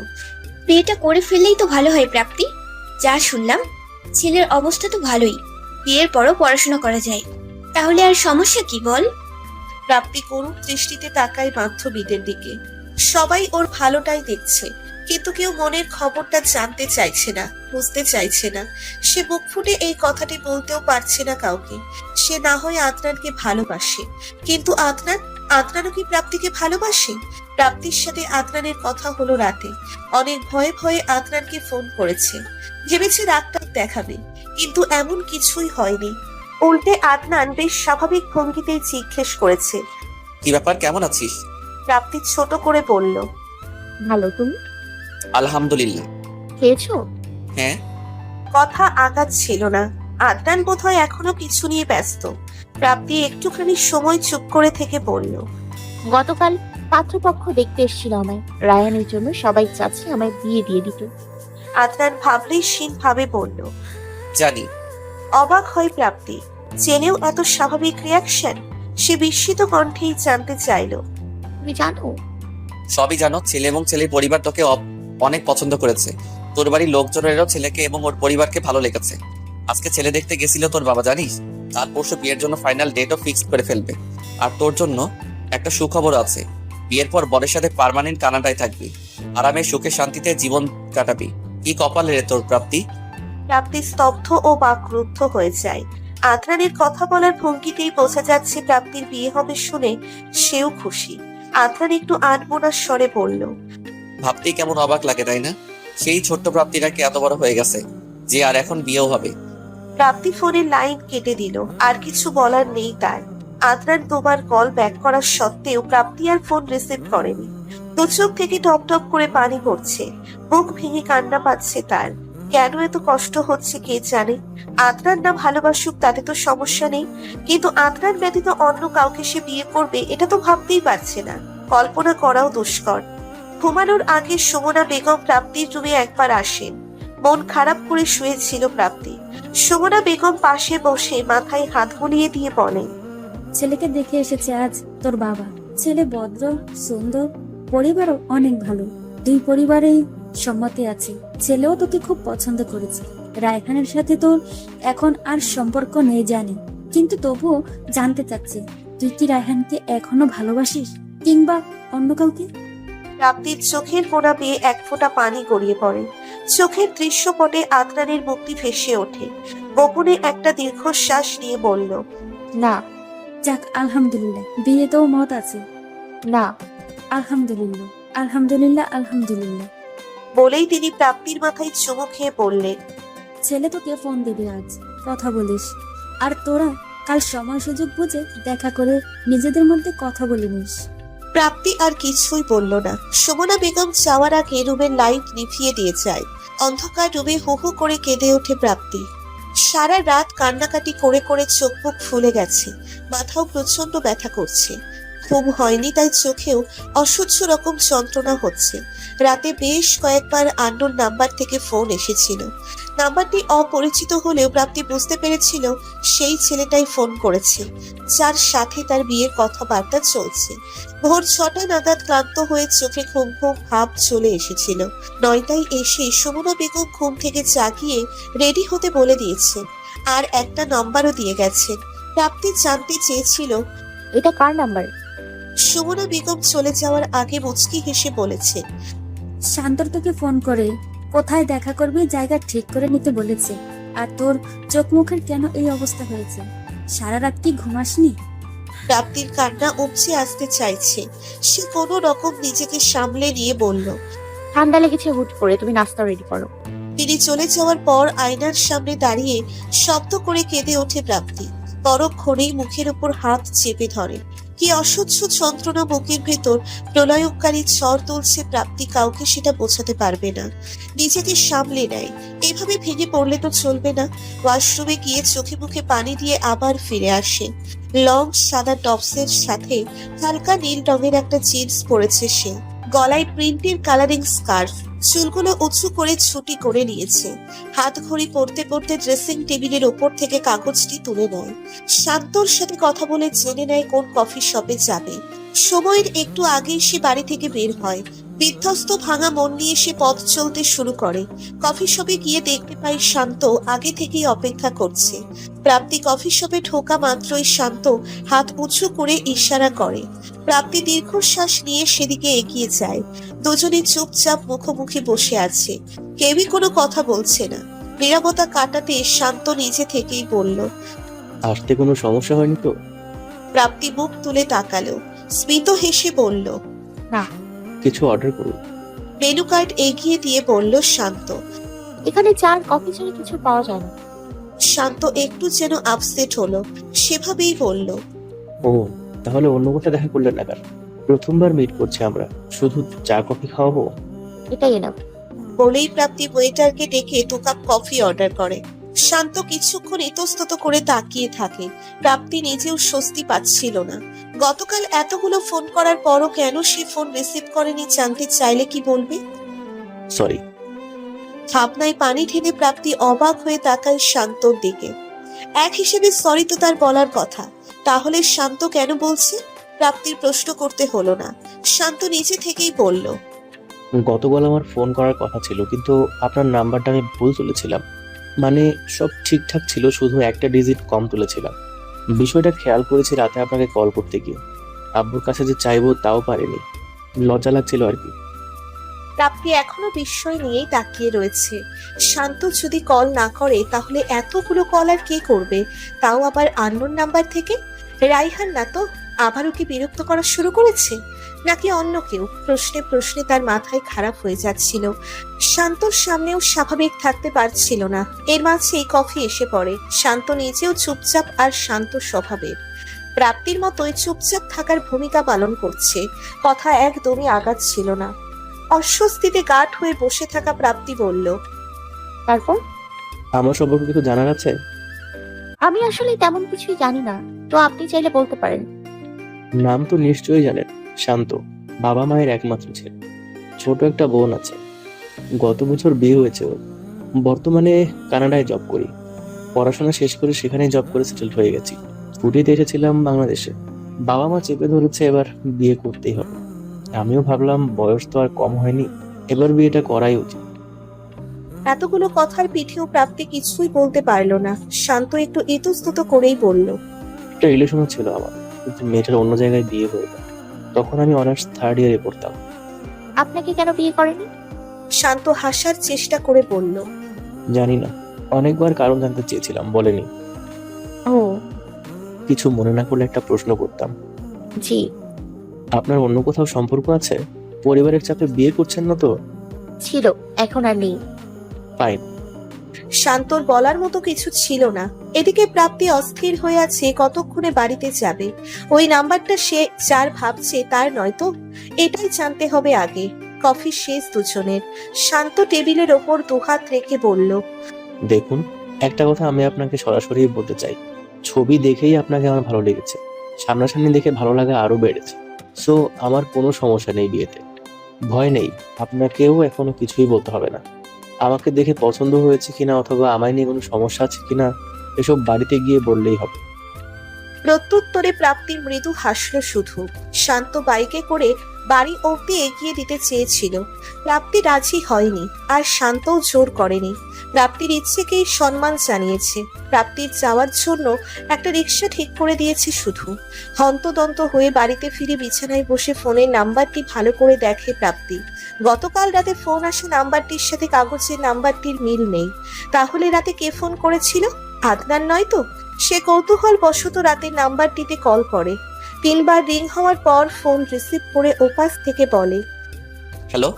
বিয়েটা করে ফেললেই তো ভালো হয় প্রাপ্তি। যা শুনলাম ছেলের অবস্থা তো ভালোই, বিয়ের পরও পড়াশোনা করা যায়, তাহলে আর সমস্যা কি বল? প্রাপ্তি করুণ দৃষ্টিতে তাকায় বান্ধবীদের দিকে। সবাই ওর ভালোটাই দেখছে, কিন্তু কেউ মনের খবরটা জানতে চাইছে না, বুঝতে চাইছে না। সে মুখ ফুটে এই কথাটি বলতেও পারছে না কাউকে। সে না হয় আদনানকে ভালোবাসে, কিন্তু আদনানও কি প্রাপ্তিকে ভালোবাসে? প্রাপ্তির সাথে আদনানের কথা হলো রাতে। অনেক ভয়ে ভয়ে আদনানকে ফোন করেছে, ভেবেছে রাতটা দেখাবে, কিন্তু এমন কিছুই হয়নি। উল্টে আদনান বেশ স্বাভাবিক ভঙ্গিতেই জিজ্ঞেস করেছে, কি ব্যাপার, কেমন আছিস? প্রাপ্তি ছোট করে বলল, ভালো, তুমি আলহামদুলিল্লাহ। খেয়েছো? হ্যাঁ। কথা আগাচ্ছিল না। আদনান বোধহয় এখনো কিছু নিয়ে ব্যস্ত। প্রাপ্তি একটুখানি সময় চুপ করে থেকে বলল, গতকাল পাত্রপক্ষ দেখতে এসেছিল আমায়। রায়ানের জন্য সবাই চাচ্ছে আমায় বিয়ে দিয়ে দিতে। আদনান ভাবলেই হীন ভাবে বলল। জানি। অবাক হয় প্রাপ্তি, জেনেও এত স্বাভাবিক রিয়াকশন। সে বিস্মিত কণ্ঠেই জানতে চাইল, তুমি জানো? সবই জানো, ছেলে এবং ছেলের পরিবার তোকে অনেক পছন্দ করেছে। তোর বাড়ির লোকজনেরও ছেলেকে এবং ওর পরিবারকে ভালো লেগেছে। আজকে ছেলে দেখতে গেছিল তোর বাবা, জানিস? তার পরশু বিয়ের জন্য ফাইনাল ডেটও ফিক্স করে ফেলবে। আর তোর জন্য একটা সুখবর আছে, বিয়ের পর বরের সাথে পার্মানেন্ট কানাডায় থাকবি, আরামে সুখে শান্তিতে জীবন কাটাবি। কি কপালে রে তোর প্রাপ্তি। প্রাপ্তি স্তব্ধ ও বাকরুদ্ধ হয়ে যায়। আদনানের কথা বলার ভঙ্গিতেই বোঝা যাচ্ছে প্রাপ্তির বিয়ে হবে শুনে সেও খুশি। আদনান একটু আনমনার স্বরে বলল, ভাবতেই কেমন অবাক লাগে তাই না? সেই ছোট্ট প্রাপ্তিটা কি এত বড় হয়ে গেছে যে আর এখন বিয়েও হবে। প্রাপ্তি ফোনের লাইন কেটে দিল, আর কিছু বলার নেই তার। আদনান দুবার কল ব্যাক করার সত্ত্বেও প্রাপ্তি আর ফোন রিসিভ করেনি। দু চোখ থেকে টপ টপ করে পানি পড়ছে, মুখ ভেঙে কান্না পাচ্ছে তার। কেন এত কষ্ট হচ্ছে কে জানে। আদনান না ভালোবাসুক তাতে তো সমস্যা নেই, কিন্তু আদনান ব্যতীত অন্য কাউকে সে বিয়ে করবে এটা তো ভাবতেই পারছে না, কল্পনা করাও দুষ্কর। ঘুমানোর আগে সুমনা বেগম প্রাপ্তির রুমে একবার আসেন। মন খারাপ করে শুয়েছিল প্রাপ্তি। সুমনা বেগম পাশে বসে মাথায় হাত বুলিয়ে দিয়ে বলে, ছেলেকে দেখে এসেছে আজ তোর বাবা। ছেলে ভদ্র, সুন্দর, পরিবারও অনেক ভালো। দুই পরিবারেই সম্মতি আছে। ছেলেও তোকে খুব পছন্দ করেছে। রায়হানের সাথে তোর এখন আর সম্পর্ক নেই জানি, কিন্তু তবুও জানতে চাচ্ছে তুই কি রায়হানকে এখনো ভালোবাসিস, কিংবা অন্য কাউকে? প্রাপ্তির চোখের কোণা বেয়ে এক ফোঁটা পানি গড়িয়ে পড়ে। চোখের দৃশ্যপটে আদনানের মুক্তি ভেসে ওঠে। গোপনে একটা দীর্ঘশ্বাস নিয়ে বলল, না। যাক, আলহামদুলিল্লাহ, বিয়েতেও মত আছে। না। আলহামদুলিল্লাহ, আলহামদুলিল্লাহ, আলহামদুলিল্লাহ। বলেই তিনি প্রাপ্তির মাথায় চুমু খেয়ে বললেন, ছেলে তোকে ফোন দেবে আজ, কথা বলিস। আর তোরা কাল সময় সুযোগ বুঝে দেখা করে নিজেদের মধ্যে কথা বলে নিস। প্রাপ্তি আর কিছুই বলল না। সুমনা বেগম যাওয়ার আগে রুমের লাইট নিভিয়ে দিয়ে যায়। অন্ধকার রুমে হু হু করে কেঁদে ওঠে প্রাপ্তি। সারা রাত কান্নাকাটি করে করে চোখ মুখ ফুলে গেছে, মাথাও প্রচন্ড ব্যথা করছে। ঘুম হয়নি, তাই চোখেও অসহ্য রকম যন্ত্রণা হচ্ছে। রাতে বেশ কয়েকবার আন্নোন নাম্বার থেকে ফোন এসেছিল, নাম্বারটি অপরিচিত হলেও প্রাপ্তি বুঝতে পেরেছিল সেই ছেলেটাই ফোন করেছে, যার সাথে তার বিয়ের কথাবার্তা চলছে। ভোর 6টা নাগাদ ক্লান্ত হয়ে চোখে ঘুম ঘুম ভাব চলে এসেছিল। 9টায় এসে সুমনা বেগম ঘুম থেকে জাগিয়ে রেডি হতে বলে দিয়েছে, আর একটা নম্বরও দিয়ে গেছেন। প্রাপ্তি জানতে চেয়েছিল এটা কার নাম্বার? সুমনা বেগম চলে যাওয়ার আগে মুচকি হেসে বলেছে, শান্তর তোকে ফোন করে কোথায় দেখা করবি জায়গা ঠিক করে নিতে বলেছে। আর তোর চোখ মুখের কেন এই অবস্থা হয়েছে? সারা রাত কি ঘুমাসনি? প্রাপ্তির কান্না উপচে আসতে চাইছে। সে কোনো রকম নিজেকে সামলে নিয়ে বলল। ঠান্ডা লেগেছে হুট করে, তুমি নাস্তা রেডি করো। তিনি চলে যাওয়ার পর আয়নার সামনে দাঁড়িয়ে শব্দ করে কেঁদে ওঠে প্রাপ্তি। পরক্ষণেই মুখের উপর হাত চেপে ধরে। কি অসহ্য যন্ত্রণা বুকের ভেতর প্রলয়কারী ঝড় তুলছে, প্রাপ্তি কাউকে সেটা বোঝাতে পারবে না। নিজেকে সামলে নেয়। এভাবে ভেঙে পড়লে তো চলবে না। ওয়াশরুমে গিয়ে চোখে মুখে পানি দিয়ে আবার ফিরে আসে। লং সাদা টপসের সাথে হালকা নীল রঙের একটা জিন্স পরেছে সে। গলায় প্রিন্টের কালারিং স্কার্ফ, চুলগুলো উঁচু করে ছুটি করে নিয়েছে। হাত ঘড়ি পড়তে পড়তে ড্রেসিং টেবিলের ওপর থেকে কাগজটি তুলে নেয়। শান্তর সাথে কথা বলে জেনে নেয় কোন কফি শপে যাবে। সময়ের একটু আগেই সে বাড়ি থেকে বের হয়। বিধ্বস্ত ভাঙা মন নিয়ে সে পথ চলতে শুরু করে। কফি শপে গিয়ে দেখতে পাই শান্ত আগে থেকেই অপেক্ষা করছে। প্রাপ্তি কফি শপে ঢোকা মাত্রই শান্ত হাত উঁচু করে ইশারা করে। প্রাপ্তি দীর্ঘশ্বাস নিয়ে সেদিকে এগিয়ে যায়। দুজনে চুপচাপ মুখোমুখি বসে আছে, কেউই কোনো কথা বলছে না। নীরবতা কাটাতে শান্ত নিজে থেকেই বলল, আসতে কোনো সমস্যা হয়নি তো? প্রাপ্তি মুখ তুলে তাকালো, স্মিত হেসে বলল, কিছু অর্ডার করুন। মেনু কার্ড এগিয়ে দিয়ে বলল শান্ত। এখানে চার কফি ছাড়া কিছু পাওয়া যায় না। শান্ত একটু যেন আপসেট হলো, সেভাবেই বলল, ও, তাহলে অন্য কোথাও দেখা করলেন না কেন? প্রথমবার মিট করছি আমরা, শুধু চা কফি খাওয়াবো। এটাই এনাফ। বলেই প্রাপ্তি ওয়েটারকে ডেকে 2 কাপ কফি অর্ডার করে। শান্ত কিছুক্ষণ ইতস্তত করে তাকিয়ে থাকে। প্রাপ্তি নিজেও স্বস্তি পাচ্ছিল না। গতকাল এতগুলো ফোন করার পরও কেন সে ফোন রিসিভ করেনি জানতে চাইলে কি বলবে? সরি। ভাবনায় পানি ঢেলে প্রাপ্তি অবাক হয়ে তাকায় শান্তর দিকে। এক হিসেবে সরি তো তার বলার কথা, তাহলে শান্ত কেন বলছে? প্রাপ্তির প্রশ্ন করতে হলো না, শান্ত নিজে থেকেই বলল, গতকাল আমার ফোন করার কথা ছিল, কিন্তু আপনার নাম্বারটা আমি ভুল তুলেছিলাম। মানে সব ঠিকঠাক ছিল, শুধু একটা ডিজিট কম তুলেছিলাম। বিষয়টা খেয়াল করেছি রাতে আপনাকে কল করতে গিয়ে। আব্বুর কাছে যে চাইবো তাও পারিনি, লজ্জা লাগছিল আর কি। প্রাপ্তি এখনো বিস্ময় নিয়েই তাকিয়ে রয়েছে। শান্ত যদি কল না করে তাহলে এতগুলো কল আর কে করবে, তাও আবার আননোন নাম্বার থেকে? রাইহান না তো? আবারও কি বিরক্ত করা শুরু করেছে, নাকি অন্য কেউ? প্রশ্নে প্রশ্নে তার মাথায় খারাপ হয়ে যাচ্ছিল। শান্তর সামনেও স্বাভাবিক থাকতে পারছিল না। এর মাঝেই কফি এসে পড়ে। শান্ত নিজেও চুপচাপ আর শান্ত স্বভাবের। প্রাপ্তির মতোই চুপচাপ থাকার ভূমিকা পালন করছে, কথা একদমই আগাচ্ছিল না। অস্বস্তিতে গাঢ় হয়ে বসে থাকা প্রাপ্তি বলল, তারপর? আমার সম্পর্কে কিছু জানার আছে? আমি আসলে তেমন কিছুই জানি না, তো আপনি চাইলে বলতে পারেন। নাম তো নিশ্চয়ই জানেন, শান্ত। বাবা মায়ের একমাত্র ছেলে, ছোট একটা বোন আছে। গত বছর বিয়ে হয়েছে ওর। বর্তমানে কানাডায় জব করি। পড়াশোনা শেষ করে সেখানেই জব করে সেটেল হয়ে গেছি। ছুটিতে এসেছিলাম বাংলাদেশে। বাবা মা চেপে ধরেছে, এবার বিয়ে করতেই হবে। আমিও ভাবলাম বয়স তো আর কম হয়নি, এবার বিয়েটা করাই উচিত। এতগুলো কথার পিঠেও প্রাপ্তি কিছুই বলতে পারল না। শান্ত একটু ইতস্তত করেই বলল, একটা রিলেশনও ছিল আমার, কিন্তু মেয়েটার অন্য জায়গায় বিয়ে হয়ে যায়। তখন আমি অনার্স 3rd ইয়ারে পড়তাম। আপনাকে কেন বিয়ে করেনি? শান্ত হাসার চেষ্টা করে বলল, জানি না, অনেকবার কারণ জানতে চেয়েছিলাম, বলেনি। ও কিছু মনে না করলে একটা প্রশ্ন করতাম। জি। আপনার অন্য কোথাও সম্পর্ক আছে? পরিবারের চাপে বিয়ে করছেন না তো? ছিল, এখন আর নেই। ফাইন। শান্তর বলার মতো কিছু ছিল না। এদিকে প্রাপ্তি অস্থির হয়ে আছে কতক্ষণে বাড়িতে যাবে। ওই নাম্বারটা সে যার ভাবছে তার নয় তো? এটাই জানতে হবে আগে। কফি শেষ দুজনের। শান্ত টেবিলের ওপর 2 হাত রেখে বলল, দেখুন, একটা কথা আমি আপনাকে সরাসরি বলতে চাই। ছবি দেখেই আপনাকে আমার ভালো লেগেছে, সামনাসামনি দেখে ভালো লাগা আরো বেড়েছে। সো আমার কোনো সমস্যা নেই বিয়েতে, ভয় নেই। আপনাকেও এখনো কিছুই বলতে হবে না। আমাকে দেখে পছন্দ হয়েছে কিনা অথবা আমায় নিয়ে কোনো সমস্যা আছে কিনা এসব বাড়িতে গিয়ে বললেই হবে। প্রত্যুত্তরে প্রাপ্তি মৃদু হাসল শুধু। শান্ত বাইকে করে বাড়ি অবধি এগিয়ে দিতে চেয়েছিল। প্রাপ্তি রাজি হয়নি, আর শান্তও জোর করেনি। প্রাপ্তির ইচ্ছেকেই সম্মান জানিয়েছে। প্রাপ্তির যাওয়ার জন্য একটা রিক্সা ঠিক করে দিয়েছে শুধু। হন্তদন্ত হয়ে বাড়িতে ফিরে বিছানায় বসে ফোনের নাম্বারটি ভালো করে দেখে প্রাপ্তি। গতকাল রাতে ফোন আসা নাম্বারটির সাথে কাগজের নাম্বারটির মিল নেই। তাহলে রাতে কে ফোন করেছিল? আদনান নয় তো? সে কৌতূহল বশত রাতের নাম্বারটিতে কল করে। 3 বার রিং হওয়ার পর ফোন রিসিভ করে ওপাশ থেকে বলে, হ্যালো।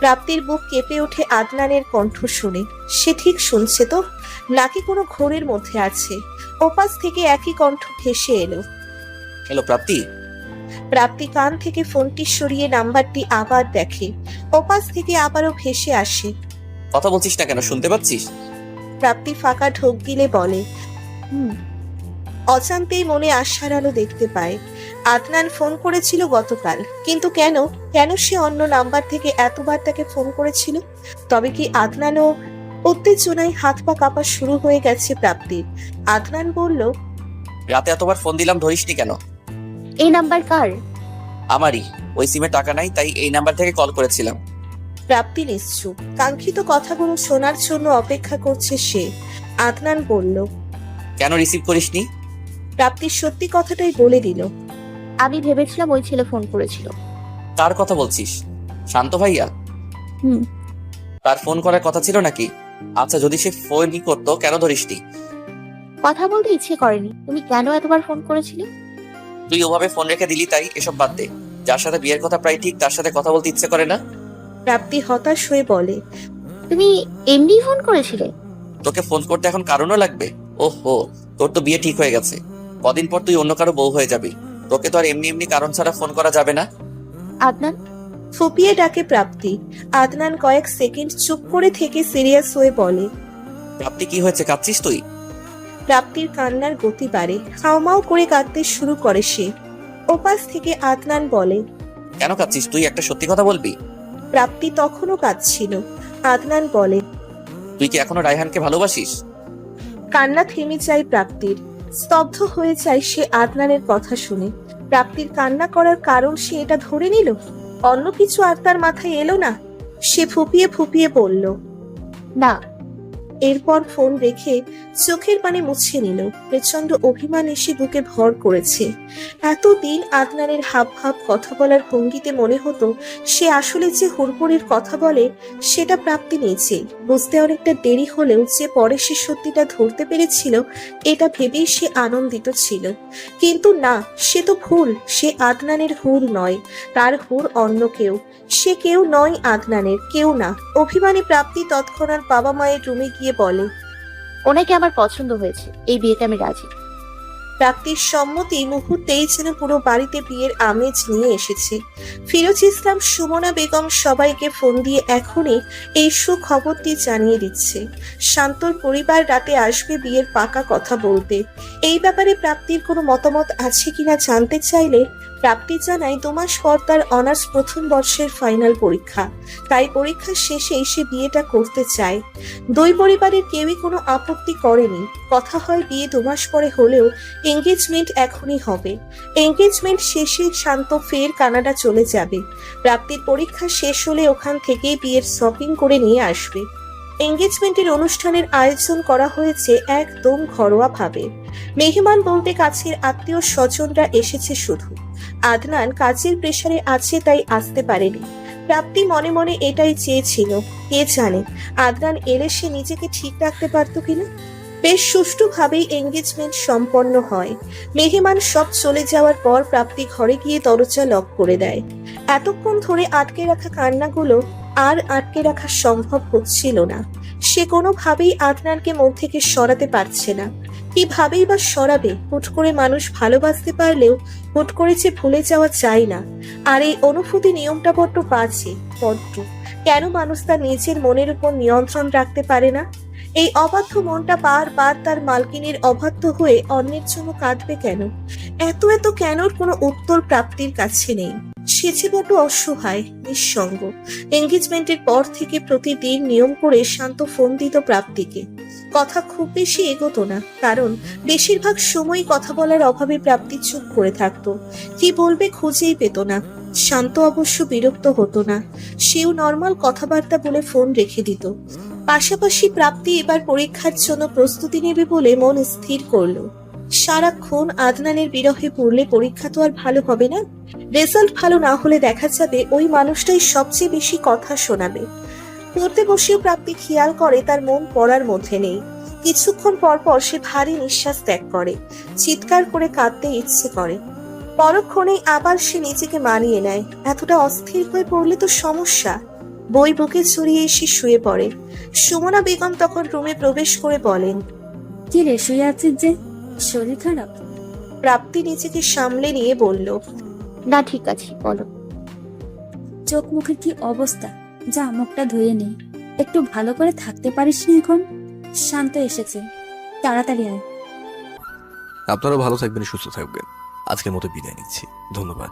প্রাপ্তির বুক কেঁপে ওঠে আদনানের কণ্ঠ শুনে। সে ঠিক শুনছে তো, নাকি কোনো ঘোরের মধ্যে আছে? ওপাশ থেকে একই কণ্ঠ ভেসে এলো। হ্যালো প্রাপ্তি। প্রাপ্তি কান থেকে ফোনটি সরিয়ে নাম্বারটি আবার দেখে। ওপাশ থেকে আবারও ভেসে আসে। কথা বলছিস না কেন, শুনতে পাচ্ছিস? প্রাপ্তি ফাঁকা ঢোক গিলে বলে, অজান্তেই মনে আশার আলো দেখতে পায়। আদনান ফোন করেছিল গতকাল, কিন্তু কেন কেন সে অন্য নাম্বার থেকে এতবার তাকে ফোন করেছিল? তবে কি আদনানও? উত্তেজনায় হাত পা কাঁপা শুরু হয়ে গেছে প্রাপ্তির। আদনান বলল, রাতে এতবার ফোন দিলাম, ধরিসনি কেন? এই নাম্বার কার? আমারই। ওই সিমে টাকা নাই, তাই এই নাম্বার থেকে কল করেছিলাম। প্রাপ্তি নিশ্চুপ, কাঙ্ক্ষিত কথাগুলো শোনার জন্য অপেক্ষা করছে সে। আদনান বলল, কেন রিসিভ করিসনি? প্রাপ্তির সত্যি কথাটাই বলে দিল। আমি ভেবেছিলাম ওই ছেলে ফোন করেছিল। কার কথা বলছিস? শান্ত ভাইয়া? হুম। তার ফোন করার কথা ছিল নাকি? আচ্ছা, যদি সে ফোনই করতো কেন ধরিসনি? কথা বলতে ইচ্ছে করেনি। তুমি কেন এতবার ফোন করেছিলে? তুই ওভাবে ফোন রেখে দিলি, তাই এসব বাদ দে। যার সাথে বিয়ের কথা প্রায় ঠিক, তার সাথে কথা বলতে ইচ্ছে করে না? প্রাপ্তি হতাশ হয়ে বলে, তুমি এমনি ফোন করেছিলে? তোকে ফোন করতে এখন কারণও লাগবে? ওহো, তোর তো বিয়ে ঠিক হয়ে গেছে। কদিন পর তুই অন্য কারো বউ হয়ে যাবি। তোকে তো আর এমনি এমনি কারণ ছাড়া ফোন করা যাবে না। আদনান, ফুপিয়ে ডাকে প্রাপ্তি। আদনান কয়েক সেকেন্ড চুপ করে থেকে সিরিয়াস হয়ে বলে, প্রাপ্তি কি হয়েছে, কাঁদছিস তুই? প্রাপ্তির কান্নার গতি বাড়ে। হাউমাউ করে কাঁদতে শুরু করে সে। ওপাশ থেকে আদনান বলে, কেন কাঁদছিস তুই? একটা সত্যি কথা বলবি। প্রাপ্তি তখনও কাঁদছিল। আদনান বলে, তুই কি এখনো রায়হানকে ভালোবাসিস? কান্না থেমে যায় প্রাপ্তির। স্তব্ধ হয়ে যায় সে আদনানের কথা শুনে। প্রাপ্তির কান্না করার কারণ সে এটা ধরে নিল? অন্য কিছু আর তার মাথায় এলো না? সে ফুপিয়ে ফুপিয়ে বলল, না। এরপর ফোন রেখে চোখের পানি মুছে নিল। প্রচন্ড অভিমান এসে বুকে ভর করেছে। এতদিন আদনানের হাব ভাব কথা বলার ভঙ্গিতে মনে হতো সে আসলে যে হুড়হুড়ির কথা বলে সেটা প্রাপ্তি নিয়েছে। বুঝতে অনেকটা দেরি হলেও যে পরে সে সত্যিটা ধরতে পেরেছিল, এটা ভেবেই সে আনন্দিত ছিল। কিন্তু না, সে তো ভুল। সে আদনানের হুড় নয়, তার হুড় অন্য কেউ। সে কেউ নয় আদনানের, কেউ না। অভিমানী প্রাপ্তি তৎক্ষণাৎ বাবা মায়ের রুমে গিয়ে বলে, ওনাকে আমার পছন্দ হয়েছে, এই বিয়েতে আমি রাজি। প্রাপ্তির সম্মতি মুহূর্তেই যেন পুরো বাড়িতে বিয়ের আমেজ নিয়ে এসেছে। ফিরোজ ইসলাম, সুমনা বেগম সবাইকে ফোন দিয়ে এখনই এই সুখবরটি জানিয়ে দিচ্ছে। শান্তর পরিবার রাতে আসবে বিয়ের পাকা কথা বলতে। এই ব্যাপারে প্রাপ্তির কোনো মতামত আছে কিনা জানতে চাইলে প্রাপ্তি জানায় 2 মাস পর তার অনার্স প্রথম বর্ষের ফাইনাল পরীক্ষা। তাই পরীক্ষা শেষেই সে বিয়েটা করতে চায়। 2 পরিবারের কেউই কোনো আপত্তি করেনি। কথা হয় বিয়ে 2 মাস পরে হলেও এঙ্গেজমেন্ট এখনই হবে। এঙ্গেজমেন্ট শেষে শান্ত ফের কানাডা চলে যাবে। প্রাপ্তির পরীক্ষা শেষ হলে ওখান থেকেই বিয়ের শপিং করে নিয়ে আসবে। এঙ্গেজমেন্টের অনুষ্ঠানের আয়োজন করা হয়েছে একদম ঘরোয়া ভাবে। মেহমান বলতে কাছের আত্মীয় স্বজনরা এসেছে শুধু। আদনান কাজের প্রেসারে আছে, তাই আসতে পারেনি। প্রাপ্তি মনে মনে এটাই চেয়েছিল। কে জানে আদনান এলে সে নিজেকে ঠিক রাখতে পারত কিনা। বেশ সুষ্ঠুভাবেই এঙ্গেজমেন্ট সম্পন্ন হয়। মেহমান সব চলে যাওয়ার পর প্রাপ্তি ঘরে গিয়ে দরজা লক করে দেয়। এতক্ষণ ধরে আটকে রাখা কান্নাগুলো আর আটকে রাখা সম্ভব হচ্ছিল না। সে কোনোভাবেই আদনানকে মন থেকে সরাতে পারছে না। কিভাবেই বা সরাবে? হুট করে মানুষ ভালোবাসতে পারলেও হুট করে যে ভুলে যাওয়া যায় না। আর এই অনুভূতি নিয়মটা বড্ড বাজে, বড্ড। কেন মানুষ তার নিজের মনের উপর নিয়ন্ত্রণ রাখতে পারে না? এই অবাধ্য মনটা বারবার তার মালকিনের অবাধ্য হয়ে অন্যের জন্য কাঁদবে কেন? এত এত কেনর কোনো উত্তর প্রাপ্তির কাছে নেই। সে যে বড় অসহায়, নিঃসঙ্গ। এঙ্গেজমেন্টের পর থেকে প্রতিদিন নিয়ম করে শান্ত ফোন দিত প্রাপ্তিকে। কথা খুব বেশি এগোতো না, কারণ বেশিরভাগ সময় কথা বলার অভাবে প্রাপ্তি চুপ করে থাকতো। কি বলবে খুঁজেই পেত না। শান্ত অবশ্য বিরক্ত হতো না, সেও নর্মাল কথাবার্তা বলে ফোন রেখে দিত। পাশাপাশি প্রাপ্তি এবার পরীক্ষার জন্য প্রস্তুতি নেবে বলে মন স্থির করলো। সারাক্ষণ আদনানের বিরহে পড়লে পরীক্ষা তো আর ভালো হবে না। রেজাল্ট ভালো না হলে দেখা যাবে ওই মানুষটাই সবচেয়ে বেশি কথা শোনাবে। পড়তে বসেও প্রাপ্তি খেয়াল করে তার মন পড়ার মধ্যে নেই। কিছুক্ষণ পর পর সে ভারী নিঃশ্বাস ত্যাগ করে, চিৎকার করে কাঁদতে ইচ্ছে করে। পরক্ষণেই আবার সে নিজেকে মানিয়ে নেয়। এতটা অস্থির হয়ে পড়লে তো সমস্যা। বই বুকে চড়িয়ে এসে শুয়ে পড়ে। সুমনা বেগম তখন রুমে প্রবেশ করে বলেন, কি রে, শুয়ে আছিস যে? শরীর খারাপ? প্রাপ্তি নিজেকে সামলে নিয়ে বলল, না ঠিক আছে, বলো। চোখ মুখের কি অবস্থা? যা, মুখটা ধুয়ে নে। একটু ভালো করে থাকতে পারিস না এখন? শান্ত এসেছে, তাড়াতাড়ি আয়। আপনারাও ভালো থাকবেন, সুস্থ থাকবেন। আজকের মতো বিদায় নিচ্ছি, ধন্যবাদ।